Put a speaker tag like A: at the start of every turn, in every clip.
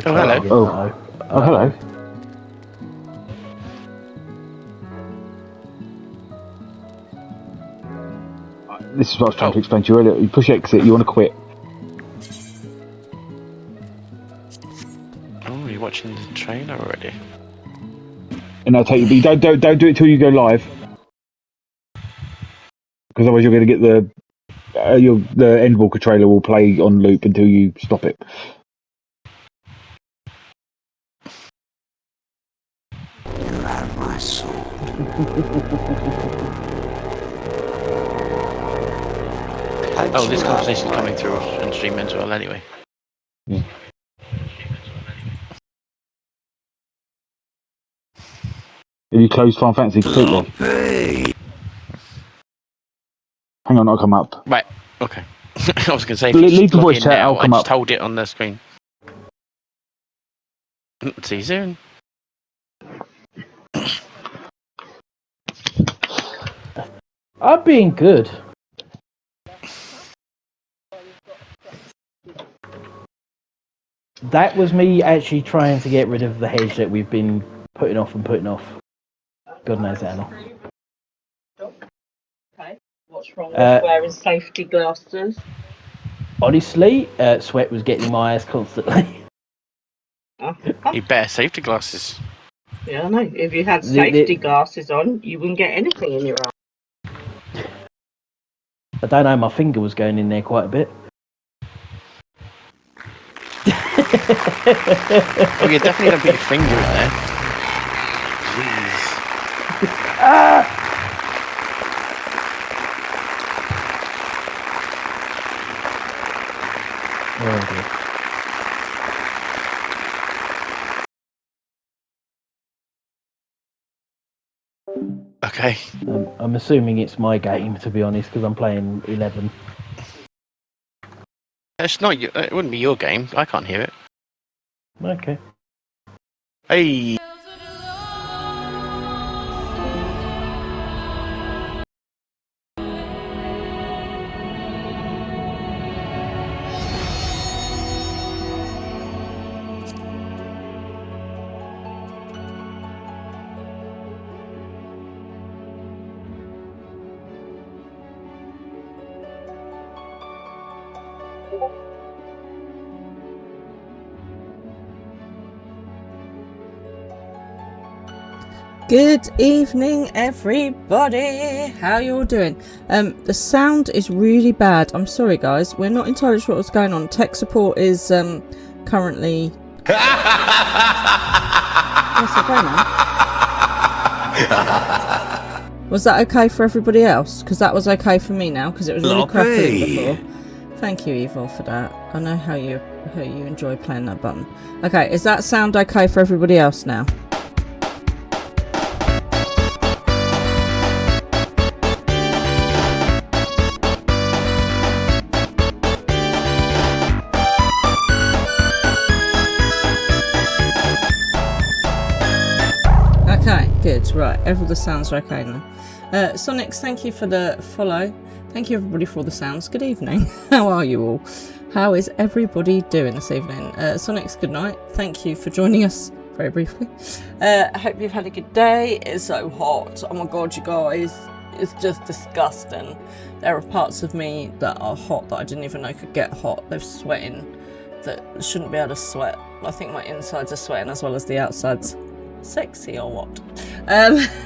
A: Oh, hello.
B: Oh, hello. This is what I was trying to explain to you earlier. You push exit, you want to quit.
A: Oh, you're watching the trailer already?
B: And I'll tell you, but you don't do it till you go live. Because otherwise you're going to get the Endwalker trailer will play on loop until you stop it.
C: You have my sword.
A: Oh, this conversation's coming through on stream as well anyway.
B: Yeah. Have you closed Final Fantasy completely? Hang on, I'll come up.
A: Right, okay. I was going to say, if you
B: Leave
A: just
B: the
A: log
B: voice
A: in
B: chat,
A: now
B: I'll come
A: and just
B: up.
A: hold it on the screen. See you soon.
D: I'm being good. That was me actually trying to get rid of the hedge that we've been putting off and putting off. God knows how.
E: Okay. What's wrong with wearing safety glasses?
D: Honestly, sweat was getting in my eyes constantly.
A: You better safety glasses.
E: Yeah, I know. If you had safety glasses on, you wouldn't get anything in your eye.
D: I don't know, my finger was going in there quite a bit.
A: Oh, you definitely don't put your finger in there. Jeez.
D: Oh, dear.
A: Okay.
D: I'm assuming it's my game, to be honest, because I'm playing 11.
A: It's not. It wouldn't be your game. I can't hear it.
D: Okay.
A: Hey.
F: Good evening, everybody. How you all doing? The sound is really bad. I'm sorry, guys. We're not entirely sure what's going on. Tech support is currently. What's okay now? Was that okay for everybody else? Because that was okay for me now. Because it was really crackling before. Thank you, Evil, for that. I know how you enjoy playing that button. Okay, is that sound okay for everybody else now? Okay, good. Right, all the sounds are okay now. Sonics, thank you for the follow. Thank you everybody for all the sounds. Good evening. How are you all? How is everybody doing this evening? Sonics, good night. Thank you for joining us very briefly. I hope you've had a good day. It's so hot. Oh my god, you guys. It's just disgusting. There are parts of me that are hot that I didn't even know could get hot. They're sweating that shouldn't be able to sweat. I think my insides are sweating as well as the outsides. Sexy or what?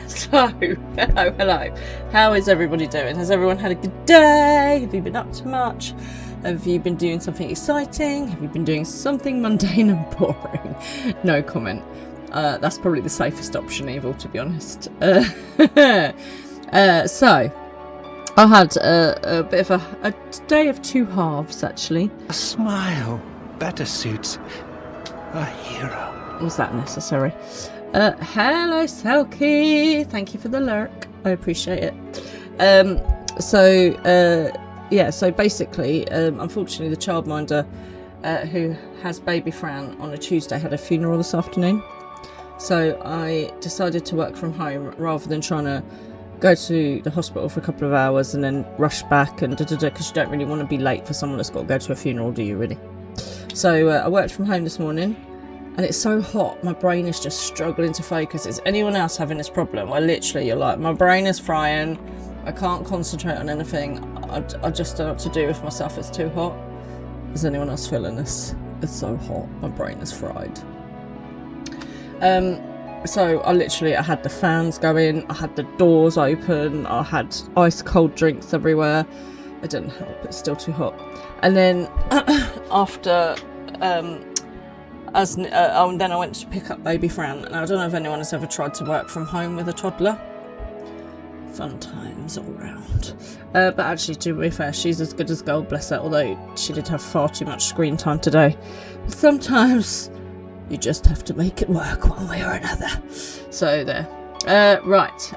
F: So hello. How is everybody doing? Has everyone had a good day? Have you been up to much? Have you been doing something exciting? Have you been doing something mundane and boring? No comment. That's probably the safest option, Evil, to be honest. So I had a bit of a day of two halves, actually.
C: A smile better suits a hero.
F: Was that necessary? Hello, Selkie. Thank you for the lurk. I appreciate it. So basically, unfortunately, the childminder who has baby Fran on a Tuesday had a funeral this afternoon. So I decided to work from home rather than trying to go to the hospital for a couple of hours and then rush back and because you don't really want to be late for someone that's got to go to a funeral, do you really? So I worked from home this morning. And it's so hot, my brain is just struggling to focus. Is anyone else having this problem? Where literally you're like, my brain is frying, I can't concentrate on anything, I just don't know what to do with myself, it's too hot. Is anyone else feeling this? It's so hot, my brain is fried. So I had the fans going, I had the doors open, I had ice cold drinks everywhere. It didn't help, it's still too hot. And then after... then I went to pick up baby Fran, and I don't know if anyone has ever tried to work from home with a toddler. Fun times all round. But actually, to be fair, she's as good as gold, bless her, although she did have far too much screen time today. But sometimes you just have to make it work one way or another. So there. Right.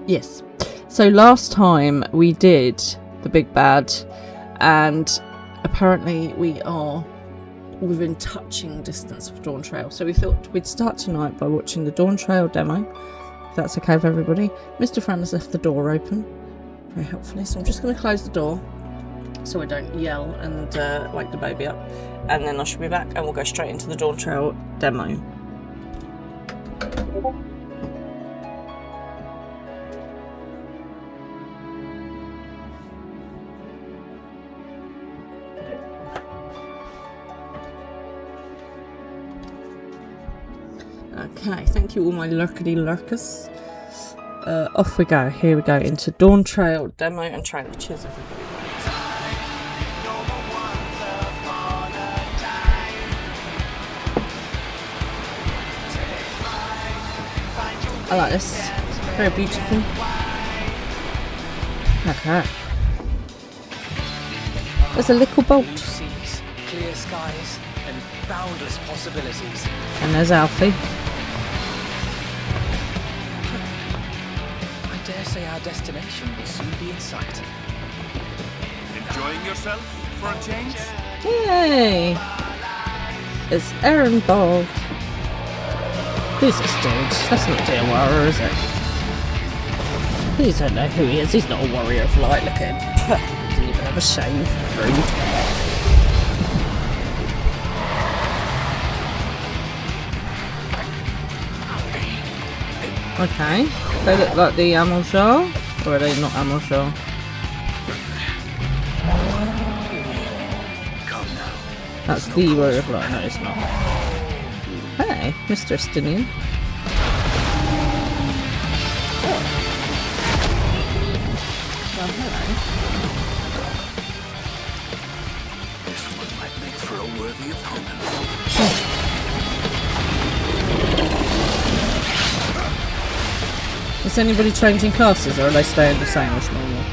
F: Yes. So last time we did the big bad, and apparently we are within touching distance of Dawn Trail. So we thought we'd start tonight by watching the Dawn Trail demo, if that's okay with everybody. Mr. Fran has left the door open, very helpfully, so I'm just going to close the door so we don't yell and wake the baby up. And then I should be back and we'll go straight into the Dawn Trail demo. Okay, thank you all my lurkety lurkers. Off we go. Here we go into Dawn Trail demo and trailer. Cheers everybody. I like this. Very beautiful. Okay. There's a little bolt.
G: Seas, clear skies, and boundless possibilities.
F: And there's Alfie.
G: I dare say our destination will soon be in sight.
H: Enjoying yourself for a change?
F: Yay! It's Aaron Ball. Who's this dude? That's not Dear Warrior, is it? Please don't know who he is. He's not a warrior of light. Look at him. Didn't even have a shave. Rude. Okay. They look like the Amel Shah. Or are they not Amel Shah? That's the Warrior of Light. No, it's not. Hey, Mr. Estinian. Oh. Well, hello.
H: This one might make for a worthy opponent.
F: Is anybody changing classes, or are they staying the same as normal?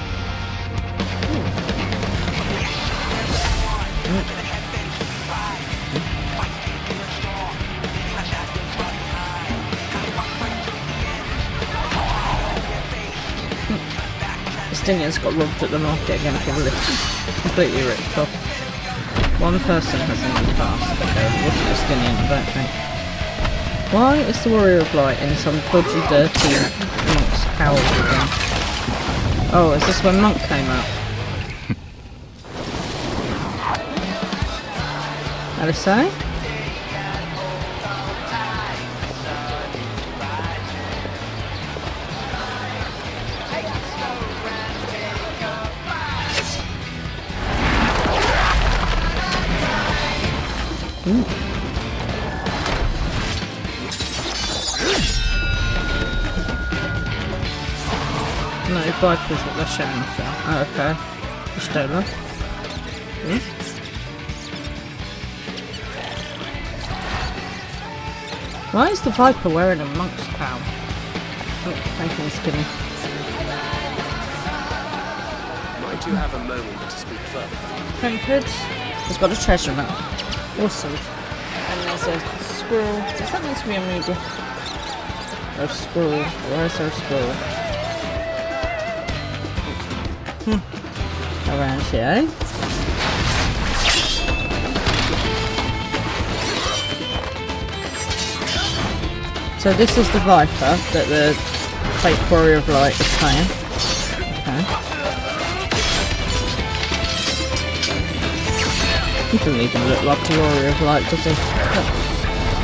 F: Estinian's got robbed at the market again, probably. Completely ripped off. One person hasn't even passed. Okay, it wasn't Estinian, I don't think. Why is the Warrior of Light in some dodgy, dirty monk's cowl again? Oh, is this when Monk came out? Alice? No, Viper's what they're showing off there. Oh, okay. The Stola. Why is the Viper wearing a monk's cowl? Oh, thank you, Miss Kinney.
G: Might you have a moment to speak further?
F: Tankard. He's got a treasure map. Awesome. And there's a squirrel. Does that mean to be a Moogle? Or a squirrel. Where is there a squirrel? Around here, eh? So this is the Viper that the fake Warrior of Light is playing. Okay. He doesn't even look like a Warrior of Light, does he?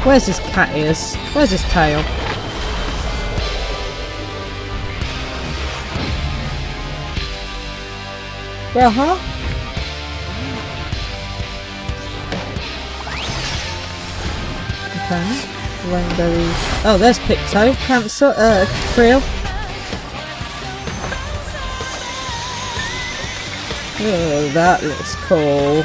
F: Where's his cat ears? Where's his tail? Uh-huh. Okay. Rainbow. Oh, there's Picto. Cancer. Creel. Oh, that looks cool.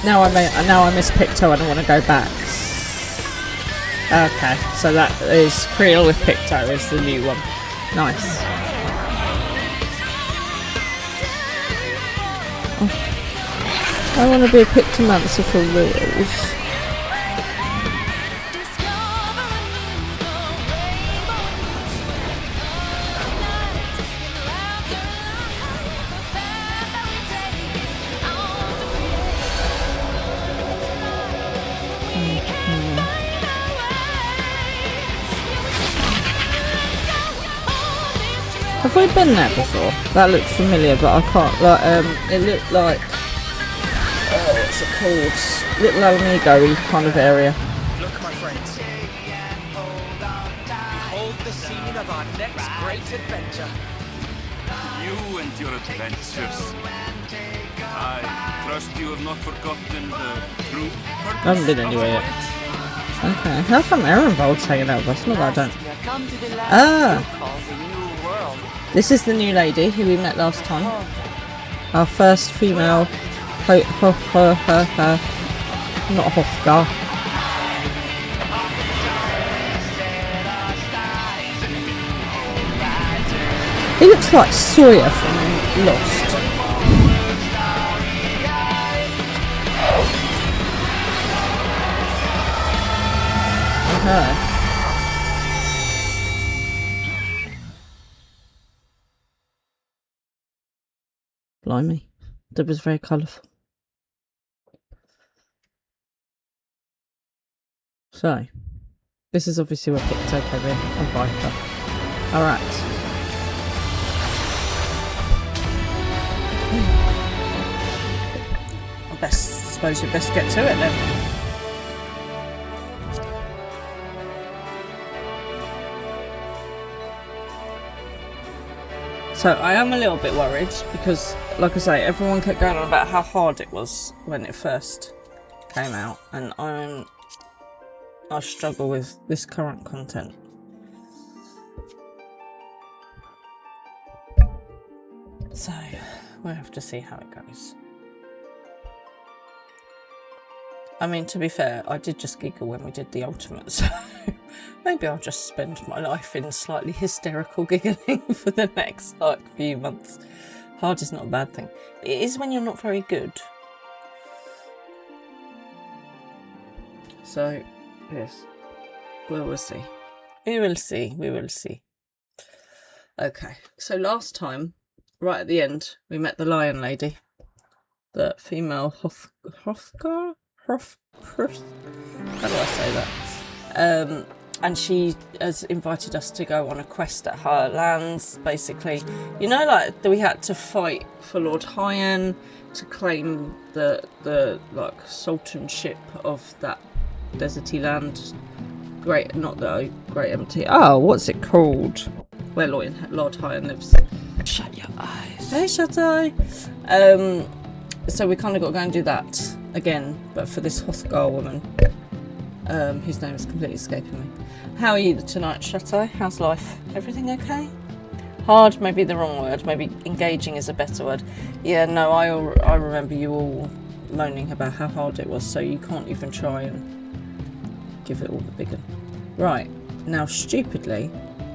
F: Now I miss Picto. I don't want to go back. Okay, so that is Creel with Picto is the new one. Nice. I want to be a Pictomancer for reals. Have we been there before? That looks familiar, but I can't. Like, it looked like. What's it called? Little Alamigo-y kind of area.
G: Look, my friends. Behold the scene of our next great adventure.
H: You and your adventures. I trust you have not forgotten the true purpose.
F: I haven't been anywhere yet. Okay, how come Erenvold's hanging out with us? Not that I don't. Ah! This is the new lady who we met last time. Our first female. Not Hofgar. He looks like Sawyer from Lost. Okay. Blimey, that was very colourful. So, this is obviously where Picto came in, and Viper. Alright. I suppose we best get to it then. So I am a little bit worried because, like I say, everyone kept going on about how hard it was when it first came out, and I struggle with this current content. So we'll have to see how it goes. I mean, to be fair, I did just giggle when we did the ultimate, so maybe I'll just spend my life in slightly hysterical giggling for the next, like, few months. Hard is not a bad thing. It is when you're not very good. So, yes. We will see. We will see. We will see. Okay, so last time, right at the end, we met the lion lady. The female Hrothgar? How do I say that? And she has invited us to go on a quest at her lands, basically. You know, like, we had to fight for Lord Hyan to claim the like, sultanship of that deserty land. Great empty. Oh, what's it called? Where Lord Hyan lives.
G: Shut your eyes.
F: Hey, Chateau. So we kind of got to go and do that again, but for this Hrothgar woman, whose name is completely escaping me. How are you tonight, Chateau? How's life? Everything okay? Hard, maybe the wrong word. Maybe engaging is a better word. Yeah, no, I remember you all moaning about how hard it was, so you can't even try and give it all the big one. Right, now stupidly,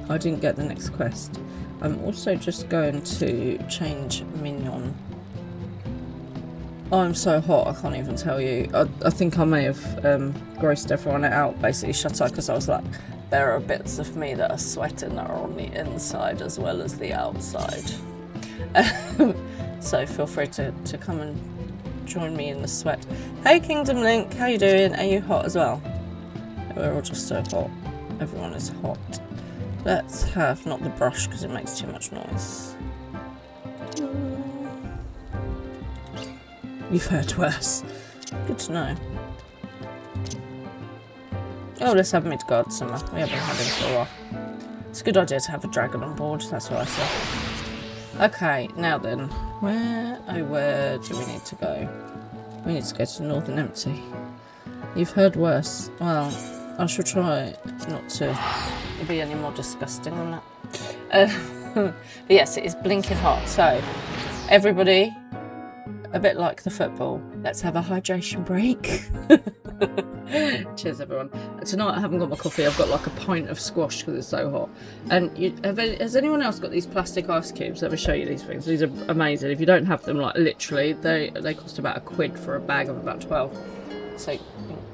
F: I didn't get the next quest. I'm also just going to change Mignon. Oh, I'm so hot, I can't even tell you. I think I may have grossed everyone out, basically, shut up, because I was like, there are bits of me that are sweating that are on the inside as well as the outside. So feel free to come and join me in the sweat. Hey Kingdom Link, how you doing? Are you hot as well? We're all just so hot. Everyone is hot. Let's have, not the brush because it makes too much noise. You've heard worse. Good to know. Oh, let's have Midgard summer. We haven't had him for a while. It's a good idea to have a dragon on board, that's what I say. Okay, now then. Where do we need to go? We need to go to Northern Empty. You've heard worse. Well, I shall try not to be any more disgusting than that. But yes, it is blinking hot. So, everybody, a bit like the football, let's have a hydration break. Cheers, everyone. Tonight I haven't got my coffee. I've got like a pint of squash because it's so hot. And has anyone else got these plastic ice cubes? Let me show you these things. These are amazing. If you don't have them, like literally, they cost about £1 for a bag of about 12. So,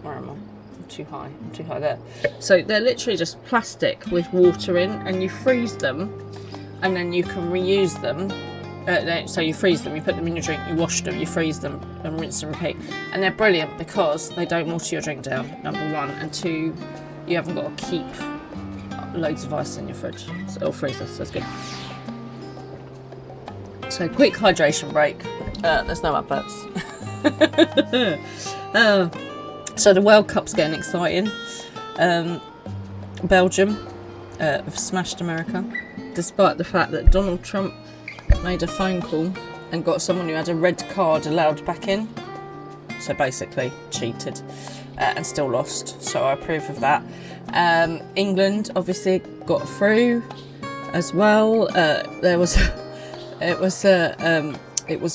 F: where am I? I'm too high there. So they're literally just plastic with water in, and you freeze them, and then you can reuse them. So you freeze them, you put them in your drink, you wash them, you freeze them, and rinse and repeat. And they're brilliant because they don't water your drink down, number one. And two, you haven't got to keep loads of ice in your fridge or freezer, so it's good. So quick hydration break. There's no adverts. So the World Cup's getting exciting. Belgium have smashed America, despite the fact that Donald Trump made a phone call and got someone who had a red card allowed back in. So basically cheated and still lost. So I approve of that. England obviously got through as well. It was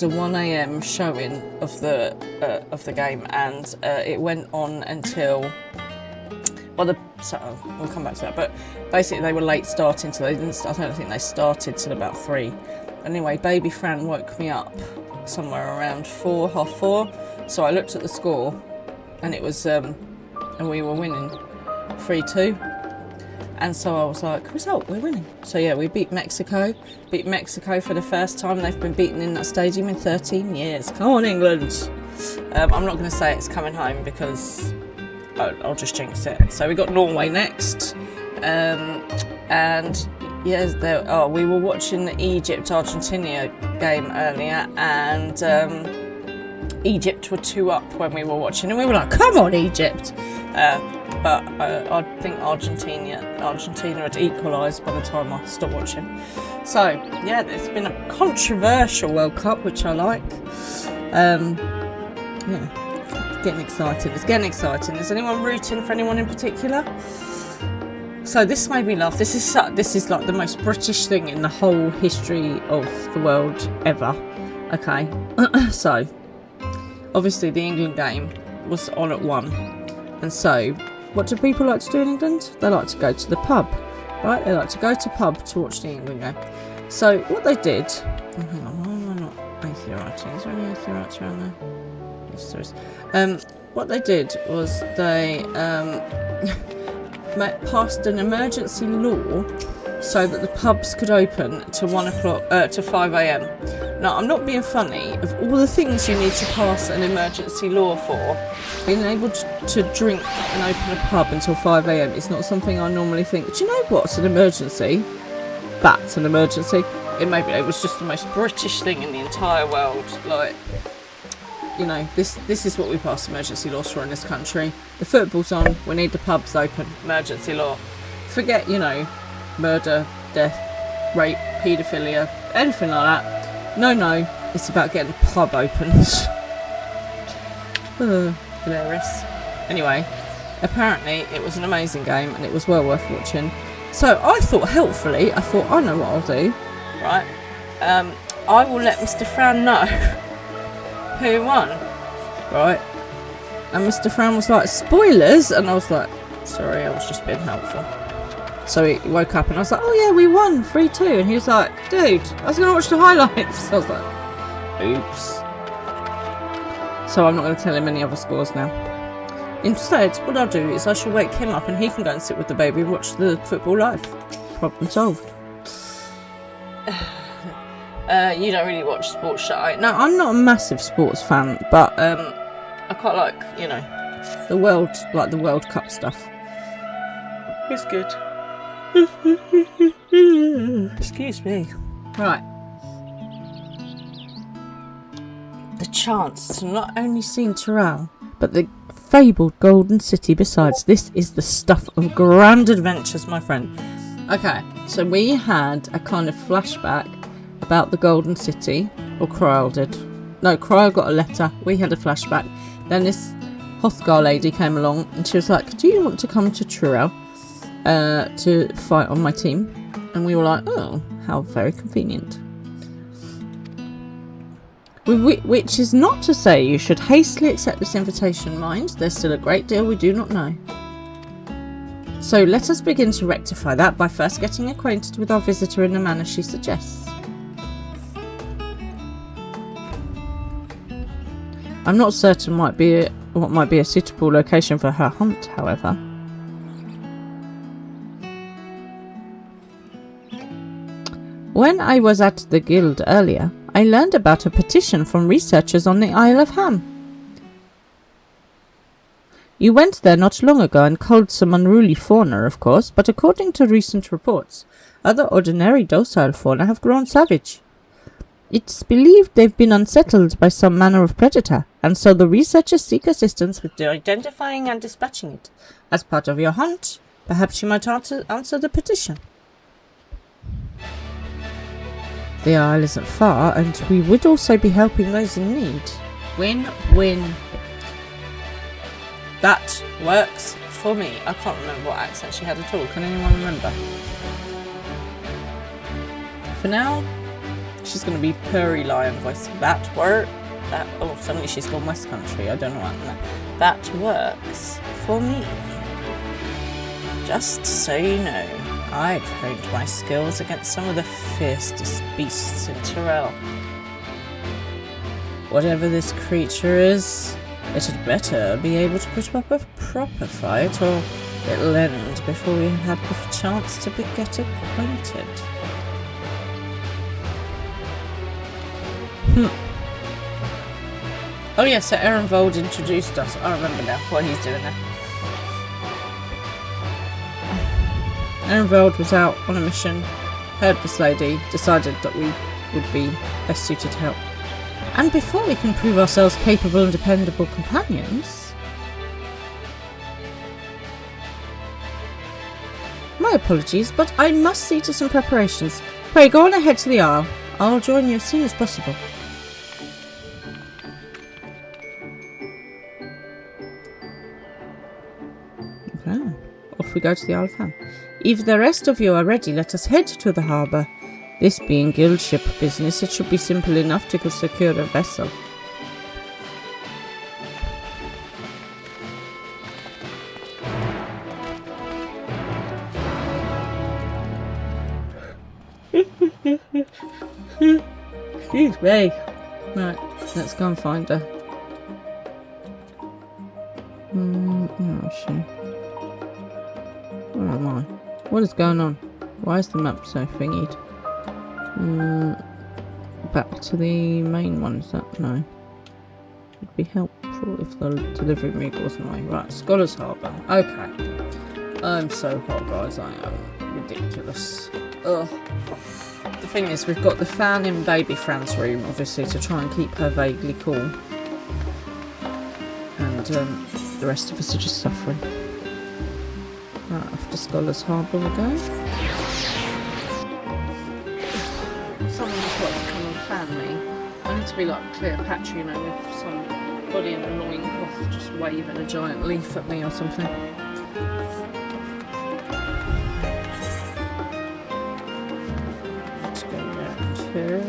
F: a 1 AM showing of the game, and it went on until we'll come back to that. But basically they were late starting, so I don't think they started till about 3. Anyway, baby Fran woke me up somewhere around 4, half 4. So I looked at the score, and it was, and we were winning 3-2. And so I was like, result, we're winning. So yeah, we beat Mexico. Beat Mexico for the first time they've been beaten in that stadium in 13 years. Come on, England. I'm not going to say it's coming home because I'll just jinx it. So we got Norway next. And yes, we were watching the Egypt-Argentina game earlier, and Egypt were 2 up when we were watching, and we were like, come on, Egypt. but I think Argentina had equalised by the time I stopped watching. So yeah, it's been a controversial World Cup, which I like. Yeah, it's getting exciting. It's getting exciting. Is anyone rooting for anyone in particular? So this made me laugh. This is like the most British thing in the whole history of the world ever. Okay, so obviously the England game was on at 1, and so what do people like to do in England? They like to go to the pub, right? They like to go to pub to watch the England game. So what they did, oh, hang on, why am I not atheoriting? Is there any atheorites around there? Yes, there is. What they did was they passed an emergency law so that the pubs could open to 5 a.m. Now, I'm not being funny. Of all the things you need to pass an emergency law for, being able to drink and open a pub until 5 a.m. is not something I normally think. Do you know what's an emergency? That's an emergency. It was just the most British thing in the entire world. Like, you know, this is what we pass emergency laws for in this country. The football's on, we need the pubs open, emergency law. Forget, you know, murder, death, rape, paedophilia, anything like that. No, it's about getting the pub opened. Hilarious. Anyway, apparently it was an amazing game and it was well worth watching. So I thought, helpfully, I know what I'll do, right? I will let Mr. Fran know who won, right? And Mr. Fran was like, spoilers, and I was like, sorry, I was just being helpful. So he woke up and I was like, oh yeah, we won 3-2, and he was like, dude, I was going to watch the highlights. I was like, oops. So I'm not going to tell him any other scores now. Instead, what I'll do is I shall wake him up and he can go and sit with the baby and watch the football live. Problem solved. You don't really watch sports, shall I? No, I'm not a massive sports fan, but I quite like, you know, the World Cup stuff. It's good. Excuse me. Right. The chance to not only see Tyrrell, but the fabled Golden City besides. This is the stuff of grand adventures, my friend. Okay, so we had a kind of flashback about the Golden City, or Cryle did. No, Cryle got a letter, we had a flashback. Then this Hothgar lady came along and she was like, do you want to come to Tyrrell to fight on my team? And we were like, oh, how very convenient. Which is not to say you should hastily accept this invitation, mind. There's still a great deal we do not know. So let us begin to rectify that by first getting acquainted with our visitor in the manner she suggests. I'm not certain what might be a suitable location for her hunt, however. When I was at the guild earlier, I learned about a petition from researchers on the Isle of Ham. You went there not long ago and culled some unruly fauna, of course, but according to recent reports, other ordinary docile fauna have grown savage. It's believed they've been unsettled by some manner of predator, and so the researchers seek assistance with identifying and dispatching it. As part of your hunt, perhaps you might answer the petition. The isle isn't far, and we would also be helping those in need. Win-win. That works for me. I can't remember what accent she had at all. Can anyone remember? For now, she's going to be purry lion voice. Oh, suddenly she's gone West Country. I don't know what. That works for me. Just so you know, I've honed my skills against some of the fiercest beasts in Tyrrell. Whatever this creature is, it had better be able to put up a proper fight, or it'll end before we had the chance to get acquainted. Oh yeah, so Ehrenwald introduced us. I remember now what he's doing there. Ehrenwald was out on a mission, heard this lady, decided that we would be best suited to help. And before we can prove ourselves capable and dependable companions... My apologies, but I must see to some preparations. Pray go on ahead to the Isle. I'll join you as soon as possible. Okay, off we go to the Isle of Ham. If the rest of you are ready, let us head to the harbour. This being guild ship business, it should be simple enough to secure a vessel. Excuse me. Right, let's go and find her. Where is she? Where am I? What is going on? Why is the map so thingied? Back to the main one, is that? No. It'd be helpful if the delivery rig wasn't away. Right, Scholars Harbour. Okay. I'm so hot, guys. I am ridiculous. Ugh. The thing is, we've got the fan in Baby Fran's room, obviously, to try and keep her vaguely cool. And the rest of us are just suffering. Right, off to Scholars Harbour we go. Someone just wants to come and fan me. I need to be like Cleopatra, you know, with somebody in a loincloth just waving a giant leaf at me or something. Let's go round here.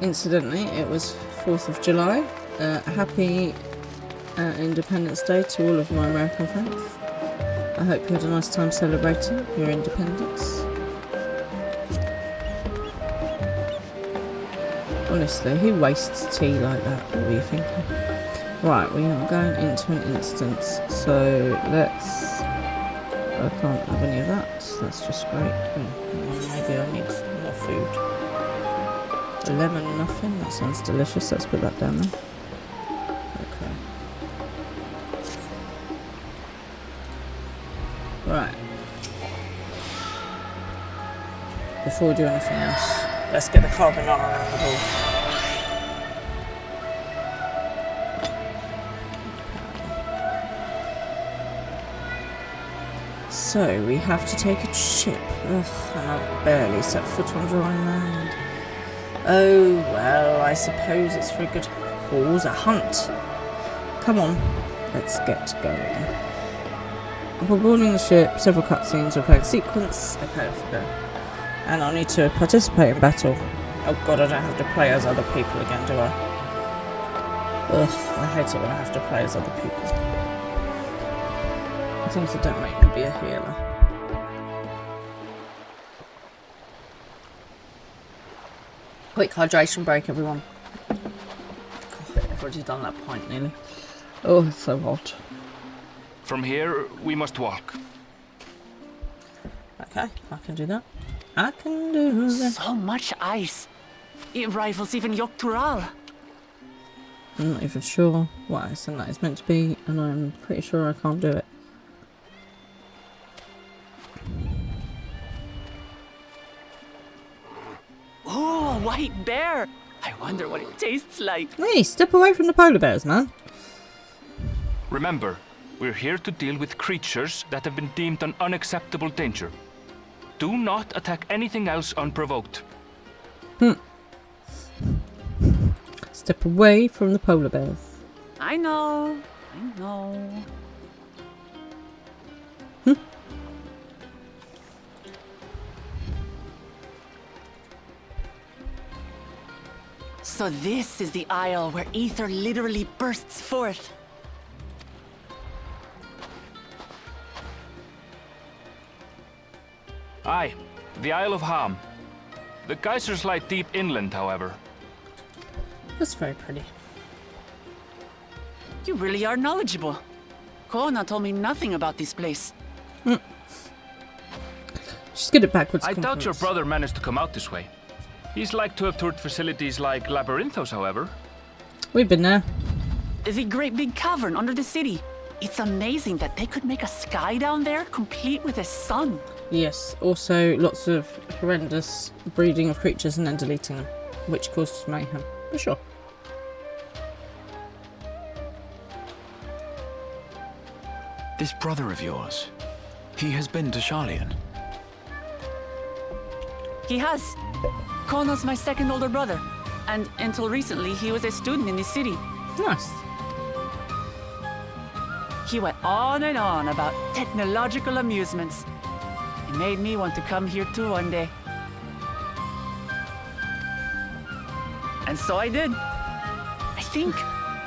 F: Incidentally, it was 4th of July. Happy Independence Day to all of my American friends. I hope you had a nice time celebrating your independence. Honestly, who wastes tea like that? What were you thinking? Right, we are going into an instance, so let's... I can't have any of that, so that's just great. Maybe I need some more food. Lemon muffin, that sounds delicious. Let's put that down there. Okay. Right. Before we do anything else, let's get the carbonara on the board. So, we have to take a ship. Ugh, and I've barely set foot on dry land. Oh, well, I suppose it's for a good cause, a hunt. Come on, let's get going. Upon boarding the ship, several cutscenes will play in sequence. Okay, off we go. And I'll need to participate in battle. Oh god, I don't have to play as other people again, do I? Ugh, I hate it when I have to play as other people. As long as they don't make me be a healer. Quick hydration break, everyone. God, I've already done that pint nearly. Oh, it's so hot.
H: From here, we must walk.
F: Okay, I can do that. I can do that.
I: So much ice. It rivals even Yogg-Tural.
F: I'm not even sure what ice that is meant to be, and I'm pretty sure I can't do it.
I: Oh, a white bear! I wonder what it tastes like.
F: Hey, step away from the polar bears, man.
H: Remember, we're here to deal with creatures that have been deemed an unacceptable danger. Do not attack anything else unprovoked.
F: Step away from the polar bears.
I: I know. I know. So this is the isle where ether literally bursts forth.
H: Aye, the Isle of Ham. The geysers lie deep inland, however.
F: That's very pretty.
I: You really are knowledgeable. Kona told me nothing about this place.
F: Just get it backwards.
H: I doubt your brother managed to come out this way. He's like to have toured facilities like Labyrinthos, however.
F: We've been there.
I: The great big cavern under the city. It's amazing that they could make a sky down there complete with a sun.
F: Yes, also lots of horrendous breeding of creatures and then deleting them, which causes mayhem, for sure.
J: This brother of yours, he has been to Charlian.
I: He has. Connor's my second older brother, and until recently he was a student in the city.
F: Nice.
I: He went on and on about technological amusements. It made me want to come here too one day. And so I did. I think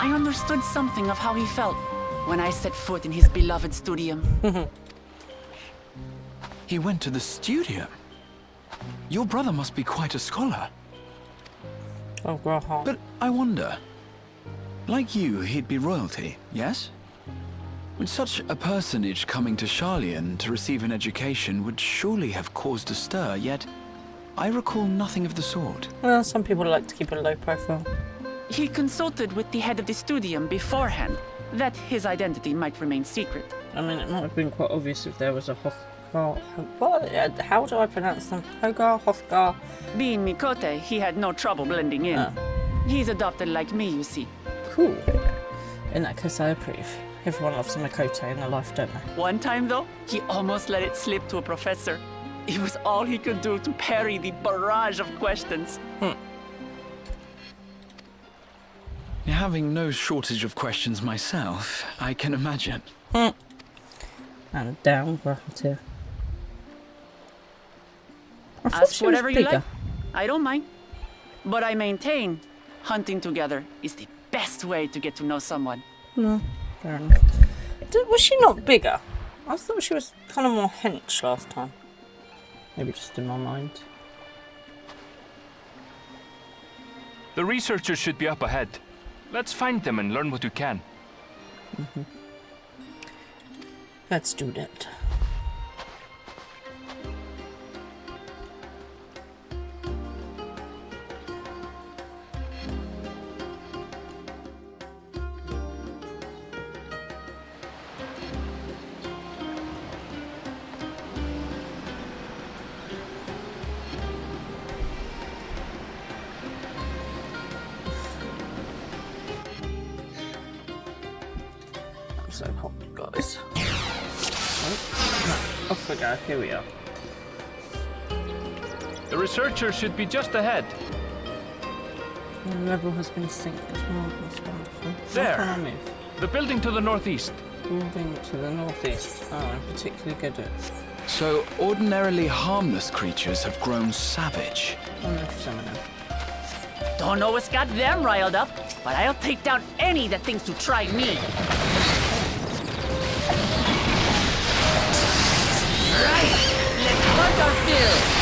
I: I understood something of how he felt when I set foot in his beloved studium.
J: He went to the studium? Your brother must be quite a scholar.
F: Oh, God.
J: But I wonder, like you, he'd be royalty, yes? With such a personage coming to Charlian to receive an education would surely have caused a stir, yet I recall nothing of the sort.
F: Well, some people like to keep a low profile.
I: He consulted with the head of the studium beforehand, that his identity might remain secret.
F: I mean, it might have been quite obvious if there was a how do I pronounce them? Hogar, Hofgar?
I: Being Mikote, he had no trouble blending in.
F: Oh.
I: He's adopted like me, you see.
F: Cool. In that case, I approve. Everyone loves a Mikote in their life, don't they?
I: One time, though, he almost let it slip to a professor. It was all he could do to parry the barrage of questions.
J: Having no shortage of questions myself, I can imagine.
F: And down, grappled here. I thought
I: Ask
F: she was
I: whatever you
F: bigger.
I: like. I don't mind. But I maintain, hunting together is the best way to get to know someone.
F: No, fair enough. Was she not bigger? I thought she was kind of more hench last time. Maybe just in my mind.
K: The researchers should be up ahead. Let's find them and learn what we can.
F: Let's do that. So hot, guys. Oh, no, off we go. Here we are.
K: The researchers should be just ahead.
F: The level has been synced. That's wonderful.
K: There.
F: How can I move?
K: The building to the northeast.
F: Moving to the northeast. Oh, I'm particularly good at.
J: So, ordinarily harmless creatures have grown savage.
F: I'm going to summon him.
I: Don't know what's got them riled up, but I'll take down any that thinks to try me. Right, let's hunt our fill.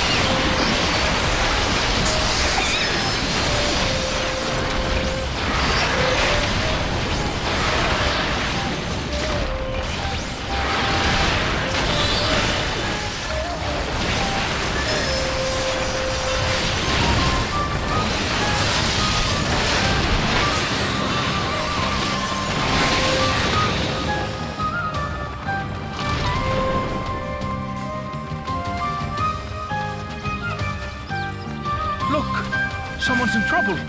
K: Someone's in trouble.
F: Well,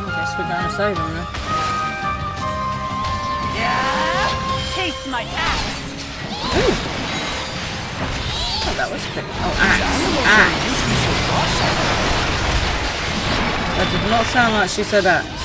F: I guess we're going to save him then.
I: Yeah! Taste my axe!
F: Ooh! Oh, that was quick. Oh, axe! That did not sound like she said axe.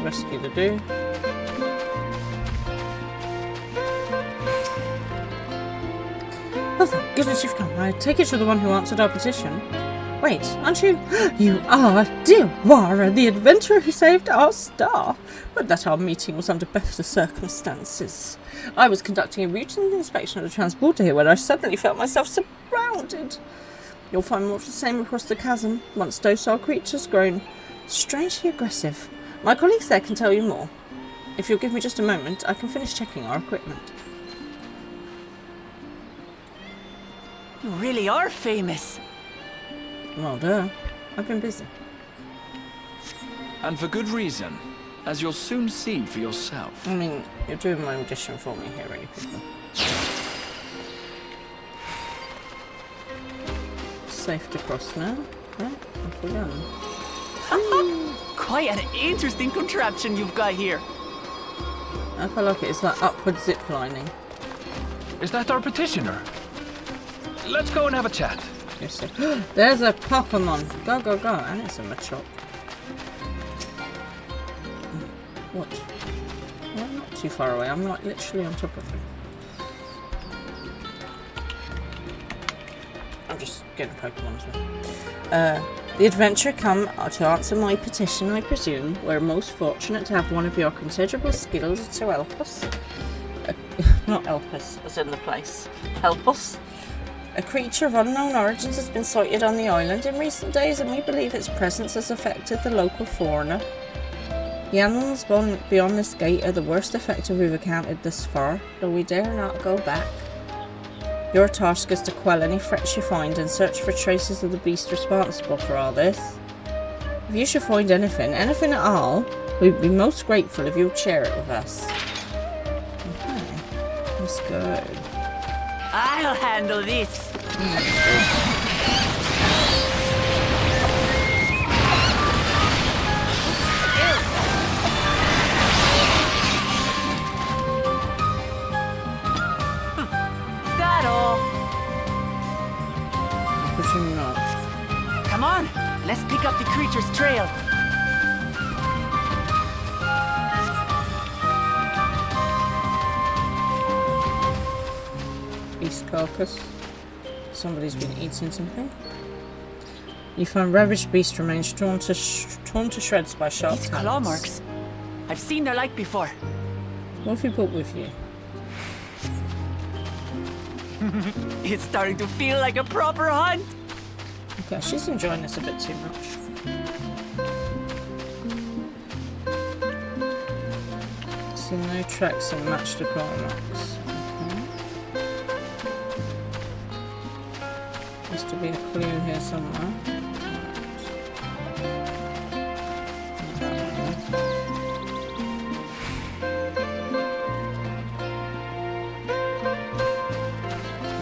F: Rescue to do. Oh, thank goodness you've come. I take it you're the one who answered our petition. Wait, aren't you? You are dear Wara, the adventurer who saved our star. But that our meeting was under better circumstances. I was conducting a routine inspection of the transporter here when I suddenly felt myself surrounded. You'll find more of the same across the chasm, once docile creatures grown strangely aggressive. My colleagues there can tell you more. If you'll give me just a moment, I can finish checking our equipment.
I: You really are famous.
F: Well, duh. I've been busy.
J: And for good reason, as you'll soon see for yourself.
F: I mean, you're doing my audition for me here, really, people. Safe to cross now. Right, off we go.
I: Quite an interesting contraption you've got here.
F: I feel like it's like upward zip lining.
K: Is that our petitioner? Let's go and have a chat.
F: Yes, sir. There's a Pokemon. Go, go, go. And it's a Machop. What? Well, I'm not too far away. I'm like literally on top of him. I'm just getting Pokemon as well. The adventurer come to answer my petition, I presume. We're most fortunate to have one of your considerable skills to help us. Not help us, as in the place. Help us. A creature of unknown origins has been sighted on the island in recent days, and we believe its presence has affected the local fauna. The animals beyond this gate are the worst affected we've encountered thus far, though we dare not go back. Your task is to quell any threats you find and search for traces of the beast responsible for all this. If you should find anything at all, we'd be most grateful if you'd share it with us. Okay, let's go.
I: I'll handle this. Is that all?
F: Pushing not.
I: Come on, let's pick up the creature's trail.
F: Beast carcass. Somebody's been eating something. You find ravaged beast remains torn to shreds by sharp
I: These
F: talons.
I: claw marks. I've seen their like before.
F: What have you brought with you?
I: It's starting to feel like a proper hunt.
F: Okay, she's enjoying this a bit too much. So no tracks and match the claw marks. Has to be a clue here somewhere.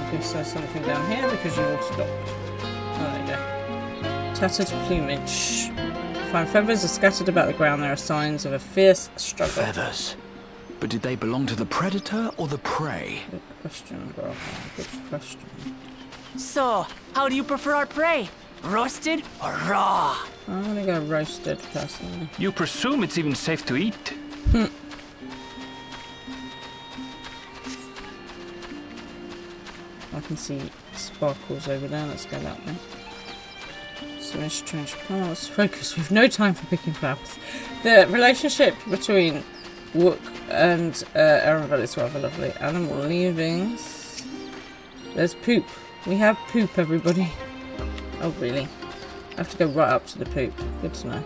F: Okay, so something down here because you all stopped. Oh, there you go. Tattered plumage. Find feathers are scattered about the ground. There are signs of a fierce struggle.
J: Feathers? But did they belong to the predator or the prey?
F: Good question, bro. Good question.
I: So, how do you prefer our prey? Roasted or raw?
F: I'm gonna go roasted, personally.
K: You presume it's even safe to eat?
F: I can see sparkles over there. Let's go that way. So strange paths. Focus. We've no time for picking flowers. The relationship between Wook and Erenville is rather lovely. Animal leavings. There's poop. We have poop, everybody. Oh, really? I have to go right up to the poop. Good to know.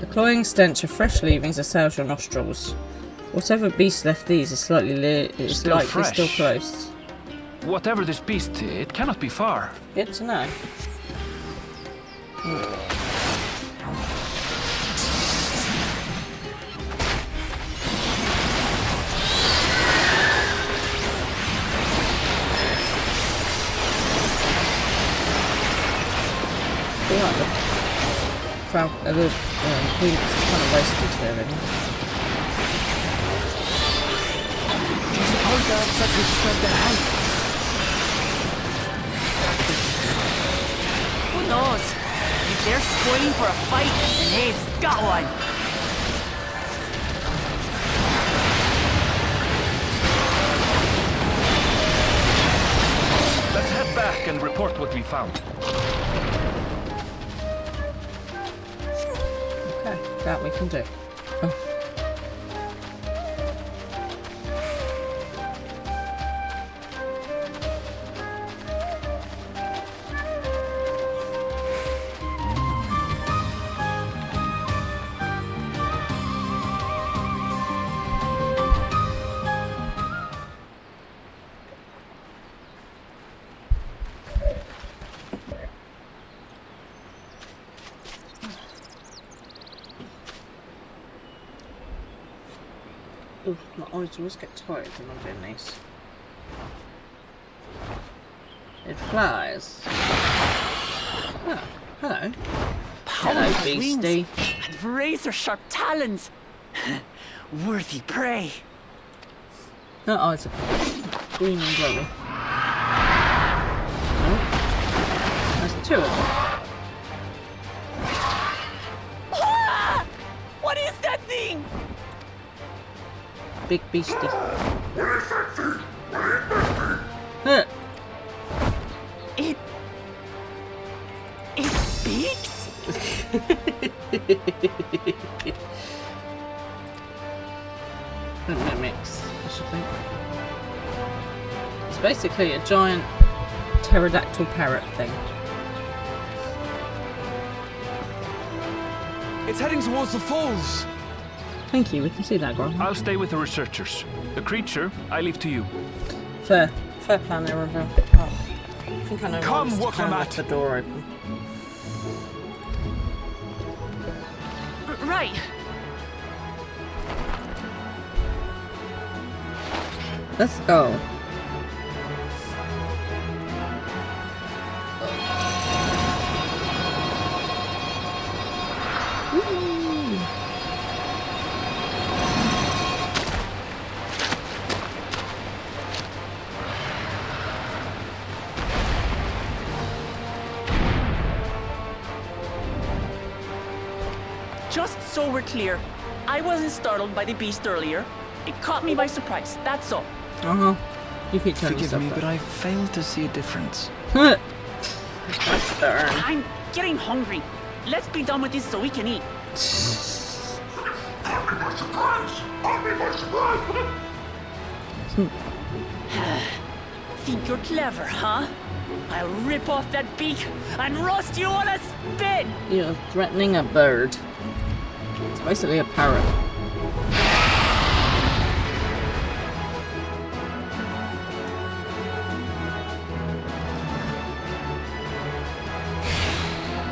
F: The cloying stench of fresh leavings assails your nostrils. Whatever beast left these is likely still close.
K: Whatever this beast, it cannot be far.
F: Good to know. The queen is kind of roasted here, really.
G: I suppose the upset spread their height.
I: Who knows? If they're spoiling for a fight, then they've got one.
K: Let's head back and report what we be found.
F: Okay, that we can do. Oh. Ooh, my eyes always get tired when I'm doing these. It flies. Oh, hello. Hello, beastie.
I: And razor-sharp talons. Worthy prey.
F: Oh, it's a green and glowy. Oh. There's two of them.
I: Ah! What is that thing?
F: Big beastie.
I: It speaks?
F: It mimics, I should think. It's basically a giant pterodactyl parrot thing.
J: It's heading towards the falls.
F: Thank you, we can see that, Grom.
K: I'll stay with the researchers. The creature, I leave to you.
F: Fair plan, Ereville. Oh, I think I know why Mr. Khan left the door open.
I: Right.
F: Let's go.
I: Just so we're clear, I wasn't startled by the beast earlier. It caught me by surprise, that's all.
F: Uh-huh. You keep telling
J: Forgive
F: yourself
J: me,
F: that.
J: but I failed to see a difference.
I: I'm getting hungry. Let's be done with this so we can eat. Think you're clever, huh? I'll rip off that beak and roast you on a spit!
F: You're threatening a bird. It's basically a parrot.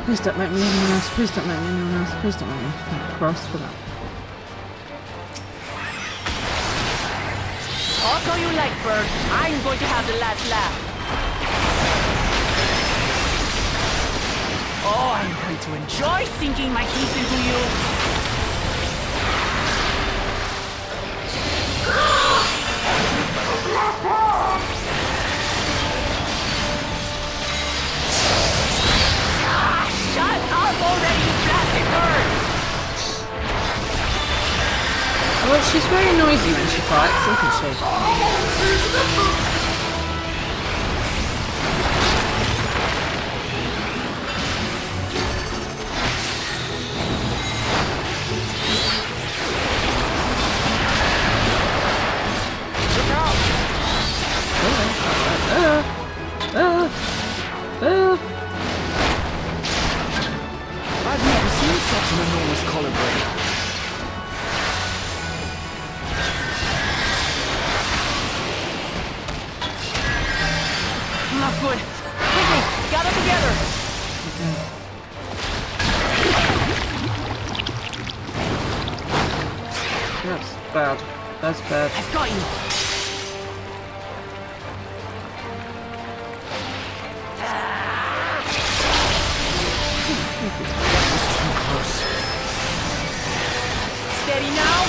F: Please don't make me anyone else. Please don't make me anyone else. Please don't make me. Thank Christ for that.
I: Talk all you like, bird. I'm going to have the last laugh. Oh, I'm going to enjoy sinking my teeth into you. Shut up already, you plastic bird!
F: Well, she's very noisy when she fights, isn't she?
J: I've never seen such an enormous colibri.
I: Not good. Quickly, gather together.
F: That's bad. That's bad.
I: I've got you. Steady now.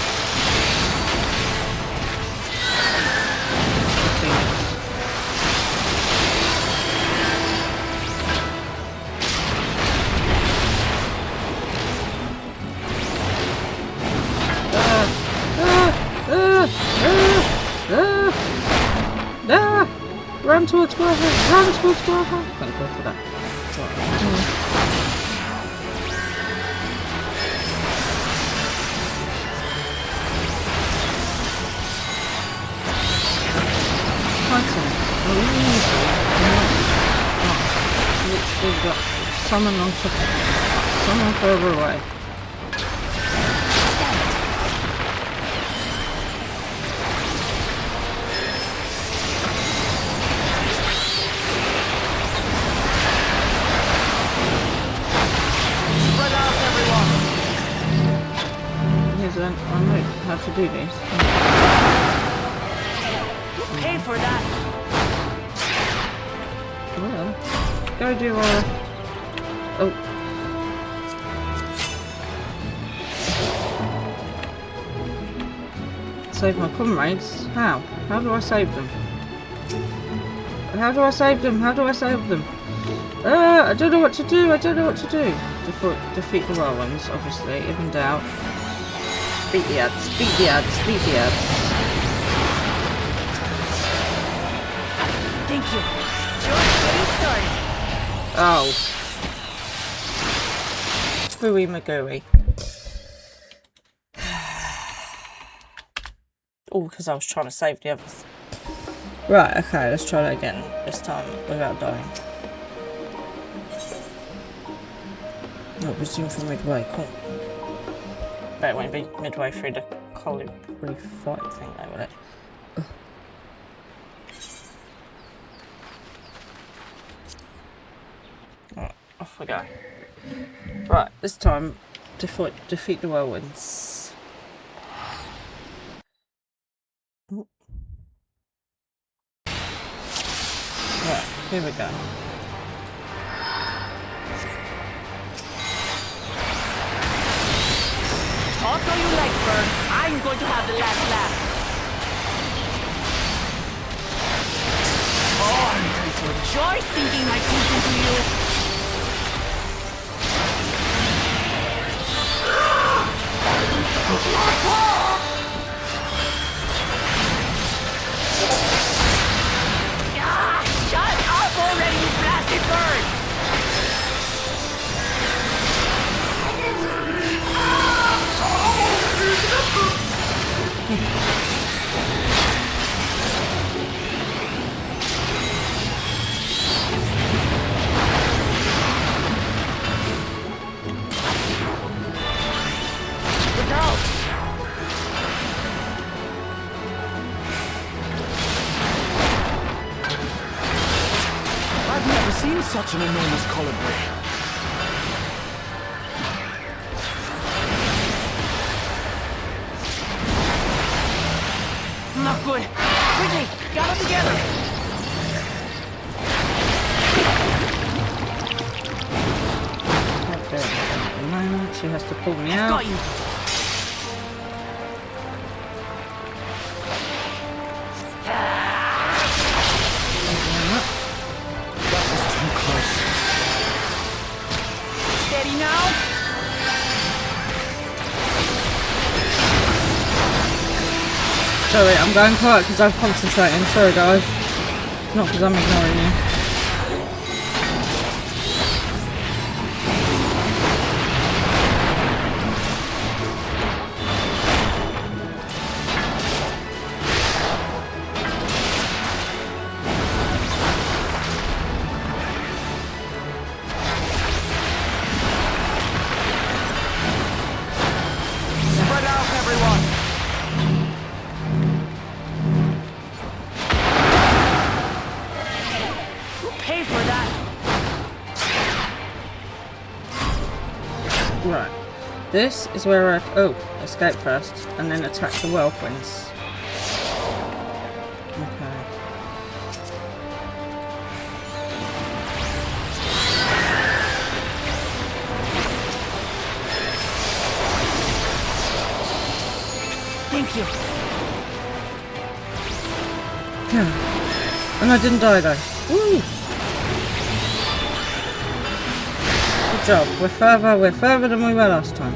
F: Run towards water! Run towards water! Can't go for that. We've got someone on top, someone further away.
G: Spread out, everyone!
F: Here's I know how to do this.
I: Pay for that!
F: Well, go do oh. Save my comrades? How? How do I save them? How do I save them? How do I save them? I don't know what to do. I don't know what to do. Defeat the whirlwinds, obviously, if in doubt. Beat the ads, beat the ads, beat the ads.
I: Thank you. Just getting started.
F: Oh. Fooey Magooey. All because I was trying to save the others. Right, okay, let's try that again. This time without dying. Oh, resume from midway, cool. Bet it won't be midway through the colibri fight thing though, will it? Right, off we go. Right, this time defeat the whirlwinds. Right, here we go.
I: Talk all you like, Bird. I'm going to have the last laugh. Oh, I'm going to enjoy sinking my teeth into you. Shut up already, you blasted bird! Look out!
J: I've never seen such an enormous colibri.
I: Not good. Quickly, got it together.
F: Okay, at the moment she has to pull me out.
I: Got you.
J: That was too close.
I: Steady now.
F: Sorry, I'm going quiet because I'm concentrating. Sorry guys. Not because I'm ignoring you.
G: Spread out, everyone!
I: Pay for that.
F: Right. This is where I escape first and then attack the whirlwinds. Okay.
I: Thank you.
F: And I didn't die though. Woo! Good job. We're further than we were last time.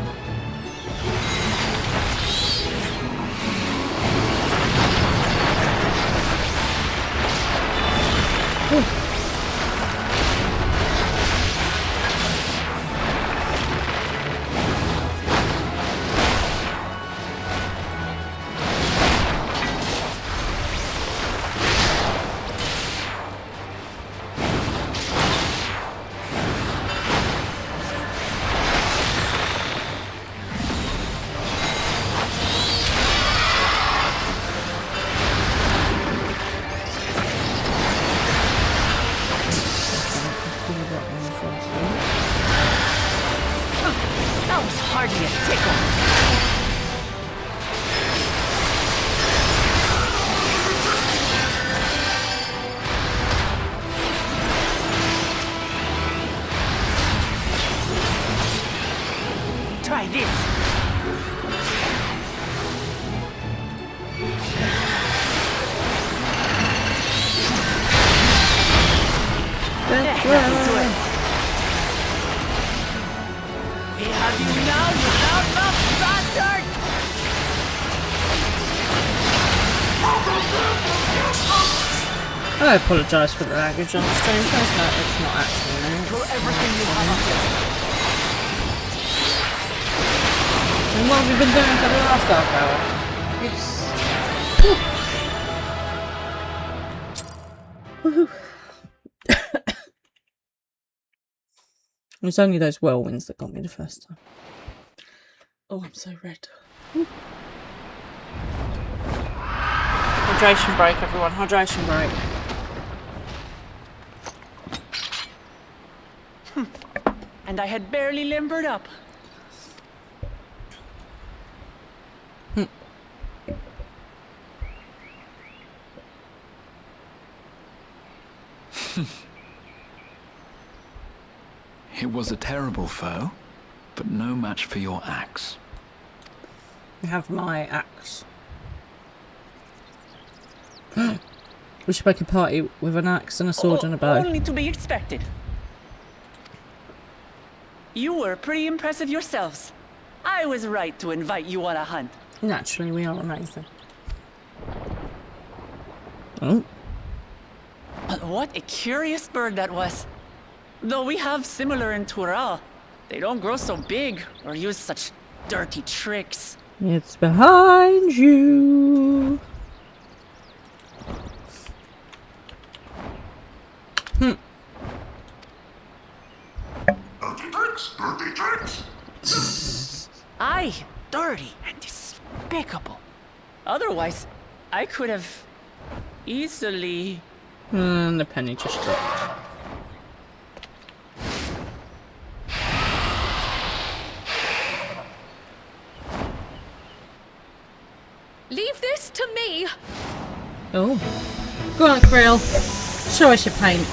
F: I apologise for the language on the stream. It's not actually me.
I: Throw everything you have up there.
F: And what have you been doing for the last half hour? Woohoo. It was only those whirlwinds that got me the first time. Oh, I'm so red. Hydration break, everyone. Hydration break.
I: And I had barely limbered up.
J: It was a terrible foe, but no match for your axe.
F: You have my axe. We should make a party with an axe and a sword and a bow.
I: Only to be expected. You were pretty impressive yourselves. I was right to invite you on a hunt.
F: Naturally, we are amazing. Oh.
I: But what a curious bird that was. Though we have similar in Tural, they don't grow so big or use such dirty tricks.
F: It's behind you.
L: Dirty tricks, dirty tricks.
I: Aye, dirty and despicable. Otherwise, I could have easily...
F: And the penny just dropped.
M: Leave this to me.
F: Oh. Go on, Krill. Show us your paint.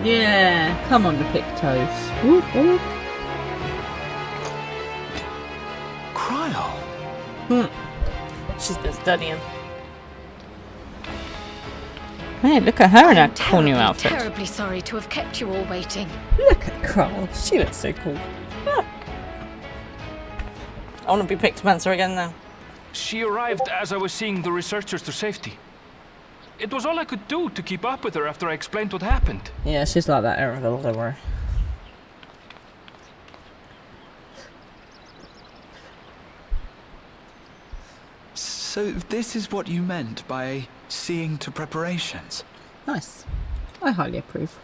F: Yeah, come on, the Pictos. Whoop, whoop.
J: Cryo.
F: She's been studying. Hey, look at her in her cool new outfit.
M: Terribly sorry to have kept you all waiting.
F: Look at Kroll. She looks so cool. Yeah. I want to be Pictomancer again now.
K: She arrived as I was seeing the researchers to safety. It was all I could do to keep up with her after I explained what happened.
F: Yeah, she's like that, Erenville, don't worry.
J: So this is what you meant by seeing to preparations?
F: Nice. I highly approve.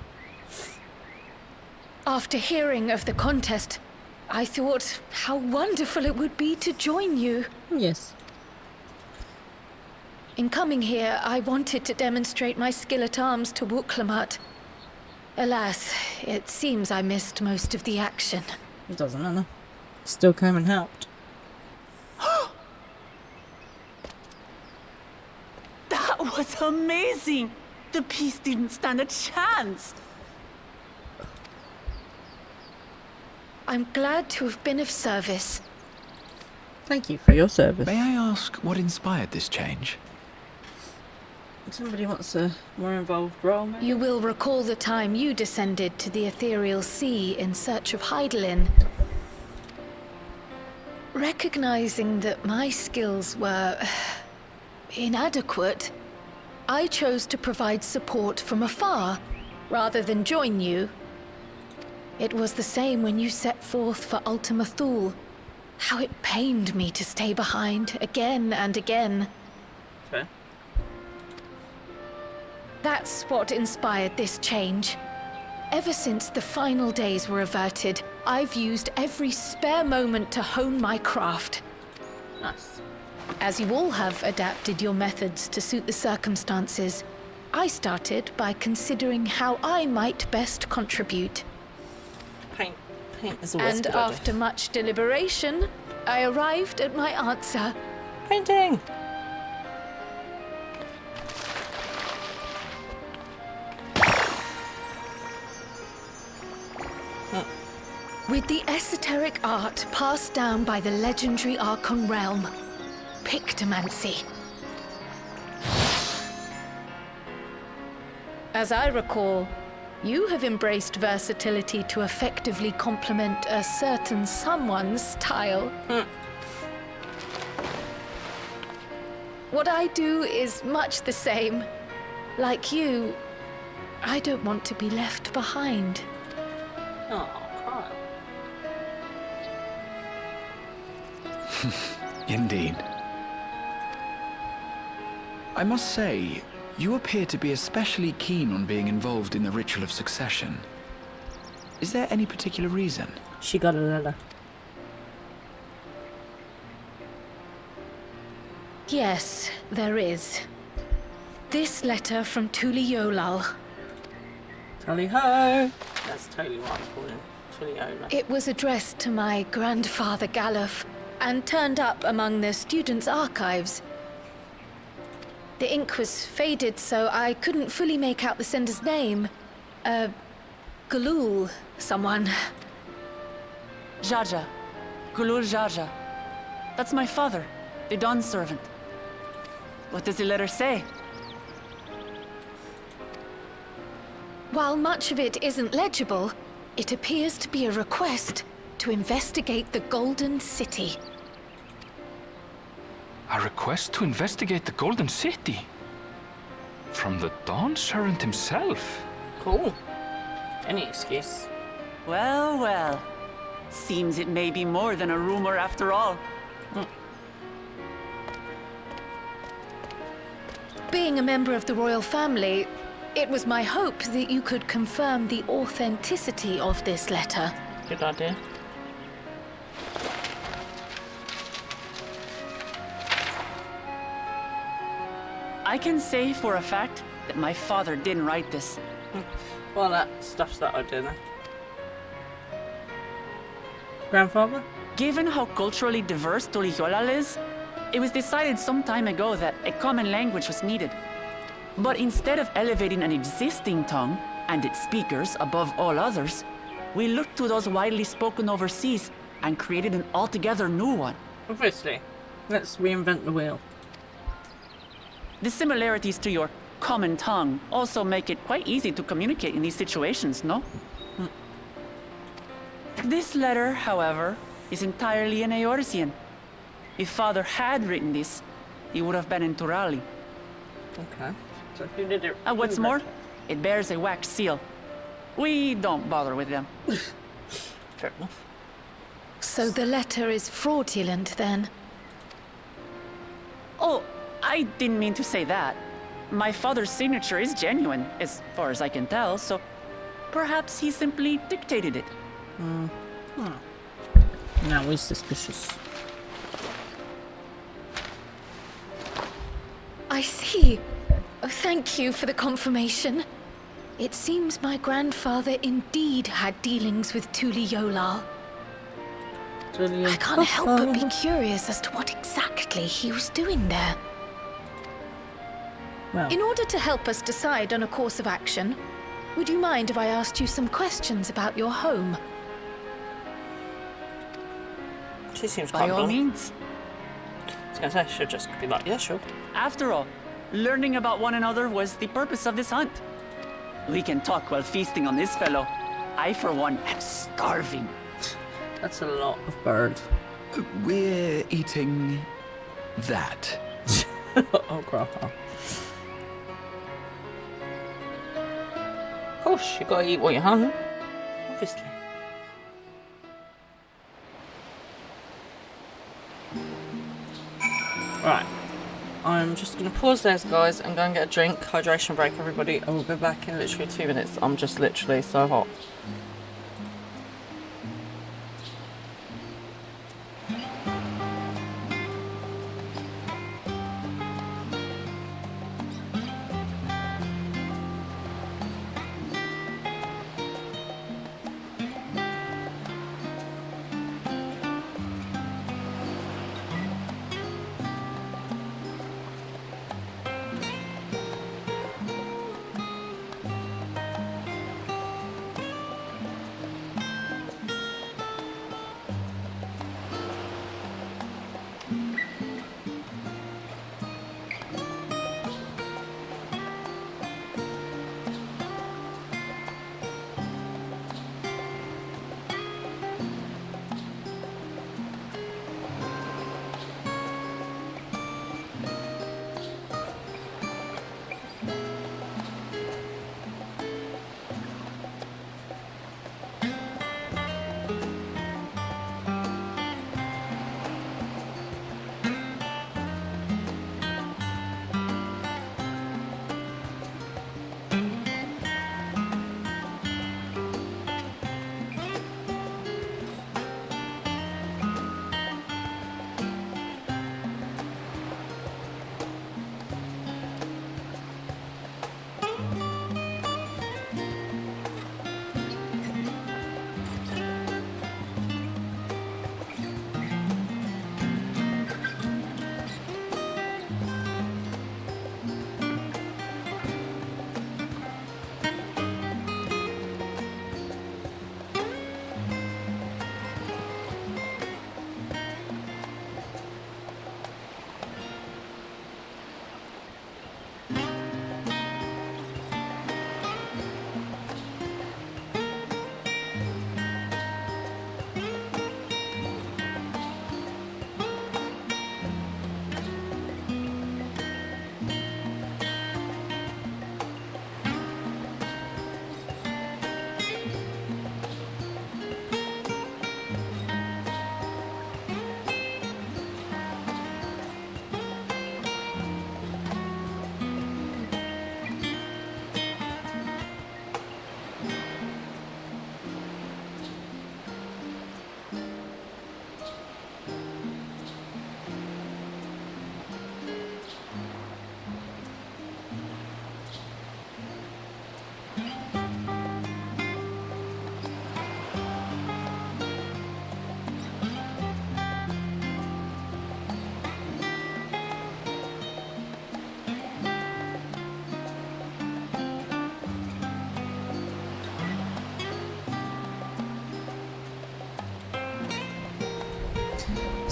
M: After hearing of the contest, I thought how wonderful it would be to join you.
F: Yes.
M: In coming here, I wanted to demonstrate my skill at arms to Wuklamut. Alas, it seems I missed most of the action.
F: It doesn't matter. Still came and helped.
I: That was amazing! The piece didn't stand a chance!
M: I'm glad to have been of service.
F: Thank you for your service.
J: May I ask what inspired this change?
F: Somebody wants a more involved role, maybe?
M: You will recall the time you descended to the ethereal sea in search of Heidelin. Recognizing that my skills were inadequate, I chose to provide support from afar, rather than join you. It was the same when you set forth for Ultima Thule. How it pained me to stay behind, again and again.
F: Fair.
M: That's what inspired this change. Ever since the final days were averted, I've used every spare moment to hone my craft.
F: Nice.
M: As you all have adapted your methods to suit the circumstances, I started by considering how I might best contribute.
F: Paint is always
M: And
F: a good idea.
M: after much deliberation, I arrived at my answer.
F: Painting!
M: With the esoteric art passed down by the legendary Archon realm, Pictomancy. As I recall, You have embraced versatility to effectively complement a certain someone's style. What I do is much the same. Like you, I don't want to be left behind.
F: Oh, Kyle.
J: Indeed. I must say, you appear to be especially keen on being involved in the ritual of succession. Is there any particular reason?
F: She got a letter.
M: Yes, there is. This letter from Tuli Yolal.
F: Tally ho! That's totally what I'm calling Tuli Yolal.
M: It was addressed to my grandfather Galuf and turned up among the students' archives. The ink was faded, so I couldn't fully make out the sender's name. Galul, someone.
I: Jaja. Gulul Jaja. That's my father, the Dawn servant. What does the letter say?
M: While much of it isn't legible, it appears to be a request to investigate the Golden City.
K: A request to investigate the Golden City? From the Dawn Servant himself?
F: Cool. Any excuse.
I: Well, well. Seems it may be more than a rumor after all.
M: Being a member of the royal family, it was my hope that you could confirm the authenticity of this letter.
F: Good idea.
I: I can say for a fact that my father didn't write this.
F: Well, that stuff's that idea then. Grandfather?
I: Given how culturally diverse Tuliyolal is, it was decided some time ago that a common language was needed. But instead of elevating an existing tongue and its speakers above all others, we looked to those widely spoken overseas and created an altogether new one.
F: Obviously. Let's reinvent the wheel.
I: The similarities to your common tongue also make it quite easy to communicate in these situations, no? This letter, however, is entirely in Eorzean. If Father had written this, he would have been in Turali.
F: Okay. So who did it?
I: And what's more, it bears a wax seal. We don't bother with them.
F: Fair enough.
M: So the letter is fraudulent, then?
I: Oh, I didn't mean to say that. My father's signature is genuine, as far as I can tell, so perhaps he simply dictated it.
F: Now we're suspicious.
M: I see. Oh, thank you for the confirmation. It seems my grandfather indeed had dealings with Tuli Yolal. I can't help but be curious as to what exactly he was doing there.
F: Well.
M: In order to help us decide on a course of action, would you mind if I asked you some questions about your home?
F: She seems
I: By all
F: comfortable.
I: means.
F: I was gonna say, she'll just be like, yeah, sure.
I: After all, learning about one another was the purpose of this hunt. We can talk while feasting on this fellow. I, for one, am starving.
F: That's a lot of bird.
J: We're eating that.
F: Oh, crap. Of course, you gotta eat what you're hungry. Obviously. Right. I'm just gonna pause there, guys, and go and get a drink. Hydration break, everybody. I will be back in literally 2 minutes. I'm just literally so hot.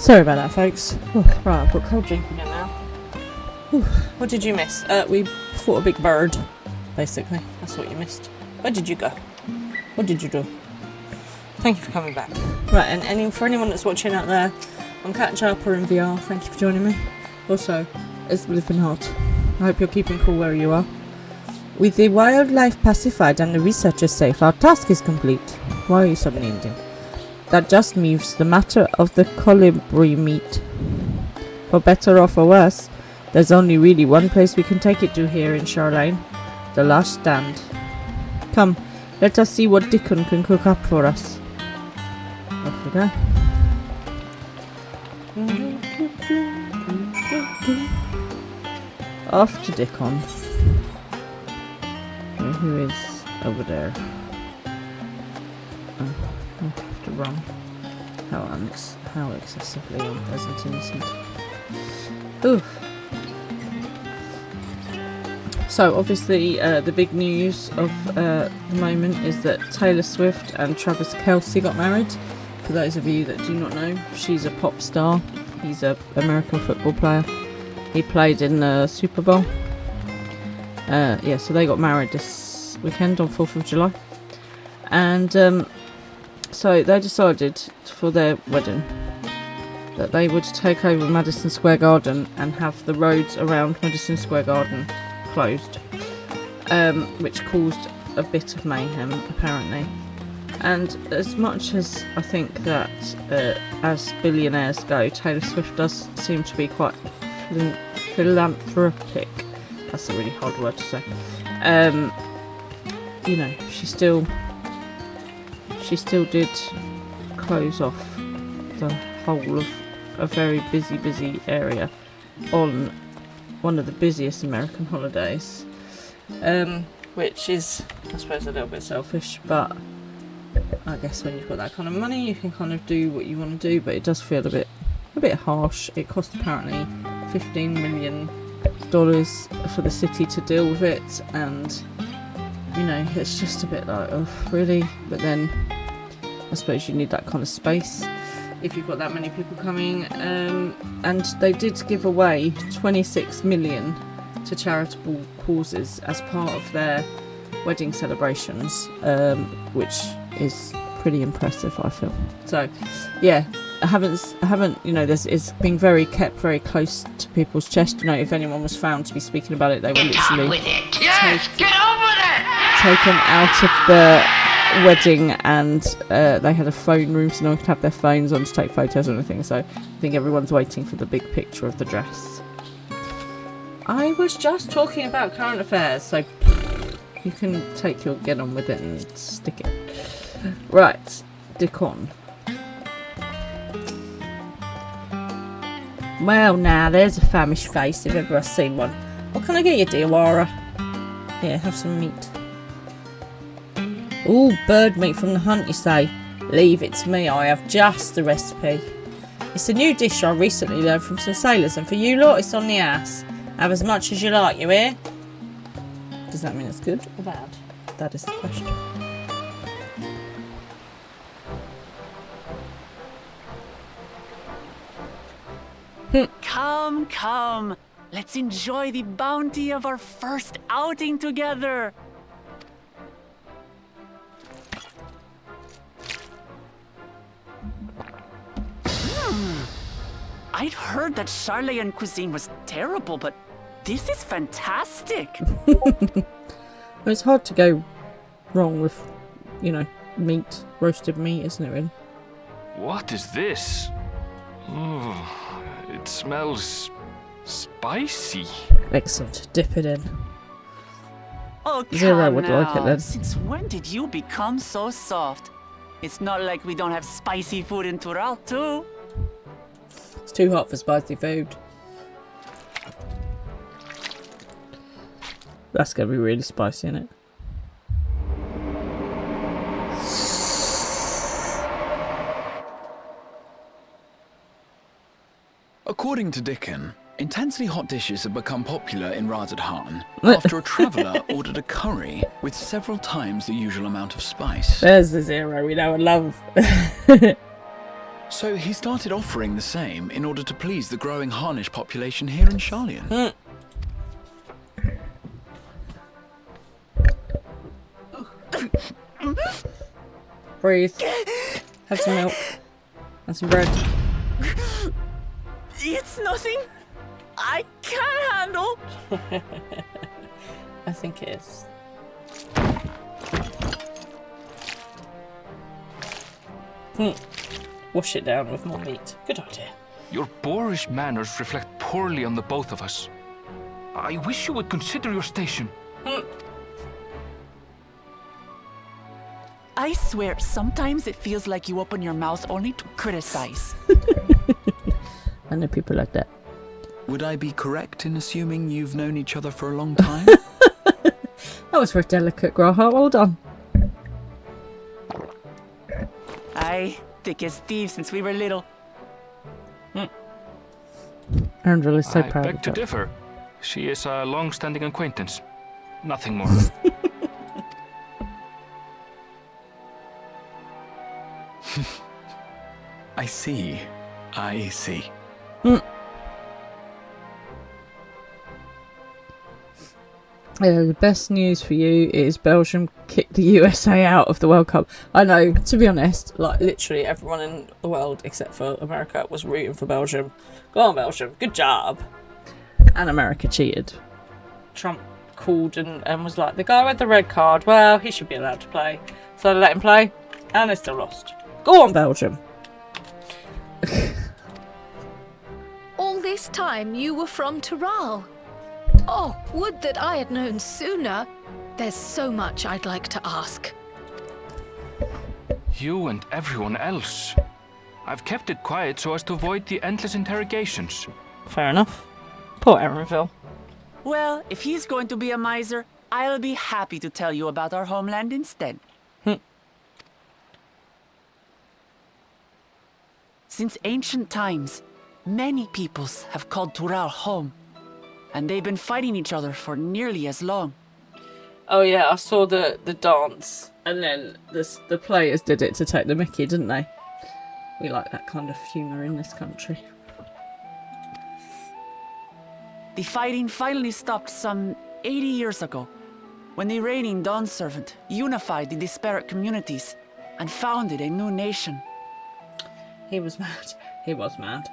F: Sorry about that, folks. Right, I've got cold drink again now. What did you miss? We fought a big bird, basically. That's what you missed. Where did you go? What did you do? Thank you for coming back. Right, and for anyone that's watching out there on Catch Up or in VR, thank you for joining me. Also, it's the Living Heart. I hope you're keeping cool where you are. With the wildlife pacified and the researchers safe, our task is complete. Why are you suddenly ending? That just moves the matter of the colibri meat. For better or for worse, there's only really one place we can take it to here in Charlene. The last stand. Come, let us see what Dickon can cook up for us. Off we go. Off to Dickon. Who is over there? Oh, I have to run. How excessively unpleasant innocent. Ooh. So obviously the big news of the moment is that Taylor Swift and Travis Kelce got married. For those of you that do not know, she's a pop star. He's an American football player. He played in the Super Bowl. Yeah, so they got married this weekend on 4th of July. And so they decided for their wedding that they would take over Madison Square Garden and have the roads around Madison Square Garden closed, which caused a bit of mayhem apparently. And as much as I think that as billionaires go, Taylor Swift does seem to be quite philanthropic. That's a really hard word to say. You know, she still did close off the whole of a very busy area on one of the busiest American holidays, which is, I suppose, a little bit selfish, but I guess when you've got that kind of money you can kind of do what you want to do, but it does feel a bit harsh. It cost apparently $15 million for the city to deal with it, and you know, it's just a bit like, oh really? But then I suppose you need that kind of space if you've got that many people coming, and they did give away $26 million to charitable causes as part of their wedding celebrations, which is pretty impressive, I feel. So yeah, I haven't you know, it's been kept very close to people's chest. You know, if anyone was found to be speaking about it, they were literally taken out of the wedding, and they had a phone room so no one could have their phones on to take photos or anything. So I think everyone's waiting for the big picture of the dress. I was just talking about current affairs, so you can take your get on with it and stick it. Right, Dickon. Well, now there's a famished face if ever I've seen one. What can I get you, dear Wara? Here, have some meat. Ooh, bird meat from the hunt, you say? Leave it to me, I have just the recipe. It's a new dish I recently learned from some sailors, and for you lot, it's on the ass. Have as much as you like, you hear? Does that mean it's good or bad? That is the question.
I: Come. Let's enjoy the bounty of our first outing together. I'd heard that Charlene cuisine was terrible, but this is fantastic.
F: Well, it's hard to go wrong with, you know, meat, roasted meat, isn't it, really?
K: What is this? Oh, it smells spicy.
F: Excellent. Dip it in.
I: Oh,
F: Zero
I: come
F: would
I: now.
F: like it then.
I: Since when did you become so soft? It's not like we don't have spicy food in Tural, too.
F: It's too hot for spicy food. That's going to be really spicy, isn't it?
J: According to Dickon, intensely hot dishes have become popular in Razadhan after a traveller ordered a curry with several times the usual amount of spice.
F: There's the zero we know and love.
J: So he started offering the same in order to please the growing Harnish population here in Sharlayan.
F: Breathe. Have some milk. And some bread.
I: It's nothing I can't handle.
F: I think it is. Wash it down with more meat. Good idea.
K: Your boorish manners reflect poorly on the both of us. I wish you would consider your station.
I: I swear, sometimes it feels like you open your mouth only to criticize.
F: I know people like that.
J: Would I be correct in assuming you've known each other for a long time?
F: That was very delicate, Graha. Well done.
I: Aye, thick as thieves since we were little.
F: Arundel is so
K: I
F: proud
K: beg
F: of
K: to
F: her.
K: differ. She is a long-standing acquaintance. Nothing more.
J: I see. I see.
F: The best news for you is Belgium kicked the USA out of the World Cup. I know, to be honest, like literally everyone in the world except for America was rooting for Belgium. Go on, Belgium, good job. And America cheated. Trump called and was like, the guy with the red card, well, he should be allowed to play. So they let him play, and they still lost. Go on, Belgium.
M: All this time you were from Tural. Oh, would that I had known sooner. There's so much I'd like to ask.
K: You and everyone else. I've kept it quiet so as to avoid the endless interrogations.
F: Fair enough. Poor Erenville.
I: Well, if he's going to be a miser, I'll be happy to tell you about our homeland instead. Since ancient times, many peoples have called Tural home. And they've been fighting each other for nearly as long.
F: Oh yeah, I saw the dance, and then the players did it to take the mickey, didn't they? We like that kind of humour in this country.
I: The fighting finally stopped some 80 years ago, when the reigning Dawn Servant unified the disparate communities and founded a new nation.
F: He was mad. He was mad.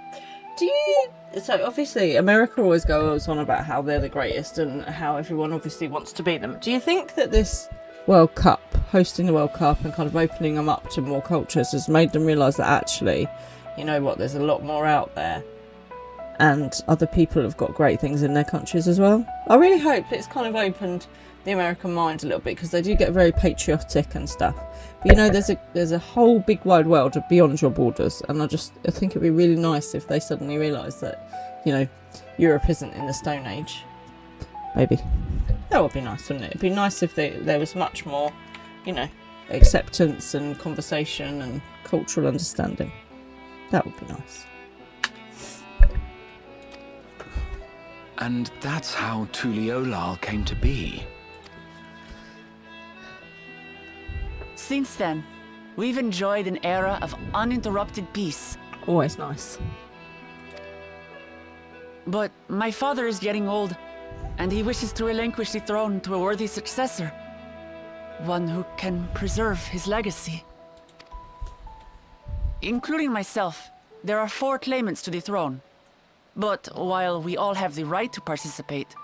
F: So obviously America always goes on about how they're the greatest and how everyone obviously wants to beat them. Do you think that this World Cup, hosting the World Cup and kind of opening them up to more cultures has made them realise that actually, you know what, there's a lot more out there and other people have got great things in their countries as well? I really hope it's kind of opened the American mind a little bit, because they do get very patriotic and stuff. But you know, there's a whole big wide world beyond your borders, and I think it'd be really nice if they suddenly realised that, you know, Europe isn't in the Stone Age. Maybe. That would be nice, wouldn't it? It'd be nice if there was much more, you know, acceptance and conversation and cultural understanding. That would be nice.
J: And that's how Tuliolal came to be.
I: Since then, we've enjoyed an era of uninterrupted peace.
F: Always nice.
I: But my father is getting old, and he wishes to relinquish the throne to a worthy successor. One who can preserve his legacy. Including myself, there are 4 claimants to the throne. But while we all have the right to participate,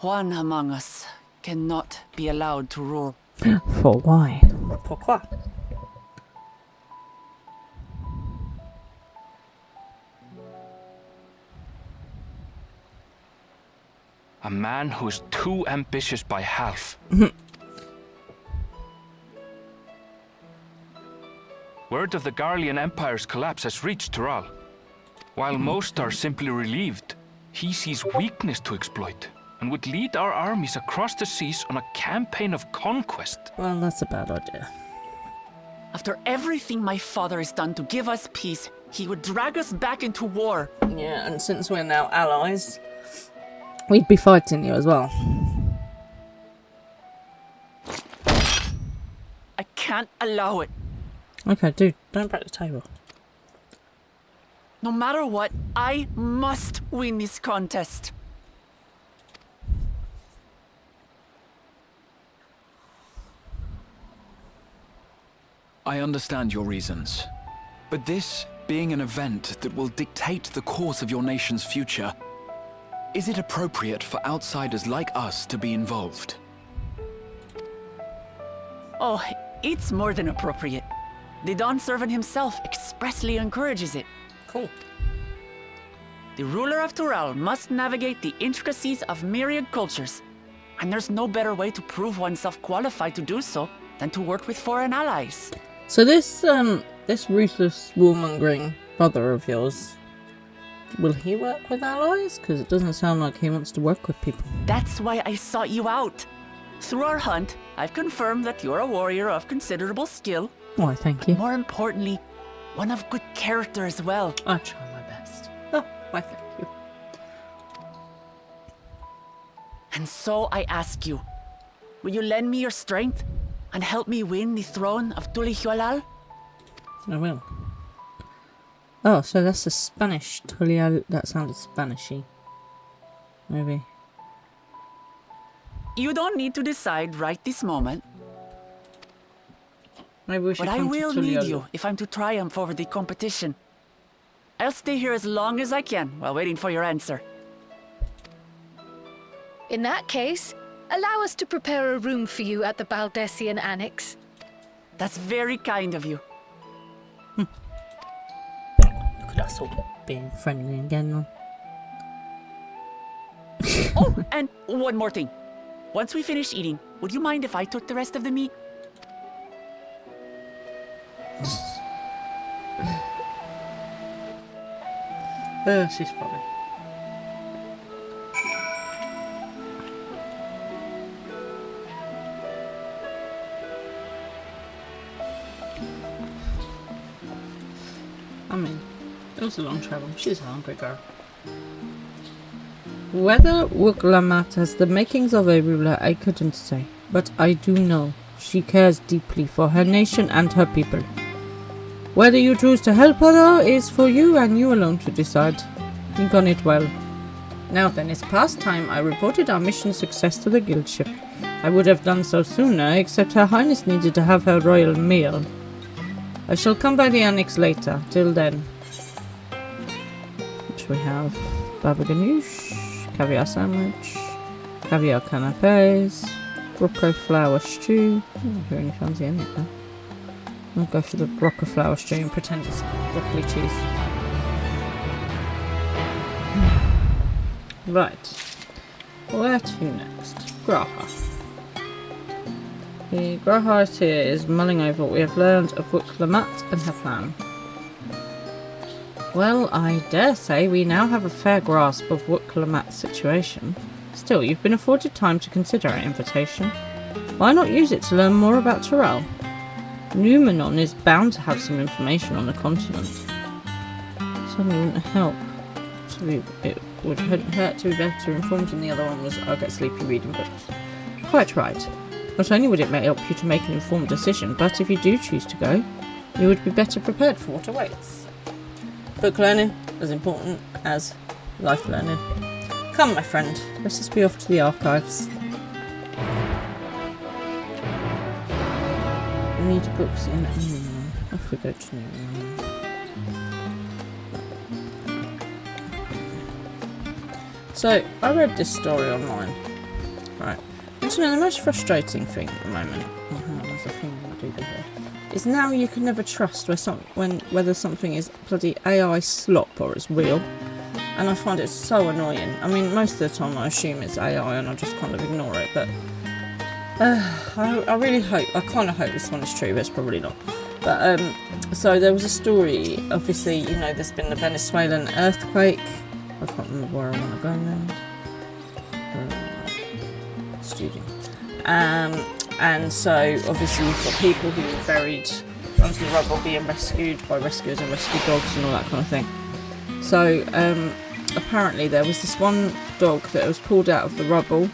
I: one among us cannot be allowed to rule.
F: For why? Pourquoi?
K: A man who is too ambitious by half. Word of the Garlean Empire's collapse has reached Tural. While most are simply relieved, he sees weakness to exploit and would lead our armies across the seas on a campaign of conquest.
F: Well, that's a bad idea.
I: After everything my father has done to give us peace, he would drag us back into war.
F: Yeah, and since we're now allies, we'd be fighting you as well.
I: I can't allow it.
F: Okay, dude, don't break the table.
I: No matter what, I must win this contest.
J: I understand your reasons. But this being an event that will dictate the course of your nation's future, is it appropriate for outsiders like us to be involved?
I: Oh, it's more than appropriate. The Dawn Servant himself expressly encourages it.
F: Cool.
I: The ruler of Tural must navigate the intricacies of myriad cultures, and there's no better way to prove oneself qualified to do so than to work with foreign allies.
F: So this ruthless warmongering brother of yours, will he work with allies? Because it doesn't sound like he wants to work with people.
I: That's why I sought you out. Through our hunt, I've confirmed that you're a warrior of considerable skill.
F: Why, thank you.
I: More importantly, one of good character as well.
F: I'll try my best. Oh, why, thank you.
I: And so I ask you, will you lend me your strength and help me win the throne of Tulihualal?
F: I will. Oh, so that's a Spanish Tulial. That sounded Spanishy. Maybe.
I: You don't need to decide right this moment.
F: Maybe we should
I: But I
F: come
I: will
F: to
I: need
F: Tulial.
I: you if I'm to triumph over the competition. I'll stay here as long as I can while waiting for your answer.
M: In that case, allow us to prepare a room for you at the Baldessian Annex.
I: That's very kind of you.
F: Look at us all being friendly again.
I: Oh, and one more thing. Once we finish eating, would you mind if I took the rest of the meat?
F: She's funny. I mean, it was a long travel. She's a hungry girl. Whether Wuklamat has the makings of a ruler, I couldn't say. But I do know she cares deeply for her nation and her people. Whether you choose to help her, though, is for you and you alone to decide. Think on it well. Now then, it's past time I reported our mission success to the guild ship. I would have done so sooner, except Her Highness needed to have her royal meal. I shall come by the annex later. Till then. Which we have baba ganoush, caviar sandwich, caviar canapes, Rocco flour stew. I don't hear any fancy in it though. I'll go for the Rocco flour stew and pretend it's broccoli cheese. Right. Where to next? Graha. The Graha here is mulling over what we have learned of Wuklamat and her plan. Well, I dare say we now have a fair grasp of Wuklamat's situation. Still, you've been afforded time to consider our invitation. Why not use it to learn more about Tural? Numenon is bound to have some information on the continent. Certainly wouldn't help. It would hurt to be better informed, and the other one was I'll get sleepy reading books. Quite right. Not only would it help you to make an informed decision, but if you do choose to go, you would be better prepared for what awaits. Book learning, as important as life learning. Come, my friend, let us be off to the archives. We need books in Numenon. Off we go to Numenon. So, I read this story online. Right. And you know, the most frustrating thing at the moment, there's a thing I do here, is now you can never trust whether something is bloody AI slop or it's real. And I find it so annoying. I mean, most of the time I assume it's AI and I just kind of ignore it, but I really hope, I kind of hope this one is true, but it's probably not. But, so there was a story, obviously, you know, there's been the Venezuelan earthquake. I can't remember where I want to go now. Studio. And so, obviously, you've got people who were buried under the rubble being rescued by rescuers and rescue dogs and all that kind of thing. So, apparently there was this one dog that was pulled out of the rubble,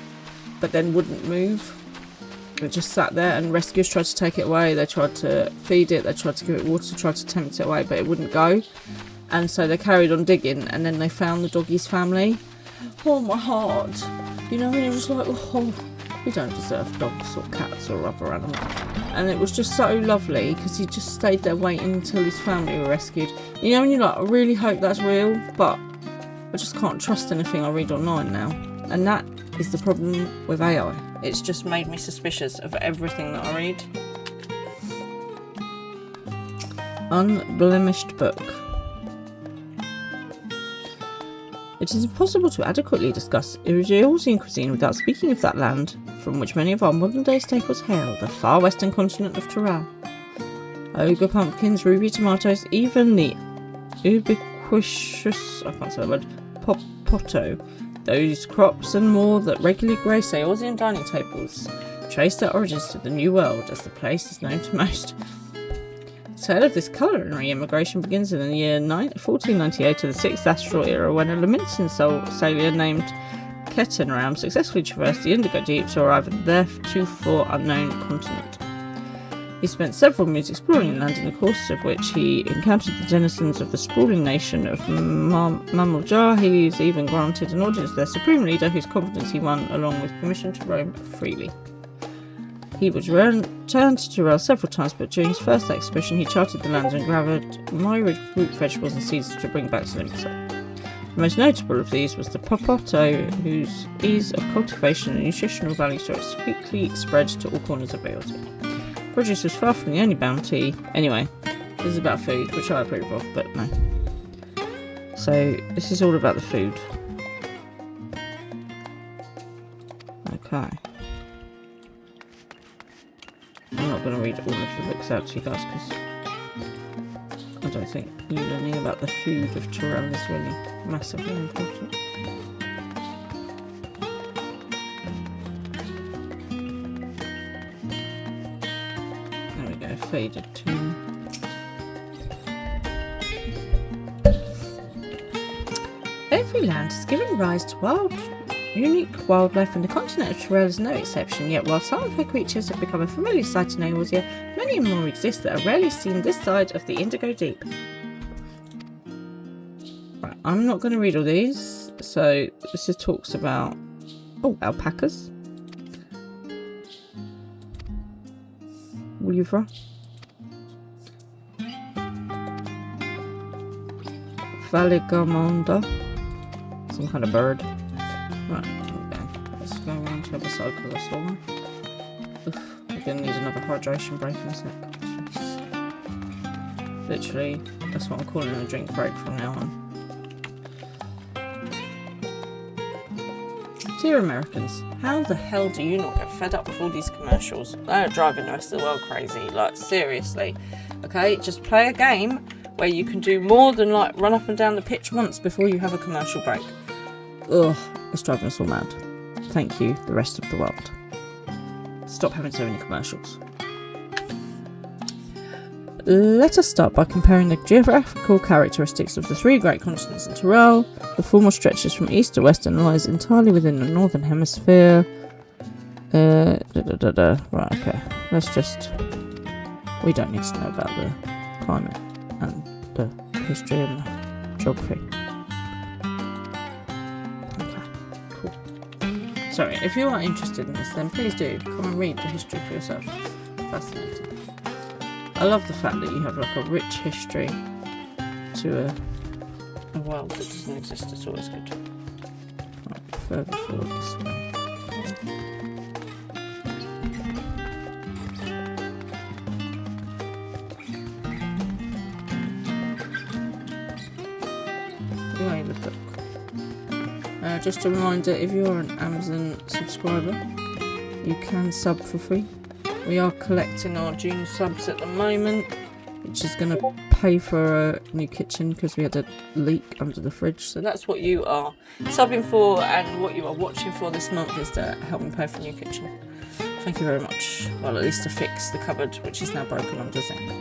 F: but then wouldn't move. It just sat there, and rescuers tried to take it away. They tried to feed it, they tried to give it water, tried to tempt it away, but it wouldn't go. And so they carried on digging, and then they found the doggy's family. Oh, my heart. You know, when you're just like, oh, we don't deserve dogs or cats or other animals. And it was just so lovely, because he just stayed there waiting until his family were rescued. You know, when you're like, I really hope that's real, but I just can't trust anything I read online now. And that is the problem with AI. It's just made me suspicious of everything that I read. Unblemished book. It is impossible to adequately discuss Eurasian cuisine without speaking of that land from which many of our modern day staples hail, the far western continent of Tyrol. Ogre pumpkins, ruby tomatoes, even the ubiquitous, I can't say the word, popoto, those crops and more that regularly grace Eorzean dining tables, trace their origins to the New World, as the place is known to most. The tale of this culinary immigration begins in the year 1498 to the 6th Astral Era, when a Lamincian sailor named Kettenram successfully traversed the Indigo Deep to arrive at the theretofore unknown continent. He spent several moons exploring the land, in the course of which he encountered the denizens of the sprawling nation of Mamaljar. He was even granted an audience with their supreme leader, whose confidence he won, along with permission to roam freely. He would return to Tyrol several times, but during his first expedition he charted the land and gathered myriad root vegetables and seeds to bring back to Limsa. The most notable of these was the popoto, whose ease of cultivation and nutritional value saw it quickly spread to all corners of Eorzea. Produce was far from the only bounty. Anyway, this is about food, which I approve of, but no. So, this is all about the food. Okay. I'm not going to read all of the books out to you guys, because I don't think you learning about the food of Tyrol is really massively important. There we go, faded tune. Every land has given rise to unique wildlife, and the continent of Tyrol is no exception. Yet while some of her creatures have become a familiar sight in Eorzea, many more exist that are rarely seen this side of the Indigo Deep. Right, I'm not going to read all these. So this just talks about alpacas, Weaver, Valigamonda, some kind of bird. Right, okay. Let's go around to the other side because I saw one. Oof, we're going to need another hydration break in a sec. Jeez. Literally, that's what I'm calling a drink break from now on. Dear Americans, how the hell do you not get fed up with all these commercials? They are driving the rest of the world crazy, like seriously. Okay, just play a game where you can do more than like run up and down the pitch once before you have a commercial break. Ugh, it's driving us all mad. Thank you, the rest of the world. Stop having so many commercials. Let us start by comparing the geographical characteristics of the three great continents in Tyrol. The former stretches from east to west and lies entirely within the northern hemisphere. Right, okay. Let's just... We don't need to know about the climate and the history and the geography. Okay, cool. Sorry, if you are interested in this, then please do come and read the history for yourself. Fascinating. I love the fact that you have like a rich history to a world that doesn't exist. It's always good. Right, further forward this way. Anyway, the book. Just a reminder, if you're an Amazon subscriber, you can sub for free. We are collecting our June subs at the moment, which is going to pay for a new kitchen because we had a leak under the fridge. So that's what you are subbing for, and what you are watching for this month is to help me pay for a new kitchen. Thank you very much. Well, at least to fix the cupboard, which is now broken under zinc.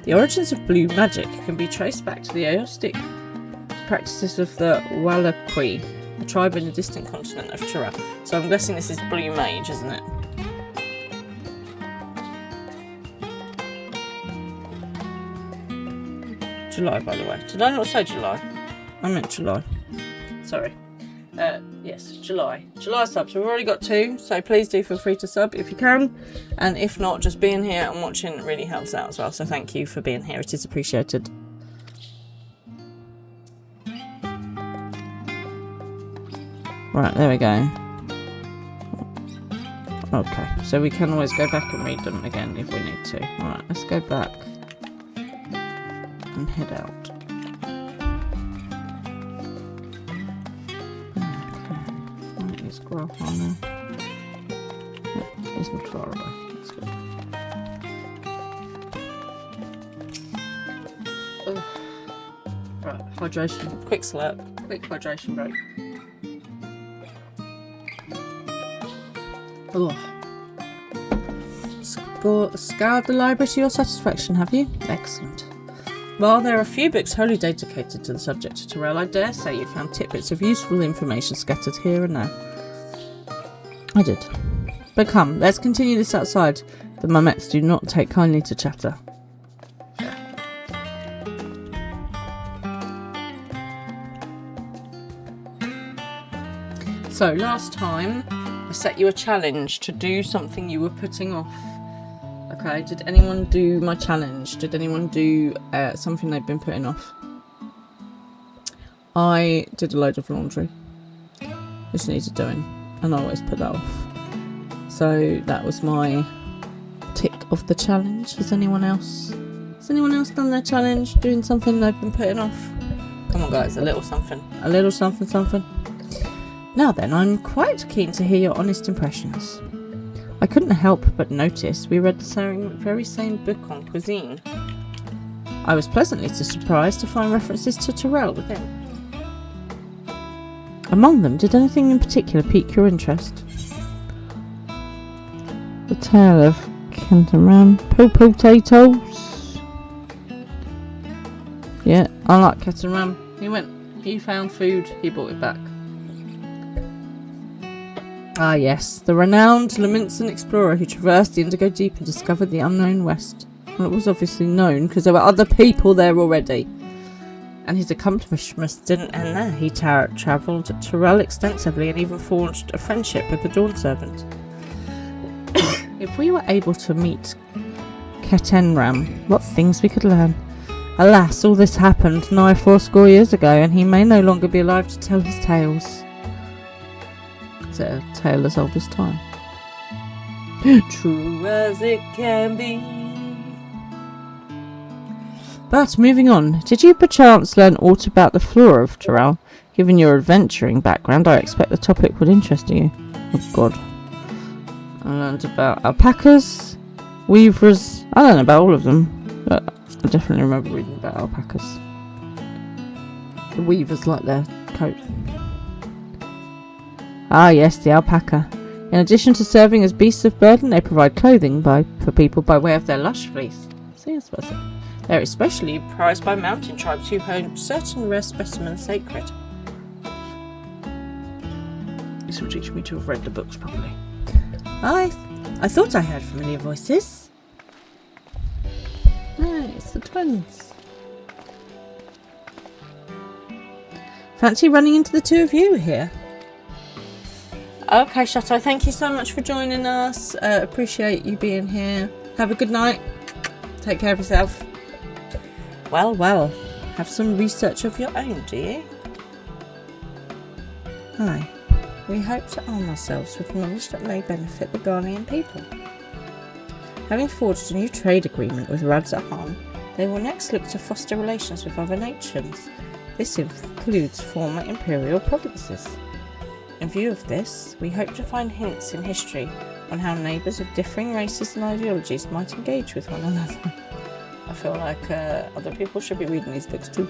F: The origins of blue magic can be traced back to the Aeostic practices of the Wallachoi, a tribe in the distant continent of Tyrol. So I'm guessing this is blue mage, isn't it? July, by the way. Did I not say July? I meant July. Sorry. Yes, July. July subs. We've already got 2, so please do feel free to sub if you can. And if not, just being here and watching really helps out as well. So thank you for being here. It is appreciated. Right, there we go. Okay, so we can always go back and read them again if we need to. Alright, let's go back and head out. Graph on there. No, he's not far away. That's good. Ugh. Right, hydration. Quick slurp. Quick hydration break. Ugh. Scoured the library to your satisfaction, have you? Excellent. While there are a few books wholly dedicated to the subject of Tyrell, I dare say you found tidbits of useful information scattered here and there. I did. But come, let's continue this outside. The Mamettes do not take kindly to chatter. So, last time, I set you a challenge to do something you were putting off. Okay, did anyone do my challenge? Did anyone do something they've been putting off? I did a load of laundry. Which needed doing. And I always put that off. So that was my tick of the challenge. Has anyone else done their challenge? Doing something they've been putting off? Come on guys, a little something. A little something something. Now then, I'm quite keen to hear your honest impressions. I couldn't help but notice we read the very same book on cuisine. I was pleasantly surprised to find references to Tyrell within. Among them, did anything in particular pique your interest? The tale of Kenton potatoes. Yeah, I like Kenton Ram. He found food, he brought it back. Ah yes, the renowned Leminson explorer who traversed the Indigo Deep and discovered the unknown West. Well, it was obviously known because there were other people there already. And his accomplishments didn't end there. He travelled Tyrell extensively and even forged a friendship with the Dawn Servant. If we were able to meet Ketenram, what things we could learn. Alas, all this happened nigh 80 years ago, and he may no longer be alive to tell his tales. Is it a tale as old as time? True as it can be. But moving on, did you perchance learn aught about the flora of Tyrell? Given your adventuring background, I expect the topic would interest you. Oh god. I learned about alpacas, weavers. I don't know about all of them, but I definitely remember reading about alpacas. The weavers like their coat. Ah yes, the alpaca. In addition to serving as beasts of burden, they provide clothing for people by way of their lush fleece. See, I suppose so. They're especially prized by mountain tribes who hold certain rare specimens sacred. This will teach me to have read the books properly. I thought I heard familiar voices. No, it's the twins. Fancy running into the two of you here? Okay, Chateau, thank you so much for joining us. Appreciate you being here. Have a good night. Take care of yourself. Well, have some research of your own, do you? Hi. We hope to arm ourselves with knowledge that may benefit the Ghanaian people. Having forged a new trade agreement with Radzahan, they will next look to foster relations with other nations. This includes former imperial provinces. In view of this, we hope to find hints in history on how neighbours of differing races and ideologies might engage with one another. I feel like other people should be reading these books too.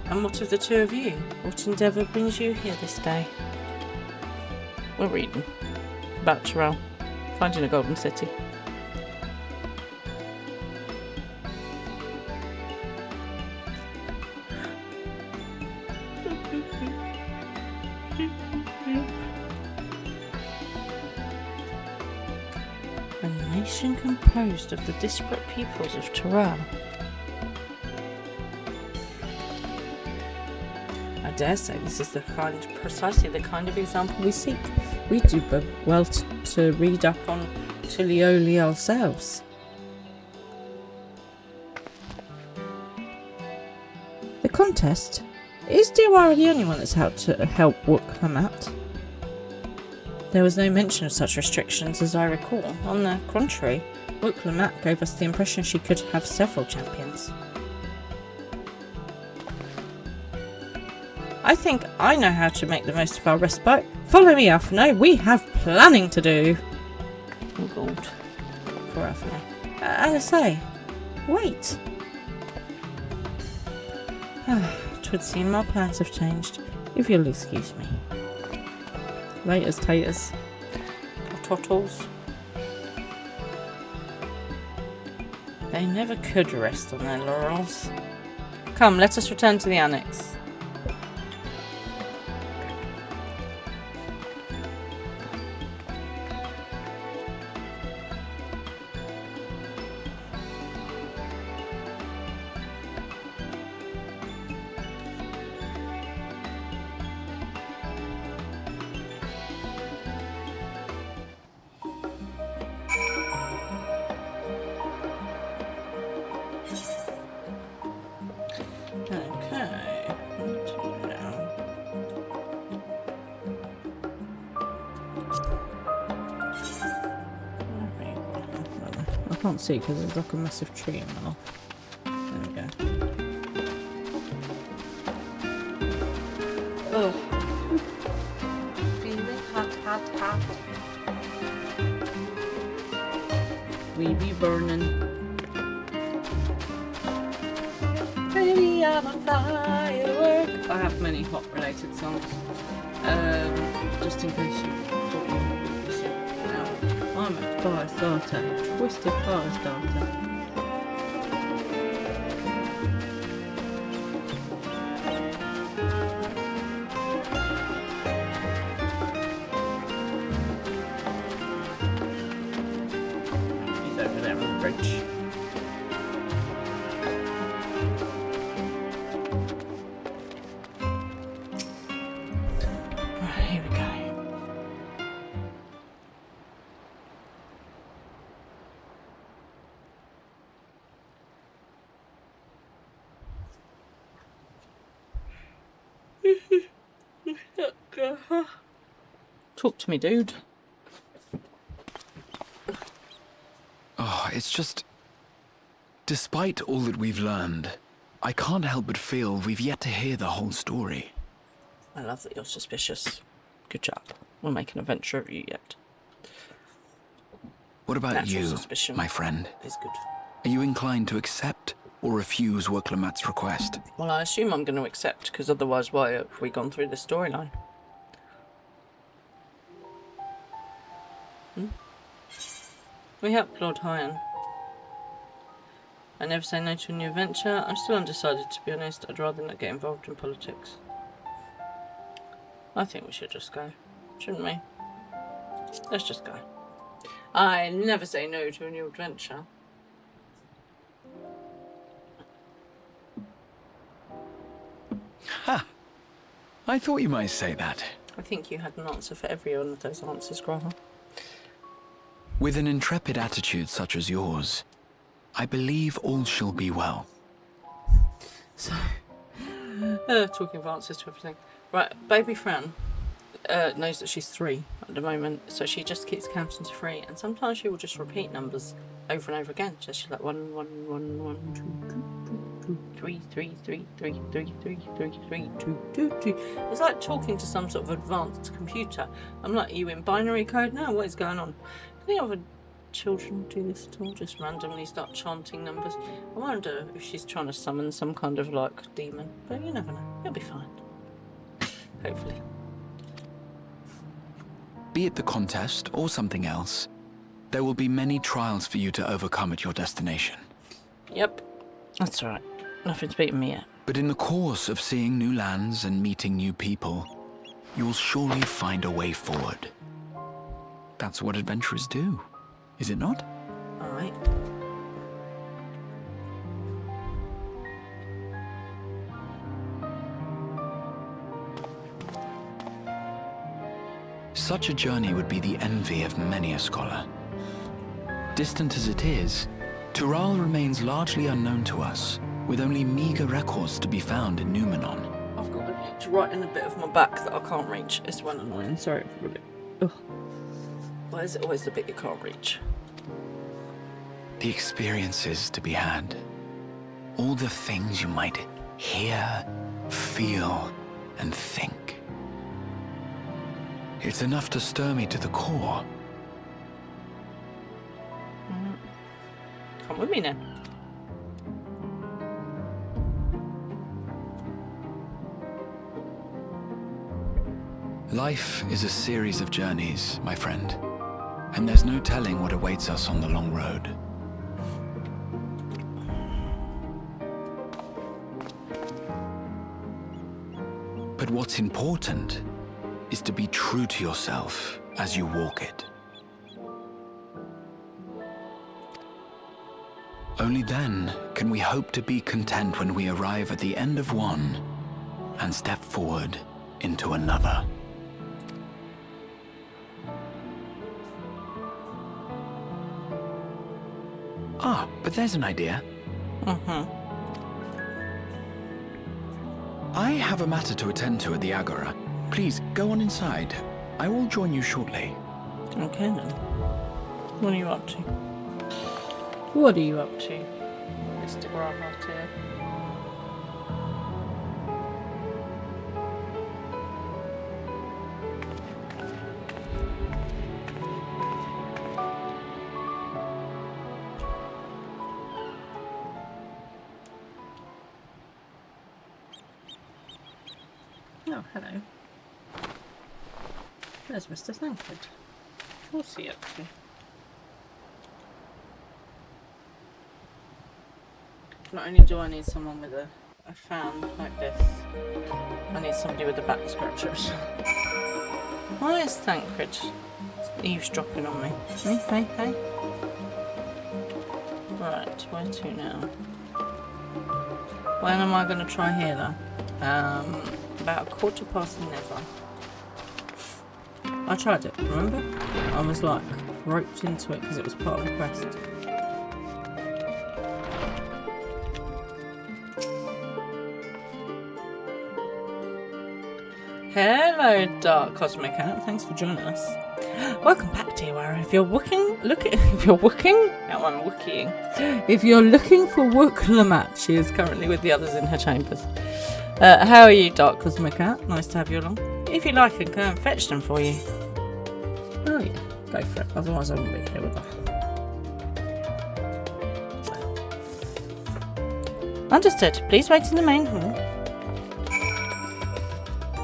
F: And what of the two of you? What endeavour brings you here this day? We're reading about Tyrell, finding a golden city. A nation composed of the disparate peoples of Tyrell. dare say this is precisely the kind of example we seek. We do well to read up on Tulioli ourselves. The contest? Is Diawara the only one that's helped to help Wukkamat? There was no mention of such restrictions as I recall. On the contrary, Wukkamat gave us the impression she could have several champions. I think I know how to make the most of our respite. Follow me, Afno. We have planning to do. Oh god. Poor Afno. As I say, wait. 'Twould seem our plans have changed, if you'll excuse me. Laters, taters. Tottles. They never could rest on their laurels. Come, let us return to the annex. I can't see because there's like a massive tree in my life. There we go. Oh. Feeling hot. We be burning. Baby, I'm a firework. I have many hot related songs. Just in case you thought you might be sick. Now, I'm a fire starter. Twisted fire starter. He's over there on the bridge. Right, here we go. Talk to me, dude.
J: Oh, it's just... Despite all that we've learned, I can't help but feel we've yet to hear the whole story.
F: I love that you're suspicious. Good job. We'll make an adventure of you yet.
J: What about
F: Natural
J: you,
F: suspicion
J: my friend?
F: is good.
J: Are you inclined to accept or refuse Wukkamat's request?
F: Well, I assume I'm going to accept, because otherwise why have we gone through this storyline? We helped Lord Hyan. I never say no to a new venture. I'm still undecided, to be honest. I'd rather not get involved in politics. I think we should just go, shouldn't we? Let's just go. I never say no to a new adventure.
J: Ha! I thought you might say that.
F: I think you had an answer for every one of those answers, Grover.
J: With an intrepid attitude such as yours, I believe all shall be well.
F: So, talking of answers to everything. Right, baby Fran knows that she's 3 at the moment, so she just keeps counting to 3, and sometimes she will just repeat numbers over and over again. So she's like 1, 1, 1, 1, 2, 2, 2, 3, 3, 3, 3, 3, 3, 3, 3, 2, 2, 2. It's like talking to some sort of advanced computer. I'm like, are you in binary code now? What is going on? Any other children do this at all? Just randomly start chanting numbers? I wonder if she's trying to summon some kind of like demon, but you never know. You'll be fine. Hopefully.
J: Be it the contest or something else, there will be many trials for you to overcome at your destination.
F: Yep, that's right. Nothing's beaten me yet.
J: But in the course of seeing new lands and meeting new people, you'll surely find a way forward. That's what adventurers do, is it not?
F: Alright.
J: such a journey would be the envy of many a scholar. Distant as it is, Tural remains largely unknown to us, with only meager records to be found in Numenor.
F: I've got an itch right in the bit of my back that I can't reach. It's one annoying. Sorry, everybody. Ugh. Why is it always the bit you can't reach?
J: The experiences to be had. All the things you might hear, feel, and think. It's enough to stir me to the core.
F: Come with me now.
J: Life is a series of journeys, my friend, and there's no telling what awaits us on the long road. But what's important is to be true to yourself as you walk it. Only then can we hope to be content when we arrive at the end of one and step forward into another. Ah, but there's an idea. I have a matter to attend to at the Agora. Please, go on inside. I will join you shortly.
F: Okay then. What are you up to? What are you up to, Mr. Grahart? Oh, hello. There's Mr. Thankford. What's he up to? Not only do I need someone with a fan like this, I need somebody with the back scratchers. Why is Thancred eavesdropping on me? Hey. Right, where to now? When am I going to try here though? About 11:15. I tried it, remember? I was like roped into it because it was part of the quest. Hello, Dark Cosmic Cat. Thanks for joining us. Welcome back, dear Warrior. If you're looking for Wook she is currently with the others in her chambers. How are you, Dark Cosmic Cat? Nice to have you along. If you like, I can go and fetch them for you. Oh yeah, go for it. Otherwise, I wouldn't be here with her. Understood. Please wait in the main hall.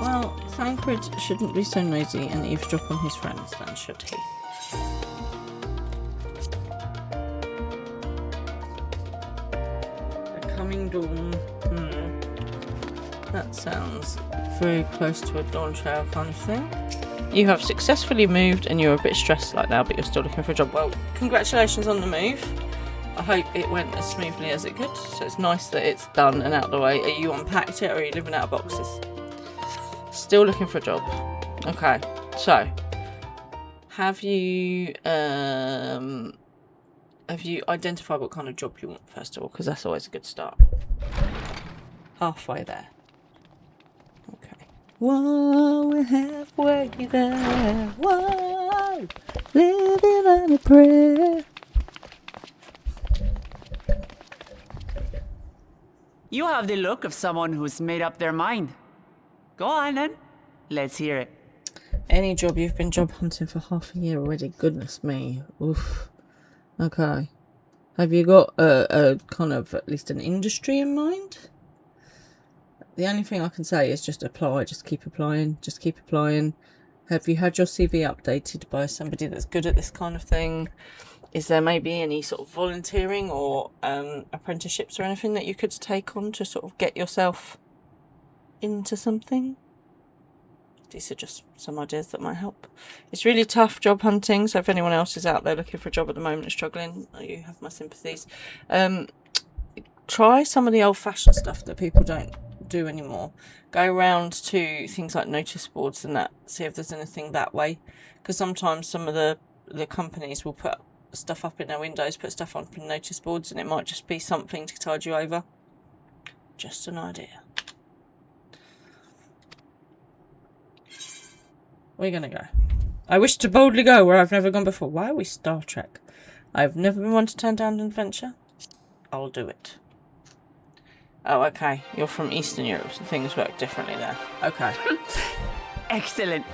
F: Well, Thancred shouldn't be so nosy and eavesdrop on his friends, then, should he? The coming dawn. That sounds very close to a dawn trail kind of thing. You have successfully moved and you're a bit stressed like now, but you're still looking for a job. Well, congratulations on the move. I hope it went as smoothly as it could. So it's nice that it's done and out of the way. Are you unpacked it or are you living out of boxes? Still looking for a job. Okay, so have you identified what kind of job you want first of all? Because that's always a good start. Halfway there. Okay. Whoa, we're halfway there. Whoa, living on a prayer.
I: You have the look of someone who's made up their mind. Go on then. Let's hear it.
F: Any job? You've been job hunting for half a year already. Goodness me. Oof. Okay. Have you got a kind of at least an industry in mind? The only thing I can say is just apply. Just keep applying. Just keep applying. Have you had your CV updated by somebody that's good at this kind of thing? Is there maybe any sort of volunteering or apprenticeships or anything that you could take on to sort of get yourself into something? These are just some ideas that might help. It's really tough job hunting, so if anyone else is out there looking for a job at the moment and struggling, you have my sympathies. Try some of the old-fashioned stuff that people don't do anymore. Go around to things like notice boards and that, see if there's anything that way. Because sometimes some of the companies will put stuff up in their windows, put stuff on notice boards, and it might just be something to tide you over. Just an idea. We're gonna go. I wish to boldly go where I've never gone before. Why are we Star Trek? I've never been one to turn down an adventure. I'll do it. Oh, okay. You're from Eastern Europe, so things work differently there. Okay.
I: Excellent.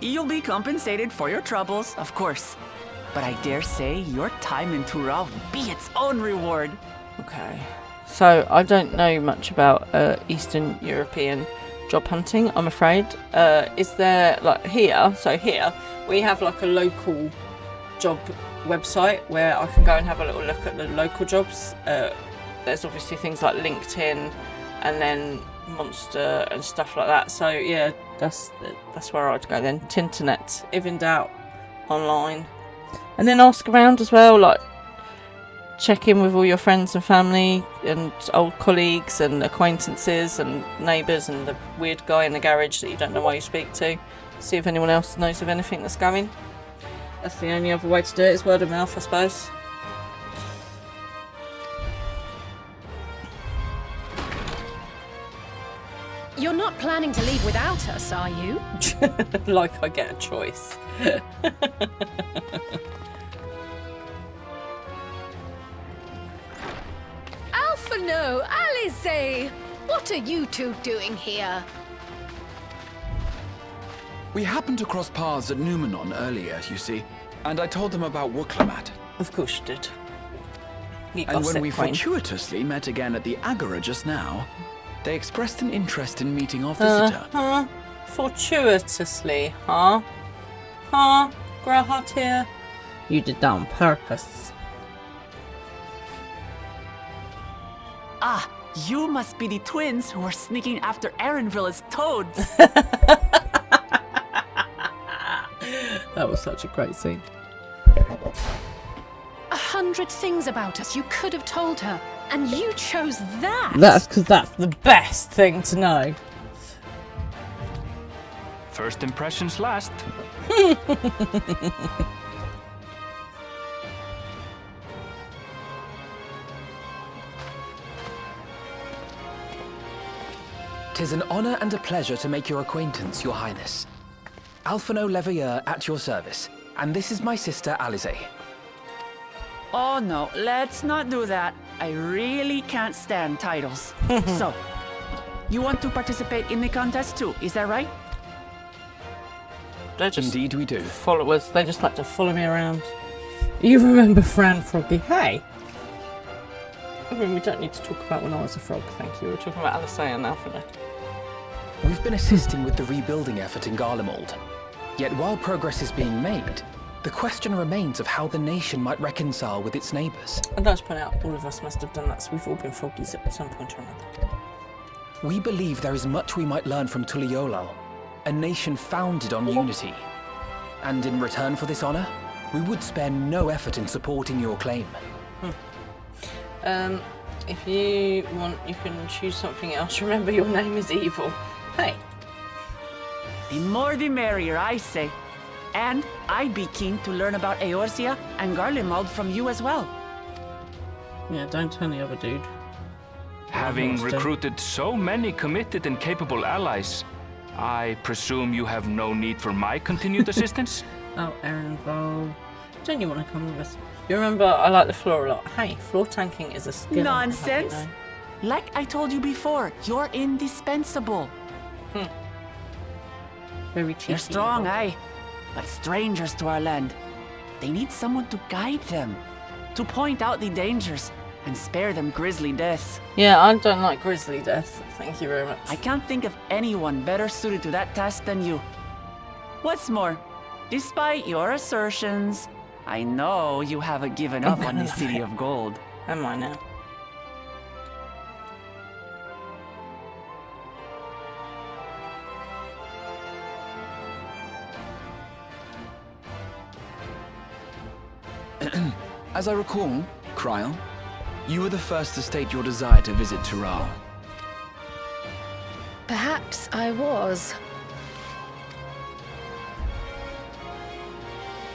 I: You'll be compensated for your troubles, of course. But I dare say your time in Tural will be its own reward.
F: Okay. So, I don't know much about Eastern European job hunting, I'm afraid. Is there, like, here, so here, we have, like, a local job website where I can go and have a little look at the local jobs. There's obviously things like LinkedIn and then Monster and stuff like that. So, yeah, that's where I'd go then. Tinternet, if in doubt, online. And then ask around as well, like, check in with all your friends and family and old colleagues and acquaintances and neighbours and the weird guy in the garage that you don't know why you speak to. See if anyone else knows of anything that's going. That's the only other way to do it, is word of mouth, I suppose.
M: You're not planning to leave without us, are you?
F: Like I get a choice.
M: Alphano, Alice! What are you two doing here?
J: We happened to cross paths at Numenon earlier, you see, and I told them about Wooklamat.
F: Of course you did.
J: And when we fortuitously met again at the Agora just now, they expressed an interest in meeting our visitor.
F: Fortuitously, huh? Huh? Grahat here? You did that on purpose.
I: Ah, you must be the twins who were sneaking after Aaronville as toads.
F: That was such a great scene.
M: 100 things about us you could have told her, and you chose that.
F: That's because that's the best thing to know.
K: First impressions last.
G: Tis an honor and a pleasure to make your acquaintance, Your Highness. Alphano Leveilleur at your service, and this is my sister Alice.
I: Oh no, let's not do that. I really can't stand titles. So, you want to participate in the contest too, is that right?
F: They're just
G: Indeed we do.
F: Followers, they just like to follow me around. You remember Fran Froggy? Hey! I mean, we don't need to talk about when I was a frog, thank you. We're talking about Alice and Alphano.
G: We've been assisting with the rebuilding effort in Garlemald. Yet while progress is being made, the question remains of how the nation might reconcile with its neighbours.
F: I'd like to point out, all of us must have done that, so we've all been froggies at some point or another.
G: We believe there is much we might learn from Tuliolal, a nation founded on unity. And in return for this honour, we would spare no effort in supporting your claim.
F: If you want, you can choose something else. Remember, your name is evil. Hey.
I: The more the merrier, I say. And I'd be keen to learn about Eorzea and Garlemald from you as well.
F: Yeah, don't turn the other dude.
K: Having recruited so many committed and capable allies, I presume you have no need for my continued assistance?
F: Oh, Aaronville. Don't you want to come with us? You remember, I like the floor a lot. Hey, floor tanking is a skill.
I: Nonsense! Like I told you before, you're indispensable.
F: Very cheeky.
I: They're strong, aye, but strangers to our land. They need someone to guide them, to point out the dangers, and spare them grisly deaths.
F: Yeah, I don't like grisly death. Thank you very much.
I: I can't think of anyone better suited to that task than you. What's more, despite your assertions, I know you haven't given up on the City of Gold.
F: Am I now?
J: As I recall, Kryl, you were the first to state your desire to visit Tural.
M: Perhaps I was.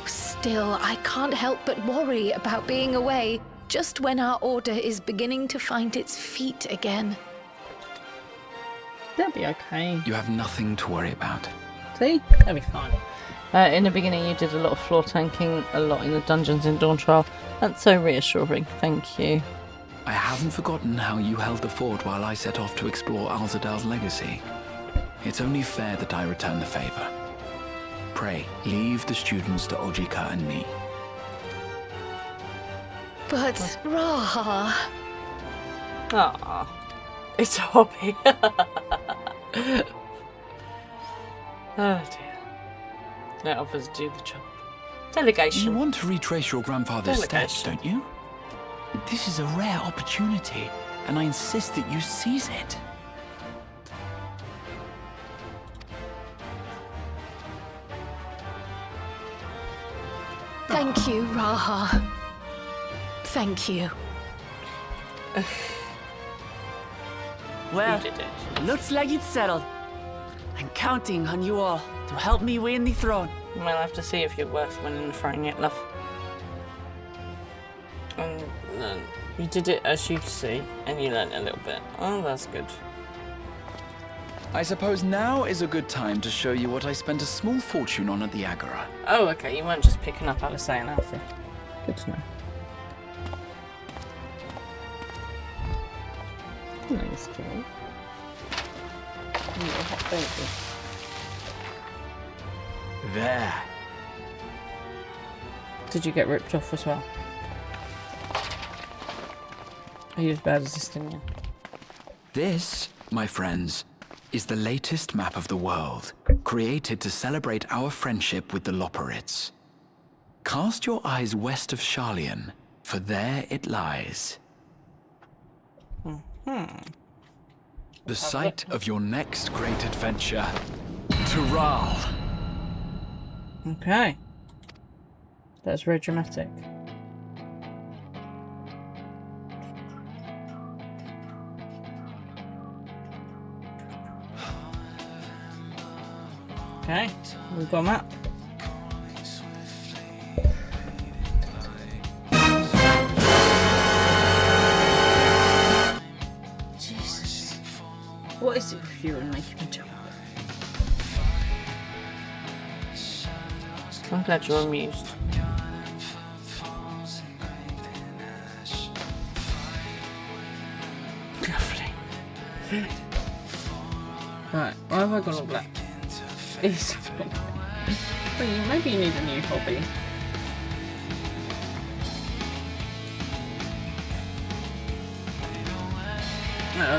M: Still, I can't help but worry about being away just when our order is beginning to find its feet again.
F: That'll be okay.
J: You have nothing to worry about.
F: See? That'll be fine. In the beginning you did a lot of floor tanking, a lot in the dungeons in Dawn Trial. That's so reassuring, thank you.
J: I haven't forgotten how you held the fort while I set off to explore Alzadal's legacy. It's only fair that I return the favor. Pray, leave the students to Ojika and me.
M: But, Raha...
F: Ah, it's a hobby. Oh dear. Let others do the job. Delegation.
J: You want to retrace your grandfather's steps, don't you? This is a rare opportunity, and I insist that you seize it.
M: Thank you, Raha. Thank you.
I: Well, looks like it's settled. I'm counting on you all to help me win the throne.
F: We'll have to see if you're worth winning the throne yet, love. And you did it as you see, and you learned a little bit. Oh, that's good.
J: I suppose now is a good time to show you what I spent a small fortune on at the Agora.
F: Oh, okay, you weren't just picking up Alice and Alfie. Good to know. Nice, Joey.
J: There.
F: Did you get ripped off as well? Are you as bad as this, didn't you?
J: This, my friends, is the latest map of the world, created to celebrate our friendship with the Loporrits. Cast your eyes west of Sharlayan, for there it lies. The site of your next great adventure, Tural.
F: Okay. That's very dramatic. Okay, we've got a map. Jesus. What is it with you and making me jump? I'm glad you're amused. Lovely. Right, why have I gone all black? Maybe you need a new hobby.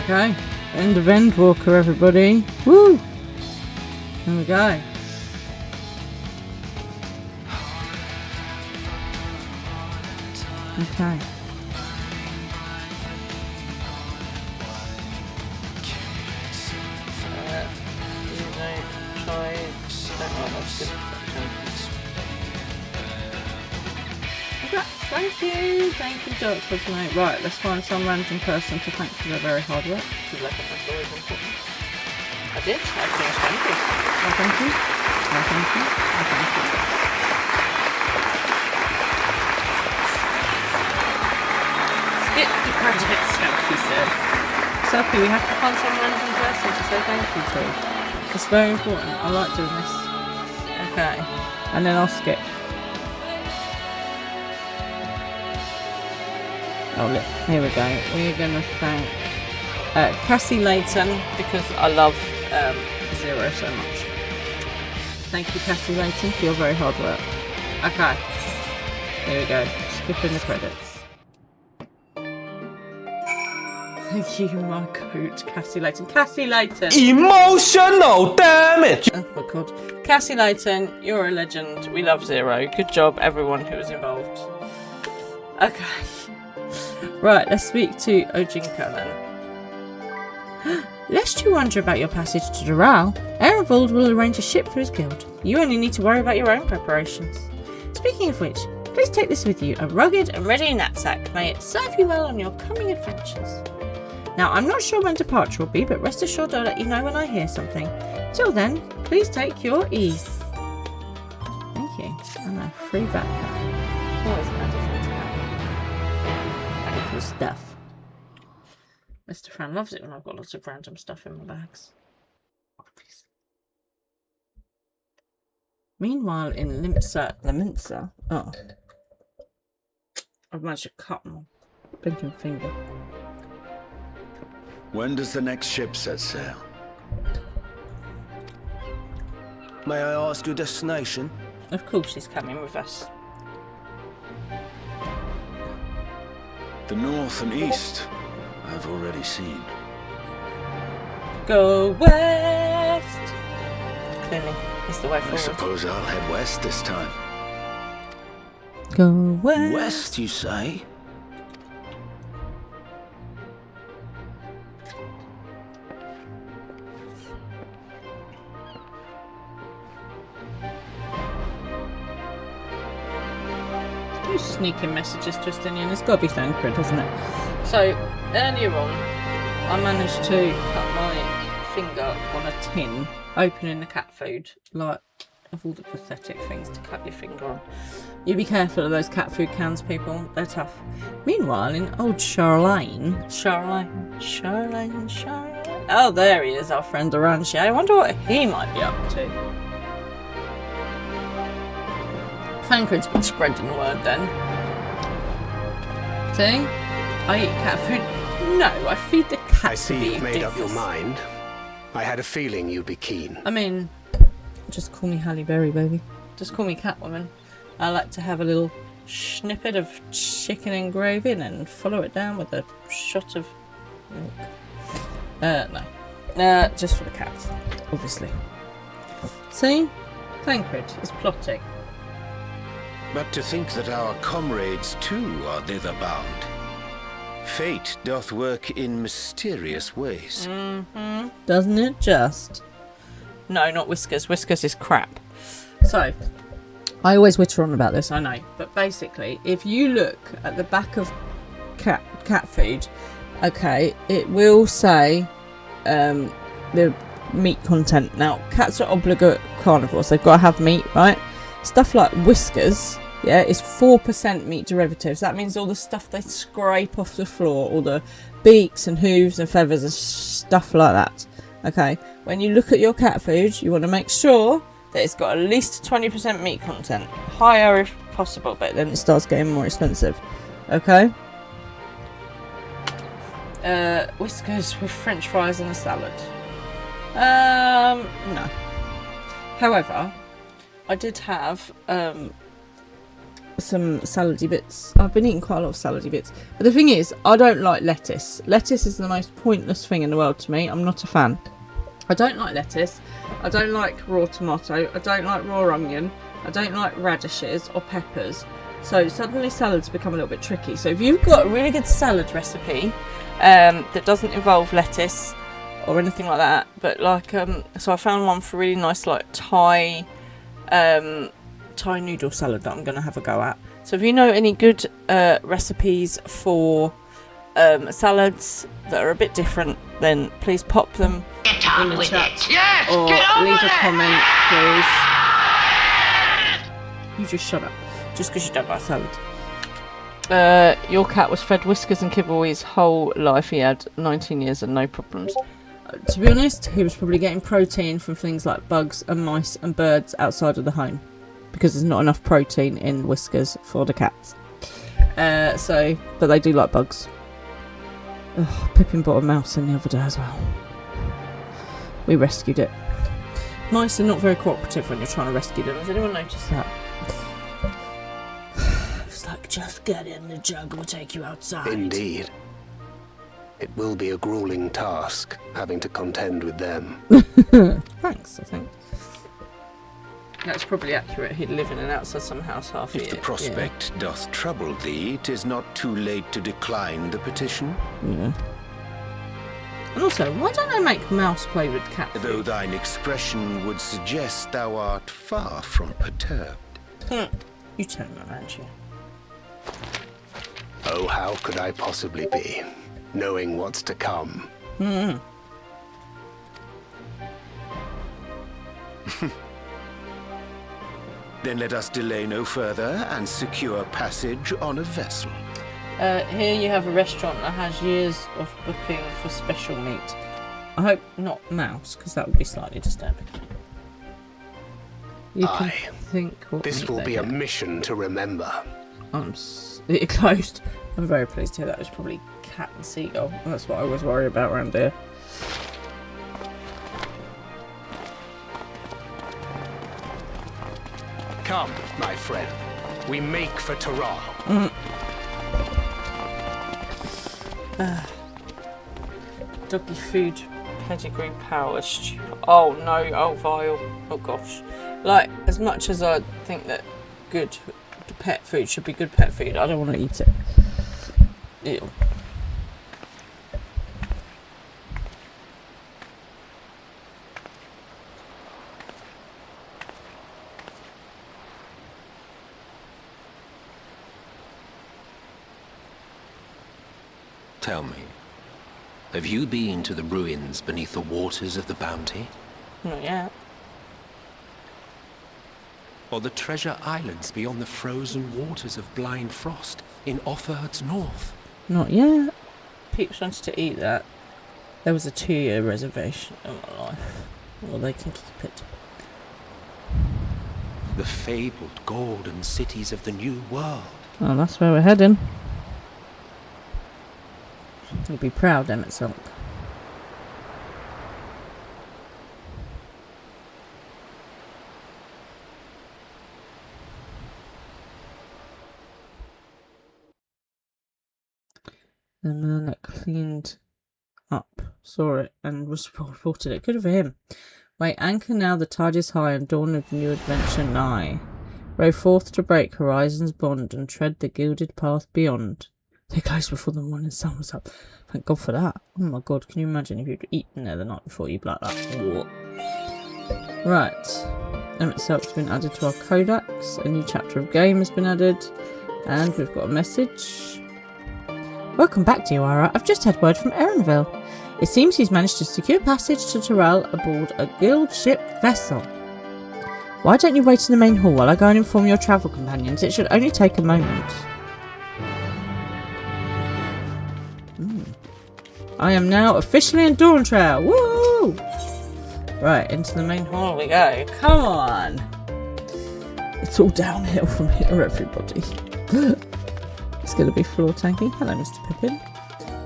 F: Okay, end of Endwalker, everybody. Woo! There we go. Okay. Thank you, Doctor, mate. Right, let's find some random person to thank for their very hard work, because I think that's always important. I did. I finished. Thank you. Oh, thank you. Oh, thank you. Oh, thank you. Skip the credits, Selkie said. Selkie, we have to find some random person to say thank you to. It's very important. I like doing this. Okay. And then I'll skip. Oh look, here we go. We're going to thank Cassie Layton, because I love Zero so much. Thank you, Cassie Layton, for your very hard work. Okay, here we go. Skipping the credits. Thank you, my coach, Cassie Layton. Cassie Layton!
N: Emotional damage!
F: Oh my god. Cassie Layton, you're a legend. We love Zero. Good job, everyone who was involved. Okay. Right, let's speak to Ojinka then. Lest you wonder about your passage to Doral, Erevold will arrange a ship for his guild. You only need to worry about your own preparations. Speaking of which, please take this with you, a rugged and ready knapsack. May it serve you well on your coming adventures. Now, I'm not sure when departure will be, but rest assured I'll let you know when I hear something. Till then, please take your ease. Thank you. And a free backpack. Always handy for handy for stuff. Mr. Fran loves it when I've got lots of random stuff in my bags. Obviously. Meanwhile, in Limsa, oh, I've managed to cut my blinking finger.
O: When does the next ship set sail?
N: May I ask your destination?
F: Of course she's coming with us.
O: The north and east, I've already seen.
F: Go west! Clearly, it's the way forward.
O: I suppose I'll head west this time.
F: Go west!
N: West, you say?
F: Sneaking messages, Justinian. It's got to be Thancred, hasn't it? So, earlier on, I managed to cut my finger on a tin, opening the cat food. Like, of all the pathetic things to cut your finger on. You be careful of those cat food cans, people. They're tough. Meanwhile, in old Charlene. Oh, there he is, our friend Aranchi. I wonder what he might be up to. Thancred's been spreading the word then. See? I eat cat food. No, I feed the cats.
P: I see you've made up your mind. I had a feeling you'd be keen.
F: I mean, just call me Halle Berry, baby. Just call me Catwoman. I like to have a little snippet of chicken and gravy and then follow it down with a shot of milk. No. Just for the cats, obviously. See? Thancred is plotting.
O: But to think that our comrades too are thither bound. Fate doth work in mysterious ways.
F: Mm-hmm. Doesn't it just? No, not Whiskers. Whiskers is crap. So, I always witter on about this, I know. But basically, if you look at the back of cat food, okay, it will say the meat content. Now, cats are obligate carnivores. They've got to have meat, right? Stuff like Whiskers, yeah, is 4% meat derivatives. That means all the stuff they scrape off the floor, all the beaks and hooves and feathers and stuff like that. Okay, when you look at your cat food, you want to make sure that it's got at least 20% meat content. Higher if possible, but then it starts getting more expensive. Okay? Whiskers with French fries and a salad. No. However, I did have some salady bits. I've been eating quite a lot of salady bits. But the thing is, I don't like lettuce. Lettuce is the most pointless thing in the world to me. I'm not a fan. I don't like lettuce. I don't like raw tomato. I don't like raw onion. I don't like radishes or peppers. So suddenly salads become a little bit tricky. So if you've got a really good salad recipe that doesn't involve lettuce or anything like that, but like so I found one for really nice like Thai noodle salad that I'm going to have a go at. So if you know any good recipes for salads that are a bit different, then please pop them in the chat.
L: Yes,
F: or leave a comment, please. You just shut up, just because you don't like salad. Your cat was fed Whiskers and kibble his whole life. He had 19 years and no problems. To be honest, he was probably getting protein from things like bugs and mice and birds outside of the home, because there's not enough protein in Whiskers for the cats. But they do like bugs. Pippin bought a mouse in the other day as well. We rescued it. Mice are not very cooperative when you're trying to rescue them. Has anyone noticed that? It's like, just get in the jug, we'll take you outside.
P: Indeed. It will be a grueling task, having to contend with them.
F: Thanks, I think. That's probably accurate. He'd live in and outside some house half a year.
O: If the prospect doth trouble thee, 'tis not too late to decline the petition.
F: Yeah. And also, why don't I make mouse play with cat food?
O: Though thine expression would suggest thou art far from perturbed.
F: You turn around, you.
P: Oh, how could I possibly be? knowing what's to come.
F: Hmm.
O: Then let us delay no further and secure passage on a vessel.
F: Here you have a restaurant that has years of booking for special meat. I hope not mouse, because that would be slightly disturbing. You can think what
P: This will be a mission to remember.
F: It closed. I'm very pleased to hear that. It was probably cat and seagull. That's what I always worry about around here.
P: Come, my friend. We make for Taral.
F: Doggy food, pedigree power, stupid. Oh no, oh vile. Oh gosh. Like, as much as I think that good pet food should be good pet food, I don't want to eat it. Ew.
Q: Tell me, have you been to the ruins beneath the waters of the Bounty?
F: Not yet.
Q: Or the treasure islands beyond the frozen waters of Blind Frost in Offerd's north?
F: Not yet. Peeps wanted to eat that. There was a 2-year reservation in my life. Well, they can keep it.
Q: The fabled golden cities of the New World.
F: Oh, that's where we're heading. You'll be proud, Emmett Silk. The man that cleaned up saw it and reported it. Good for him. Weigh anchor now, the tide is high and dawn of new adventure nigh. Row forth to break horizon's bond and tread the gilded path beyond. They closed before the morning sun was up. Thank God for that. Oh my God, can you imagine if you'd eaten there the night before you'd be like that? What? Right. Emmett Silk's been added to our codex. A new chapter of game has been added. And we've got a message. Welcome back, Diawara. I've just had word from Erenville. It seems he's managed to secure passage to Taral aboard a guild ship vessel. Why don't you wait in the main hall while I go and inform your travel companions? It should only take a moment. I am now officially in Dawn Trail. Woo! Right, into the main hall we go. Come on! It's all downhill from here, everybody. It's going to be floor tanky. Hello, Mr. Pippin.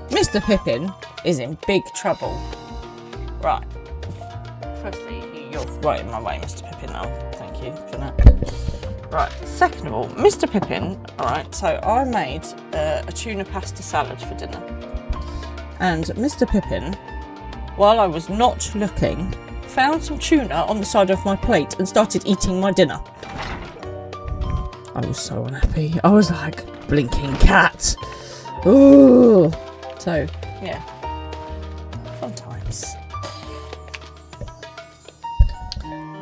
F: Mr. Pippin is in big trouble. Right. Firstly, you're right in my way, Mr. Pippin. Oh, thank you for that. Right. Second of all, Mr. Pippin. Alright, so I made a tuna pasta salad for dinner. And Mr. Pippin, while I was not looking, found some tuna on the side of my plate and started eating my dinner. I was so unhappy. I was like, blinking cat. Ooh. So, yeah. Fun times.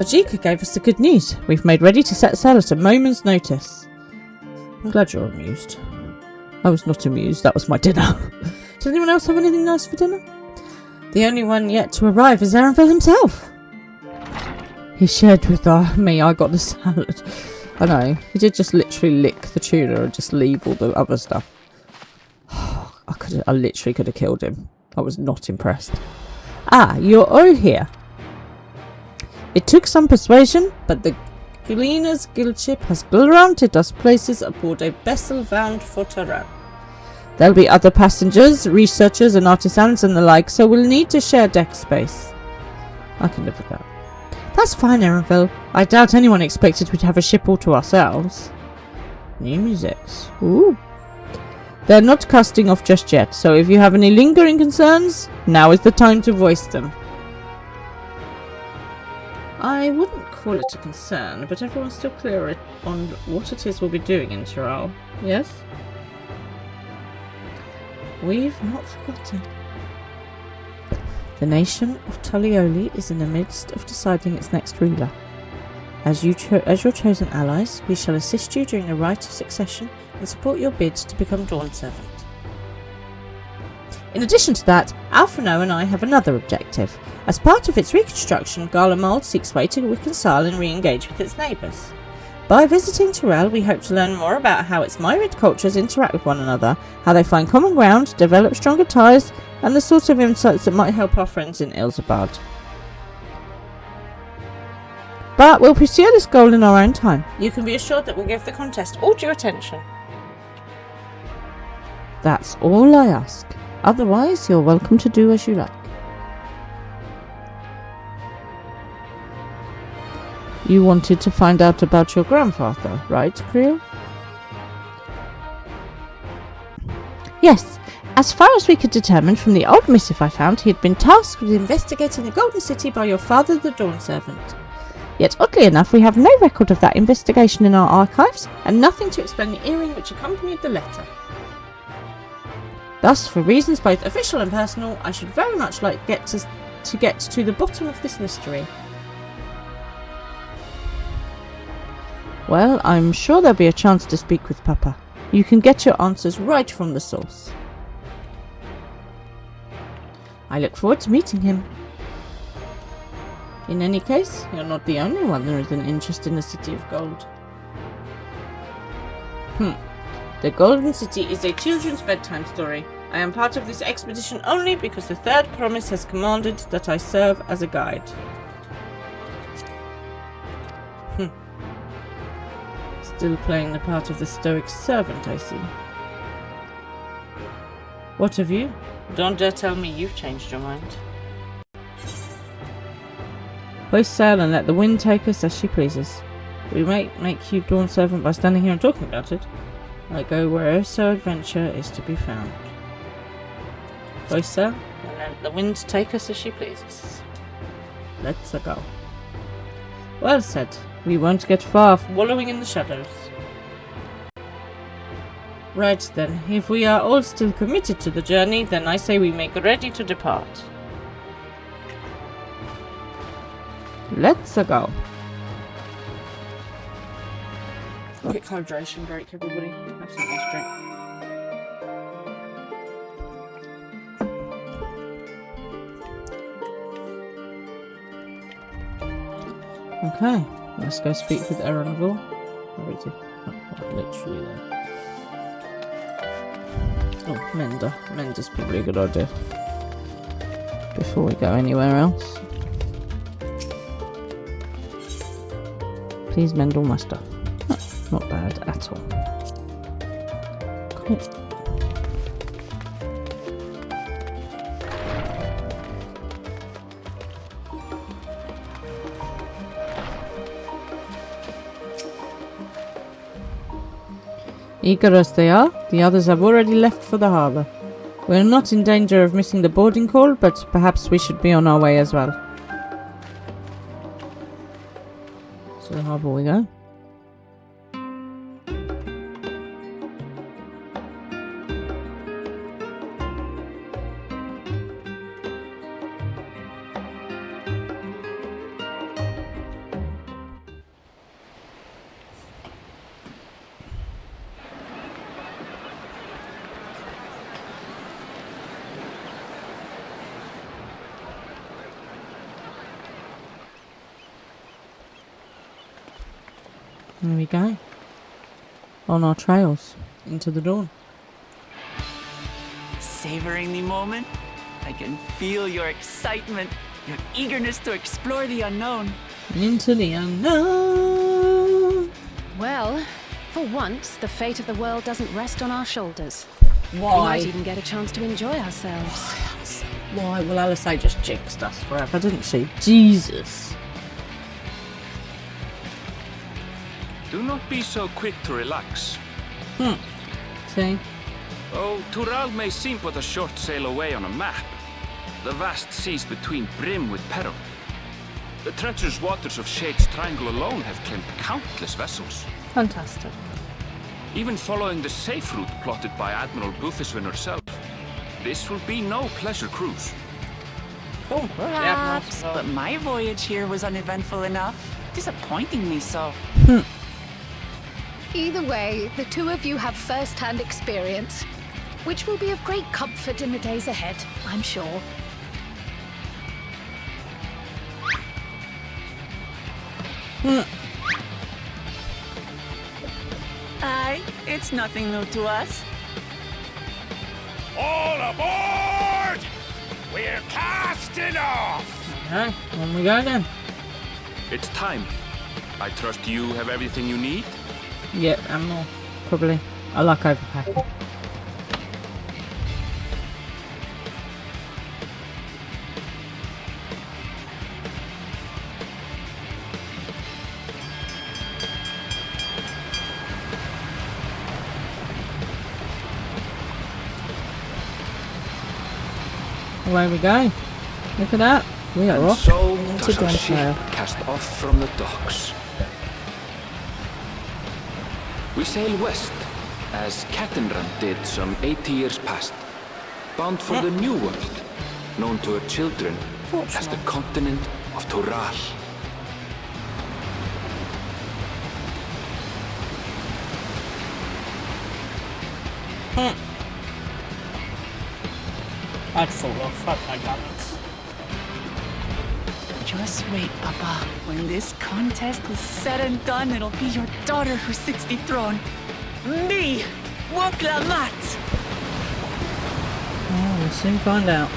F: Ajika gave us the good news. We've made ready to set sail at a moment's notice. I'm glad you're amused. I was not amused. That was my dinner. Does anyone else have anything nice for dinner? The only one yet to arrive is Erenville himself. He shared with me. I got the salad. I know. He did just literally lick the tuna and just leave all the other stuff. I literally could have killed him. I was not impressed. Ah, you're all here. It took some persuasion, but the Gleaner's Guild ship has granted us places aboard a vessel bound for Taral. There'll be other passengers, researchers and artisans and the like, so we'll need to share deck space. I can live with that. That's fine, Erenville. I doubt anyone expected we'd have a ship all to ourselves. New musics. Ooh. They're not casting off just yet, so if you have any lingering concerns, now is the time to voice them. I wouldn't call it a concern, but everyone's still clear on what it is we'll be doing in Taral. Yes? We've not forgotten. The nation of Tulioli is in the midst of deciding its next ruler. As your chosen allies, we shall assist you during the rite of succession and support your bid to become Dawn Servant. In addition to that, Alphino and I have another objective. As part of its reconstruction, Garlemald seeks way to reconcile and re-engage with its neighbours. By visiting Tyrell, we hope to learn more about how its myriad cultures interact with one another, how they find common ground, develop stronger ties, and the sorts of insights that might help our friends in Ilsabard. But we'll pursue this goal in our own time. You can be assured that we'll give the contest all due attention. That's all I ask. Otherwise, you're welcome to do as you like. You wanted to find out about your grandfather, right, Creel? Yes. As far as we could determine from the old missive I found, he had been tasked with investigating the Golden City by your father, the Dawn Servant. Yet, oddly enough, we have no record of that investigation in our archives, and nothing to explain the earring which accompanied the letter. Thus, for reasons both official and personal, I should very much like to get to the bottom of this mystery. Well, I'm sure there'll be a chance to speak with Papa. You can get your answers right from the source. I look forward to meeting him. In any case, you're not the only one with an interest in the City of Gold. The Golden City is a children's bedtime story. I am part of this expedition only because the Third Promise has commanded that I serve as a guide. Still playing the part of the stoic servant, I see. What have you? Don't dare tell me you've changed your mind. Hoist sail and let the wind take us as she pleases. We might make you Dawn Servant by standing here and talking about it. I go wherever adventure is to be found. Hoist sail and let the wind take us as she pleases. Let's go. Well said. We won't get far wallowing in the shadows. Right then, if we are all still committed to the journey, then I say we make ready to depart. Let's go. Quick hydration break, everybody. Have something to drink. Okay, let's go speak with Erenville. Where is he? Oh, literally there. Oh, Mender. Mender's probably a good idea. Before we go anywhere else. Please mend all my stuff. Oh, not bad at all. Cool. Eager as they are, the others have already left for the harbour. We are not in danger of missing the boarding call, but perhaps we should be on our way as well. To the harbour we go. There we go. On our trails into the dawn.
I: Savoring the moment? I can feel your excitement, your eagerness to explore the unknown.
F: Into the unknown.
M: Well, for once, the fate of the world doesn't rest on our shoulders.
F: Why?
M: We might even get a chance to enjoy ourselves.
F: Why? Well, Alice just jinxed us forever, didn't she? Jesus.
K: Do not be so quick to relax.
F: See?
K: Oh, Tyrell may seem but a short sail away on a map. The vast seas between brim with peril. The treacherous waters of Shade's Triangle alone have claimed countless vessels.
F: Fantastic.
K: Even following the safe route plotted by Admiral Bufiswin herself, this will be no pleasure cruise.
F: Oh,
I: perhaps, but my voyage here was uneventful enough. Disappointingly so.
M: Either way, the two of you have first-hand experience. which will be of great comfort in the days ahead, I'm sure.
I: Aye, it's nothing new to us.
H: All aboard! We're casting off!
F: Okay, on we go then.
K: It's time. I trust you have everything you need?
F: Yep, and more. Probably. I like overpacking. Away we go. Look at that. We are
J: And
F: off
J: so
F: into
J: does our ship
F: Glentrail.
J: cast off from the docks. We sail west, as Cattenrand did some 80 years past, bound for the New World, known to her children as the continent of Toral.
F: I'd fall off. I've no balance.
I: Just wait, Papa. When this contest is said and done, it'll be your daughter who sits the throne. Me, Wokla Mat.
F: Oh, we'll soon find out.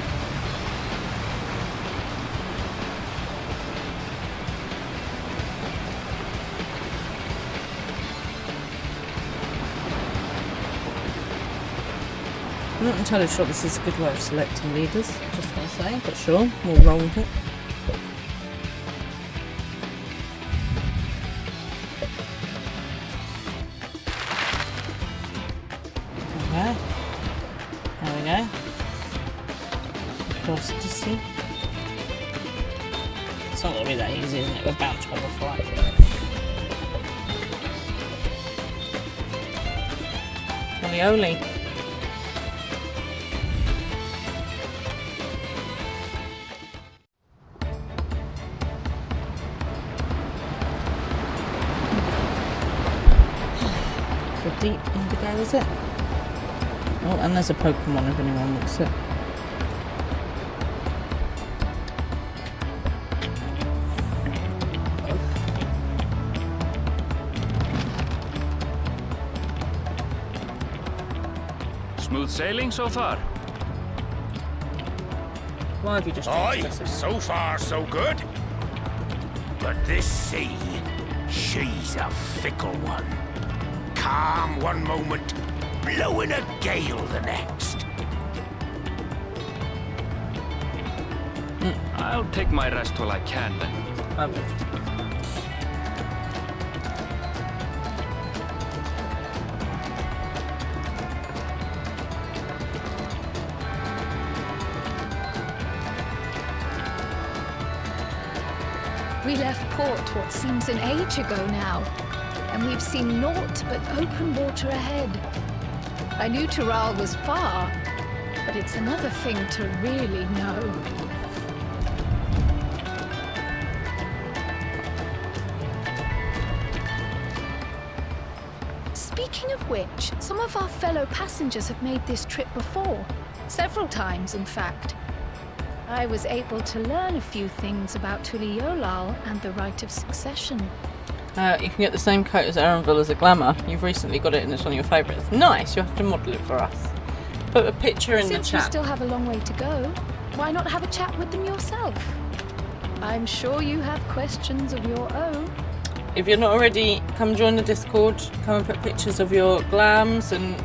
F: I'm not entirely sure this is a good way of selecting leaders, just want to say, but sure, we'll roll with it. Okay, there we go. Cross to sea. It's not going to be that easy, isn't it? We're bound to have a fight. Oli. Deep indigo, is it? Oh, and there's a Pokemon if anyone wants it.
K: Smooth sailing so far?
F: Why have you just
O: Aye, so far so good. But this sea, she's a fickle one. Calm one moment, blowing a gale the next.
K: I'll take my rest while I can then.
F: I will.
M: We left port what seems an age ago now, and we've seen naught but open water ahead. I knew Toral was far, but it's another thing to really know. Speaking of which, some of our fellow passengers have made this trip before. Several times, in fact. I was able to learn a few things about Tuliolal and the right of succession.
F: You can get the same coat as Erenville as a glamour. You've recently got it and it's one of your favourites. Nice, you have to model it for us. Put a picture in the
M: Since you
F: chat.
M: still have a long way to go, why not have a chat with them yourself? I'm sure you have questions of your own.
F: If you're not already, come join the Discord. Come and put pictures of your glams and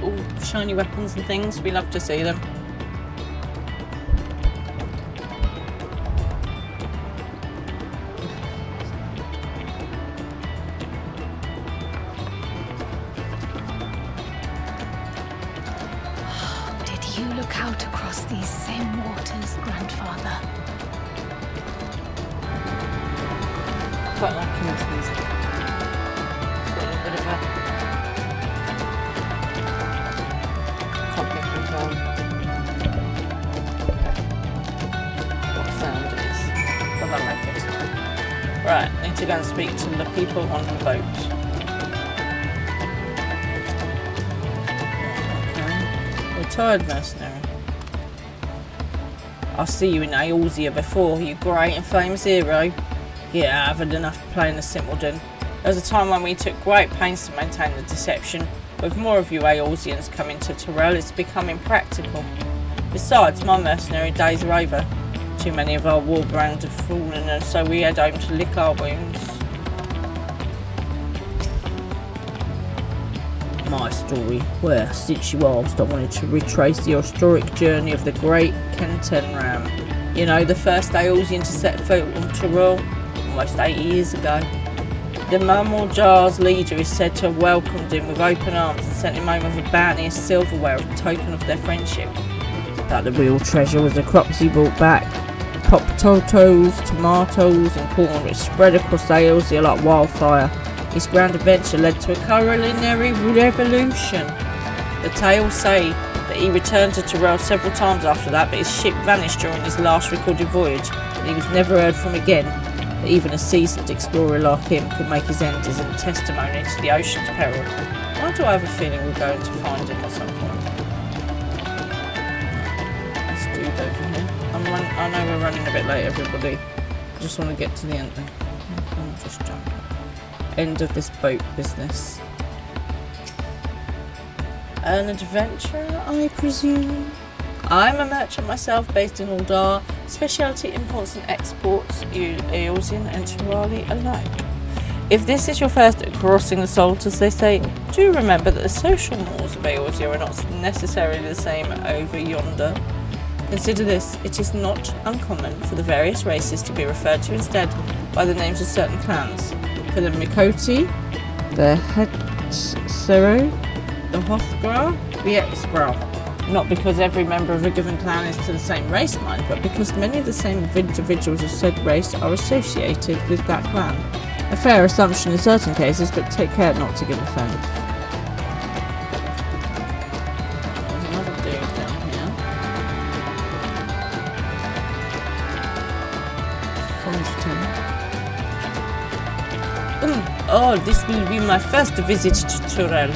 F: all shiny weapons and things. We love to see them.
M: Did you look out across these same waters, Grandfather?
F: Quite liking this music. It's got a bit of a comic what sound it is, but I like it. Right, need to go and speak to the people on the boat. Okay. tired, mercenary. I see you in Eorzea before, you great and famous hero. Yeah, I've had enough playing the simpleton. There was a time when we took great pains to maintain the deception. With more of you Eorzeans coming to Tyrell, it's becoming practical. Besides, my mercenary days are over. Too many of our war brands have fallen, and so we head home to lick our wounds. My story, where, since you asked, I wanted to retrace the historic journey of the great Kenton Ram. You know, the first Eorzean to set foot on Tyrell, almost 80 years ago. The Mamorjar's leader is said to have welcomed him with open arms and sent him home with a bounty of silverware as a token of their friendship. But the real treasure was the crops he brought back. Pop potatoes, tomatoes and corn, which spread across Eorzea like wildfire. His grand adventure led to a culinary revolution. The tales say that he returned to Tyrell several times after that, but his ship vanished during his last recorded voyage, and he was never heard from again. That even a seasoned explorer like him could make his end as a testimony to the ocean's peril. Why do I have a feeling we're going to find him at some point? Let's do it over here. I know we're running a bit late, everybody. I just want to get to the end then. I'll just jump. End of this boat business. An adventure, I presume? I'm a merchant myself, based in Uldar. Specialty imports and exports, Eorzean and Tyrali alike. If this is your first crossing the salt, as they say, do remember that the social mores of Eorzea are not necessarily the same over yonder. Consider this, it is not uncommon for the various races to be referred to instead by the names of certain clans. For the Mikoti, the Hetsero, the Hothgra, the Exbra. Not because every member of a given clan is to the same race, mind, but because many of the same individuals of said race are associated with that clan. A fair assumption in certain cases, but take care not to give offence. There's another dude down here. Oh, this will be my first visit to Tyrell.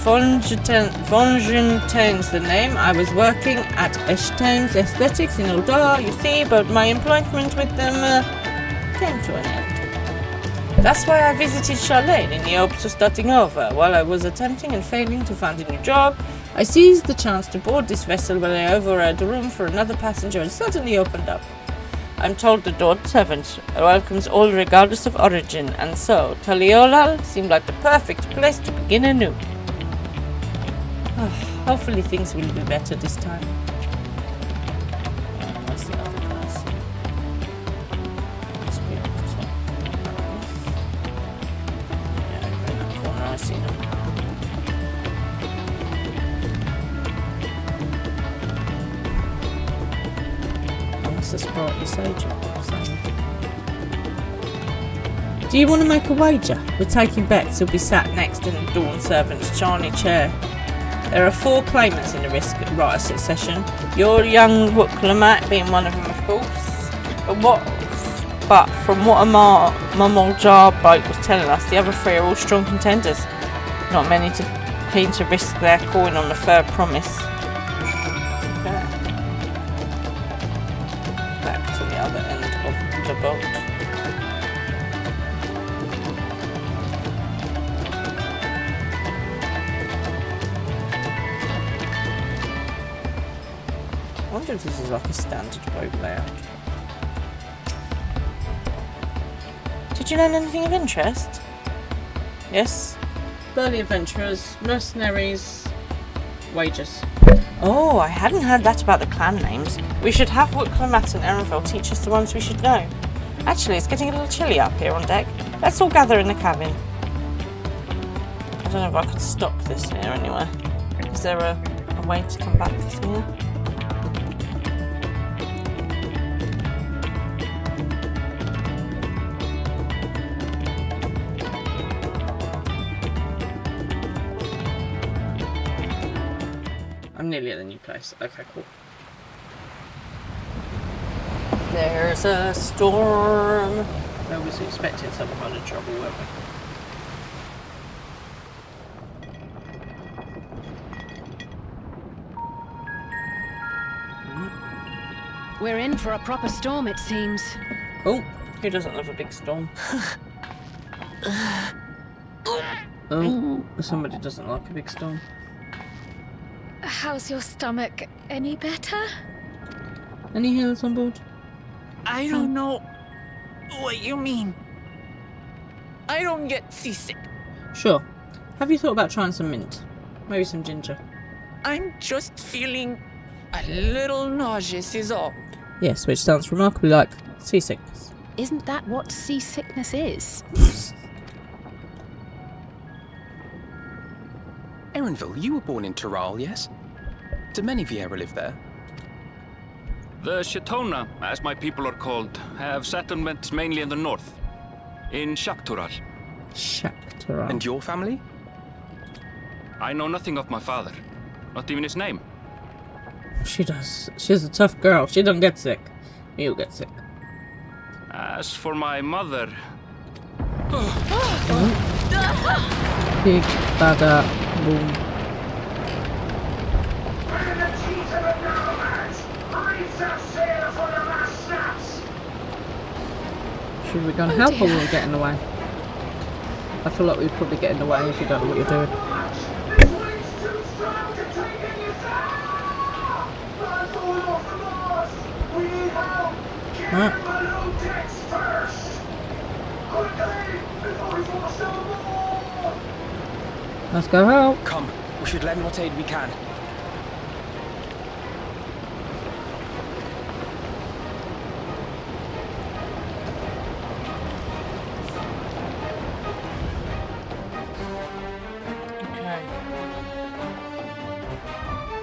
F: Fonjentain's the name. I was working at Eshtain's Aesthetics in Uldar, you see, but my employment with them came to an end. That's why I visited Charlene in the hopes of starting over. While I was attempting and failing to find a new job, I seized the chance to board this vessel when I overheard the room for another passenger and suddenly opened up. I'm told the Dord servant welcomes all regardless of origin, and so Taliolal seemed like the perfect place to begin anew. Hopefully things will be better this time. Where's the other person? Must be up the top. Yeah, over in that corner, I see them. That's the sprightly sage. Do you want to make a wager? We're taking bets who'll be sat next in the Dawn Servant's shiny chair. There are 4 claimants in the risk right of succession. Your young Wookalamat being one of them, of course. But from what Mamorjar bloke was telling us, the other 3 are all strong contenders. Not many keen to risk their coin on the third promise. Okay. Back to the other end of the boat. I wonder if this is like a standard boat layout. Did you learn anything of interest? Yes? Burly adventurers, mercenaries, wages. Oh, I hadn't heard that about the clan names. We should have Wookalamat and Erenfell teach us the ones we should know. Actually, it's getting a little chilly up here on deck. Let's all gather in the cabin. I don't know if I could stop this here anywhere. Is there a way to come back from here? I'm nearly at the new place. Okay, cool. There's a storm. I was expecting some kind of trouble, weren't we?
R: We're in for a proper storm, it seems.
F: Oh, who doesn't love a big storm? Oh, somebody doesn't like a big storm.
M: How's your stomach? Any better?
F: Any healers on board?
I: I don't know what you mean. I don't get seasick.
F: Sure. Have you thought about trying some mint? Maybe some ginger?
I: I'm just feeling a little nauseous is all.
F: Yes, which sounds remarkably like seasickness.
R: Isn't that what seasickness is?
G: Erenville, you were born in Tyrol, yes? Do many Vieira live there?
K: The Shatona, as my people are called, have settlements mainly in the north, in Shaktural.
F: Shaktural.
G: And your family?
K: I know nothing of my father, not even his name.
F: She does. She's a tough girl. She doesn't get sick. You get sick.
K: As for my mother...
F: Big bada boom. Should we go and help or will we get in the way? I feel like we'd probably get in the way if you don't know what you're doing. Right. Let's go help.
G: Come, we should lend what aid we can.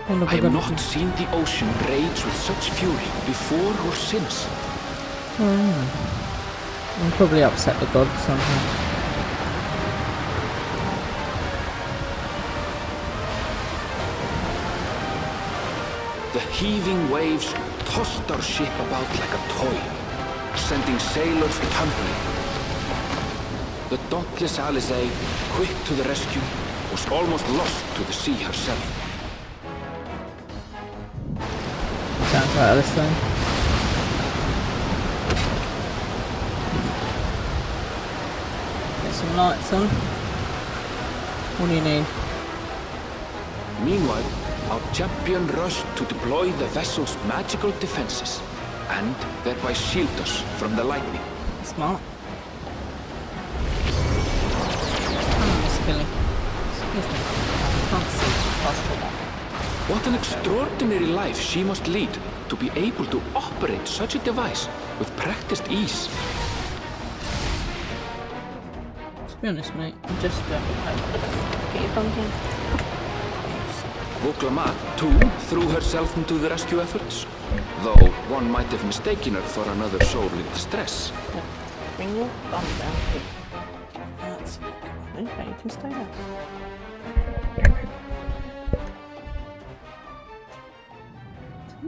K: I have not seen the ocean rage with such fury before or since.
F: I'll probably upset the gods somehow.
K: The heaving waves tossed our ship about like a toy, sending sailors tumbling. The dauntless Alizé, quick to the rescue, was almost lost to the sea herself.
F: Sounds like this thing. Get some lights on. What do you need?
K: Meanwhile, our champion rushed to deploy the vessel's magical defenses, and thereby shield us from the lightning.
F: Smart. Oh, Miss Killy. Excuse me. Can't see past all that.
K: What an extraordinary life she must lead to be able to operate such a device with practiced ease.
F: To be honest, mate, I'm just get your pumpkin.
K: Voklama, too, threw herself into the rescue efforts, though one might have mistaken her for another soul in distress.
F: Bring your bum down here. That's it. Okay, you can stay there.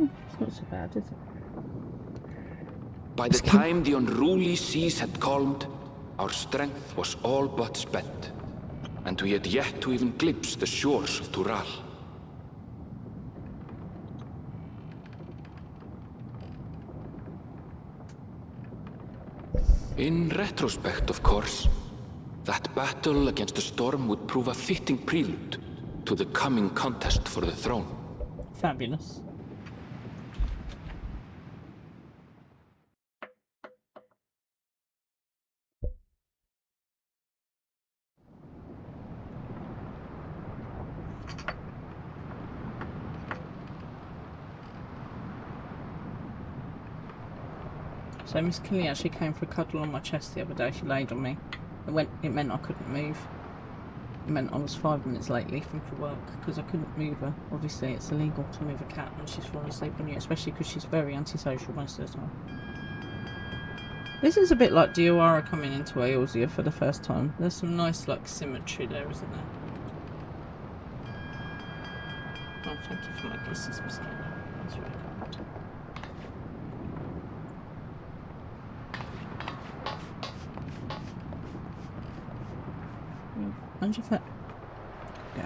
F: It's not so bad, is it?
K: By the time the unruly seas had calmed, our strength was all but spent, and we had yet to even glimpse the shores of Tural. In retrospect, of course, that battle against the storm would prove a fitting prelude to the coming contest for the throne.
F: Fabulous. So Miss Killy actually came for a cuddle on my chest the other day. She laid on me. It meant I couldn't move. It meant I was 5 minutes late leaving for work because I couldn't move her. Obviously, it's illegal to move a cat when she's falling asleep on you, especially because she's very antisocial most of the time. This is a bit like Diawara coming into Eorzea for the first time. There's some nice, like, symmetry there, isn't there? Oh, thank you for my kisses, Miss Killy. That's really kind. How'd you fit? Go.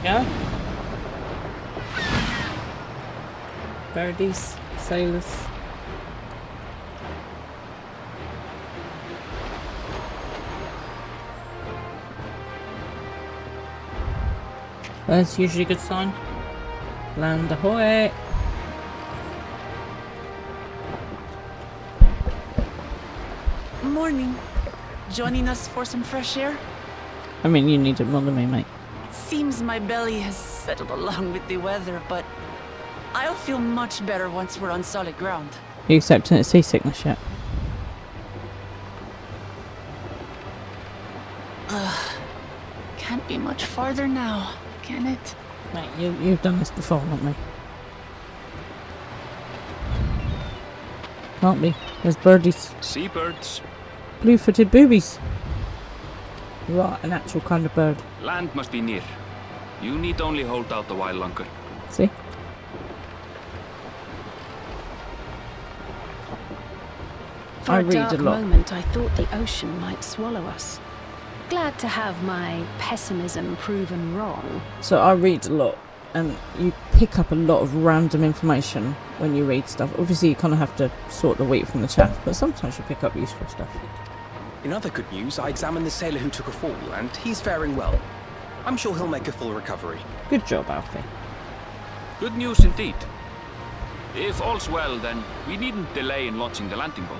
F: we go. Birdies, sailors. That's usually a good sign. Land ahoy!
I: Morning. Joining us for some fresh air?
F: I mean, you need it more than me, mate.
I: It seems my belly has settled along with the weather, but I'll feel much better once we're on solid ground.
F: Are you accepting it's seasickness yet?
I: Can't be much farther now, can it?
F: Mate, you've done this before, not me. Can't be. There's birdies.
K: Seabirds.
F: Blue-footed boobies. You are an actual kind of bird.
K: Land must be near. You need only hold out a while longer.
F: See?
R: For a dark moment, I thought the ocean might swallow us. Glad to have my pessimism proven wrong.
F: So I read a lot, and you pick up a lot of random information when you read stuff. Obviously, you kind of have to sort the wheat from the chaff, but sometimes you pick up useful stuff.
S: In other good news, I examined the sailor who took a fall, and he's faring well. I'm sure he'll make a full recovery.
F: Good job, Alfie.
K: Good news indeed. If all's well, then we needn't delay in launching the landing boat.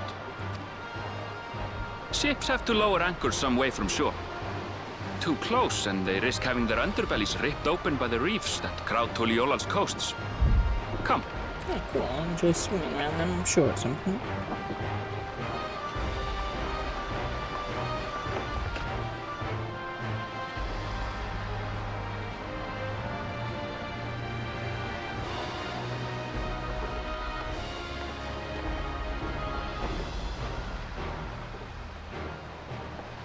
K: Ships have to lower anchors some way from shore. Too close, and they risk having their underbellies ripped open by the reefs that crowd Tuliola's coasts. Come.
F: Yeah, cool. I'll enjoy swimming around them, I'm sure, at some point.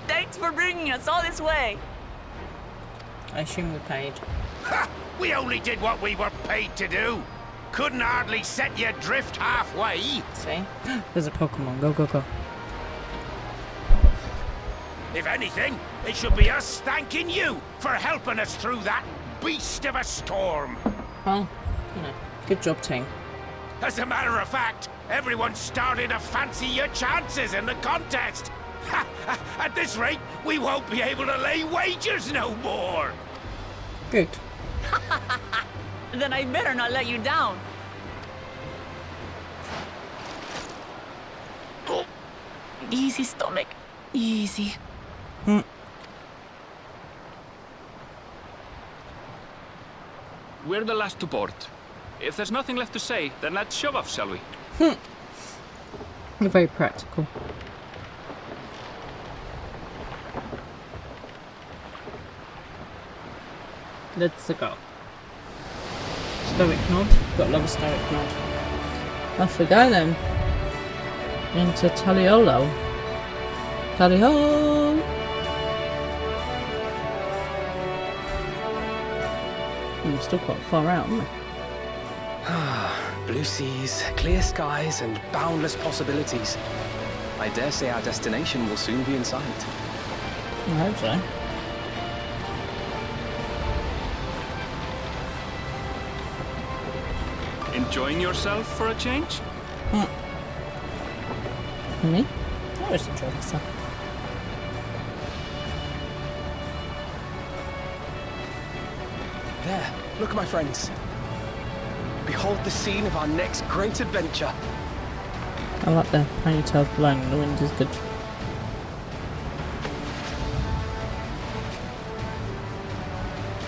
I: Thanks for bringing us all this way.
F: I assume we paid.
O: Ha! We only did what we were paid to do. Couldn't hardly set you adrift halfway.
F: See? There's a Pokemon. Go, go, go.
O: If anything, it should be us thanking you for helping us through that beast of a storm.
F: Well, you know, good job, team.
O: As a matter of fact, everyone's starting to fancy your chances in the contest. At this rate, we won't be able to lay wagers no more.
F: Good.
I: Then I better not let you down. Easy, stomach. Easy.
K: We're the last to board. If there's nothing left to say, then let's shove off, shall we?
F: You're very practical. Let's go. Stoic nod. Gotta love a stoic nod. Off we go then. Into Tuliolo. Tally-ho! I'm still quite far out, aren't we?
S: Blue seas, clear skies, and boundless possibilities. I dare say our destination will soon be in sight.
F: I hope so.
K: Enjoying yourself for a change?
F: Me? I always enjoy myself.
S: There, look, my friends. Behold the scene of our next great adventure.
F: I like the ponytail blowing in the wind is good.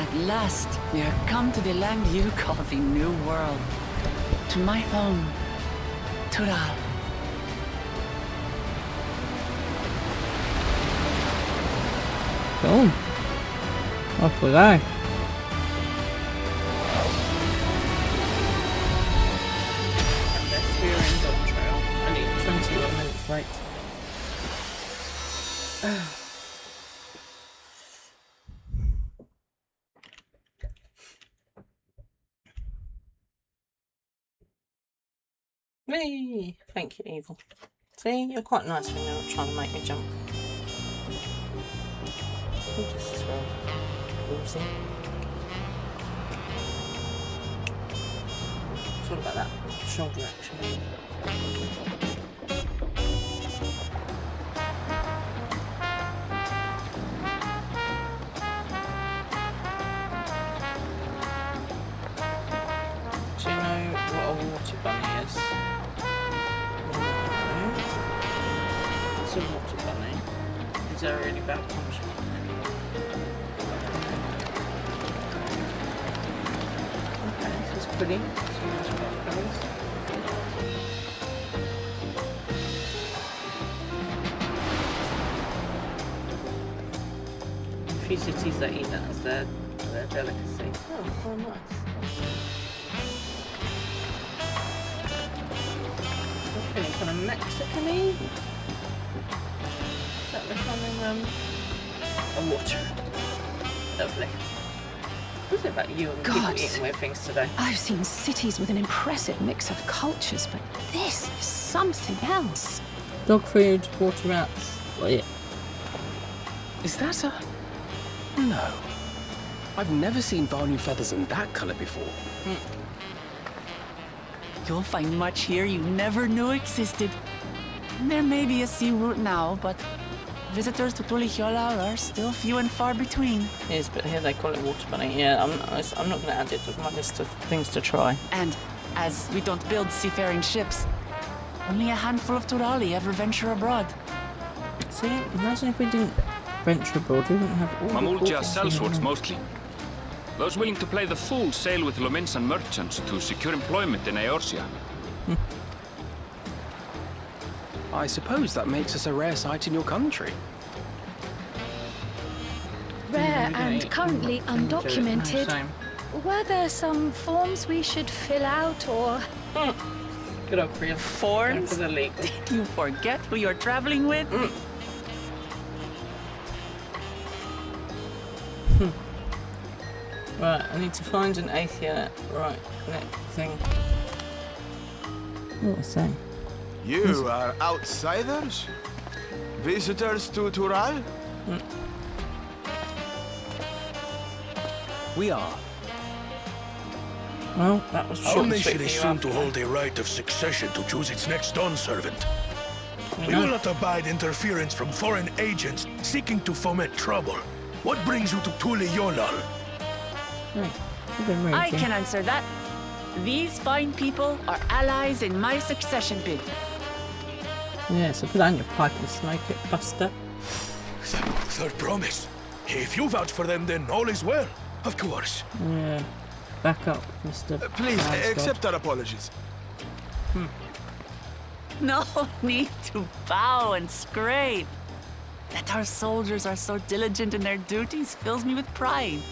I: At last, we are come to the land you call the New World. To my home, Tural.
F: Boom. Off we go. We're in dog trail. Only 21 minutes late. Whee! Thank you, Evil. See, you're quite nice when you're not trying to make me jump. Just as well. Oopsie. It's all about that shoulder action. Do you know what a water bunny is? No. It's a water bunny. Is there a really bad punishment? Okay, this is pretty. Some nice black colours. A few cities that eat that as their delicacy. Oh, nice. I'm feeling kind of Mexican-y. Is that becoming a water? Lovely. What is it about you and people eating weird things today?
R: I've seen cities with an impressive mix of cultures, but this is something else.
F: Dog food, water rats. Well, yeah.
S: Is that a... No. I've never seen Vanu feathers in that colour before.
I: You'll find much here you never knew existed. There may be a sea route now, but visitors to Tulihiola are still few and far between.
F: Yes, but here they call it water bunny. Yeah, I'm not going to add it to my list of things to try.
I: And as we don't build seafaring ships, only a handful of Turali ever venture abroad.
F: See, imagine if we didn't venture abroad, we wouldn't have all
K: Mamulja sellswords mostly. Those willing to play the fool sail with Lominsan merchants to secure employment in Eorzea.
S: I suppose that makes us a rare sight in your country.
M: Rare and currently undocumented. Were there some forms we should fill out or...
F: Good old Priya.
I: Forms? Did you forget who you're traveling with?
F: Right, I need to find an Athia. Right, next thing. What was I saying?
T: You are outsiders? Visitors to Tural?
S: We are.
F: Well, that was
U: Our nation is soon to hold a right of succession to choose its next dawn servant. We will not abide interference from foreign agents seeking to foment trouble. What brings you to Tulihiola?
I: I can answer that. These fine people are allies in my succession bid.
F: Yeah, so put that in your pipe and smoke it, Buster.
U: Third promise. If you vouch for them, then all is well. Of course.
F: Yeah. Back up, Mr.
T: Please, accept our apologies.
I: No need to bow and scrape. That our soldiers are so diligent in their duties fills me with pride.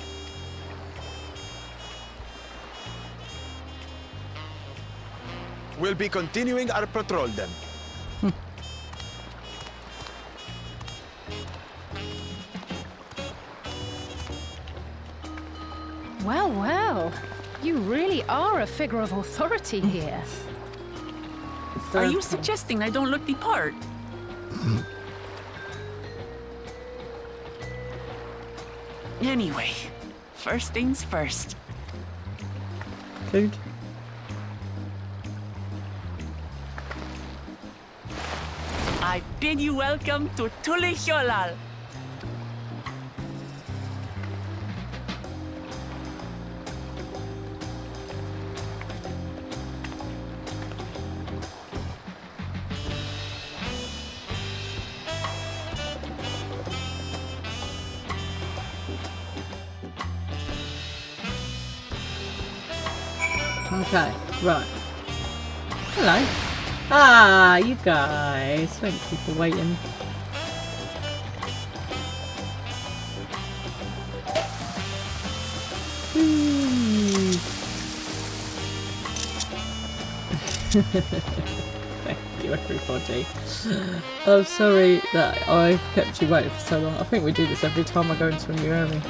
T: We'll be continuing our patrol then.
R: Well, well. You really are a figure of authority here.
I: Are you suggesting I don't look the part? Anyway, first things first.
F: Food?
I: I bid you welcome to Tulihiola.
F: Okay, right. Hello. Ah, you guys. Thank you for waiting. Thank you, everybody. I'm sorry that I've kept you waiting for so long. I think we do this every time I go into a new area.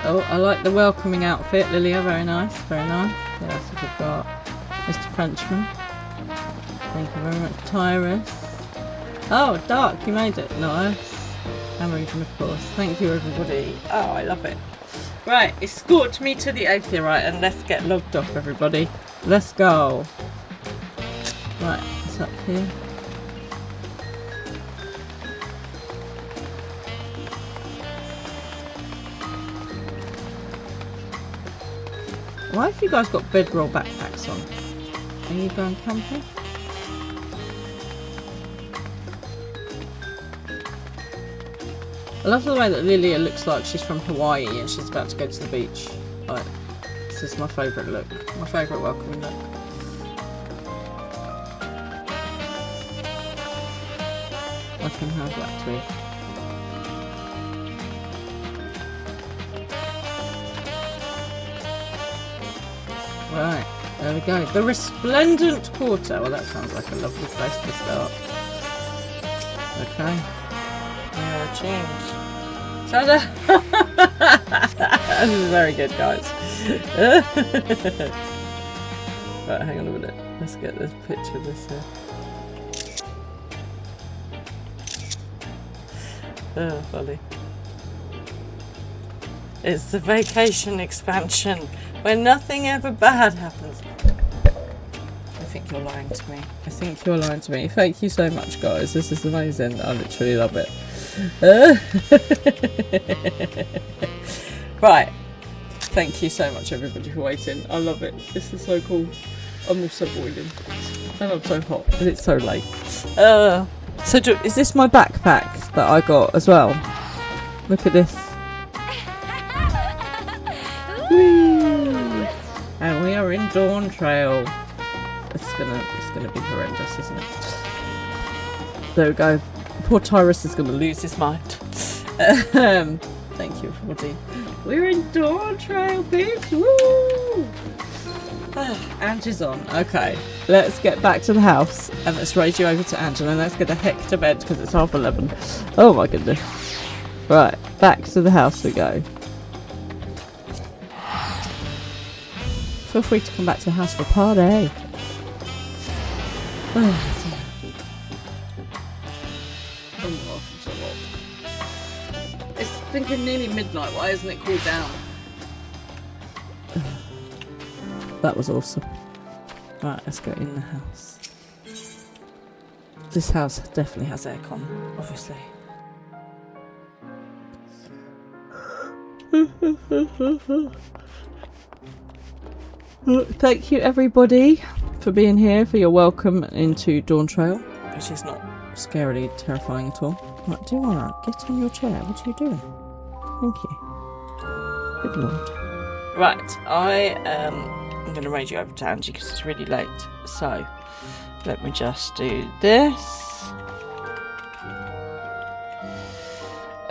F: Oh, I like the welcoming outfit, Lilia. Very nice, very nice. Yeah, so we've got Mr. Frenchman. Thank you very much, Tyrus. Oh, Dark, you made it. Nice. Hammerington, of course. Thank you, everybody. Oh, I love it. Right, escort me to the Aether, right, and let's get logged off, everybody. Let's go. Right, it's up here. Why have you guys got bedroll backpacks on? Are you going camping? I love the way that Lilia looks like she's from Hawaii and she's about to go to the beach. Like, this is my favourite look. My favourite welcoming look. I can have that too. Right, there we go. The Resplendent Quarter. Well, that sounds like a lovely place to start. Okay. Change. Ta-da! This is very good, guys. Right, hang on a minute. Let's get this picture of this here. Oh, funny. It's the vacation expansion where nothing ever bad happens. I think you're lying to me. I think you're lying to me. Thank you so much, guys. This is amazing. I literally love it. Right. Thank you so much, everybody, for waiting. I love it. This is so cool. I'm also boiling. And I'm so hot. And it's so late. So is this my backpack that I got as well? Look at this. Whee! And we are in Dawn Trail. It's gonna be horrendous, isn't it? There we go. Poor Tyrus is gonna lose his mind. Thank you, everybody. We're in Dawn Trail, bitch. Woo! Angie's on. Okay, let's get back to the house and let's raise you over to Angela and let's get the heck to bed because it's 11:30. Oh my goodness. Right, back to the house we go. Feel free to come back to the house for a party. It's thinking nearly midnight. Why isn't it cooled down? That was awesome. Right, let's go in the house. This house definitely has aircon, obviously. Thank you, everybody, for being here, for your welcome into Dawn Trail, which is not scarily terrifying at all. Right, do you want to get in your chair? What are you doing? Thank you. Good lord. Right, I'm going to raise you over to Angie because it's really late. So, let me just do this.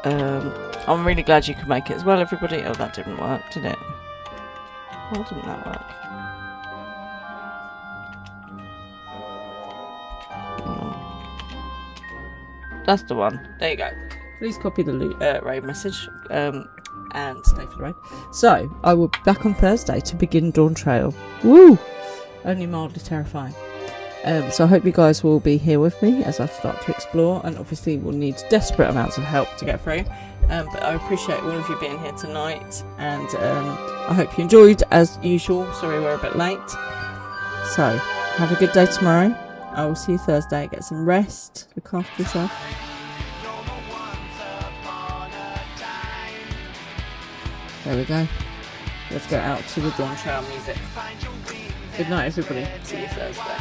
F: I'm really glad you could make it as well, everybody. Oh, that didn't work, did it? Why didn't that work? That's the one. There you go. Please copy the raid message and stay for the raid. So, I will be back on Thursday to begin Dawn Trail. Woo! Only mildly terrifying. So I hope you guys will be here with me as I start to explore, and obviously we'll need desperate amounts of help to get through. But I appreciate all of you being here tonight, and I hope you enjoyed as usual. Sorry we're a bit late. So, have a good day tomorrow. I will see you Thursday. Get some rest. Look after yourself. There we go. Let's go out to the Dawn Trail music. Good night, everybody. See you Thursday.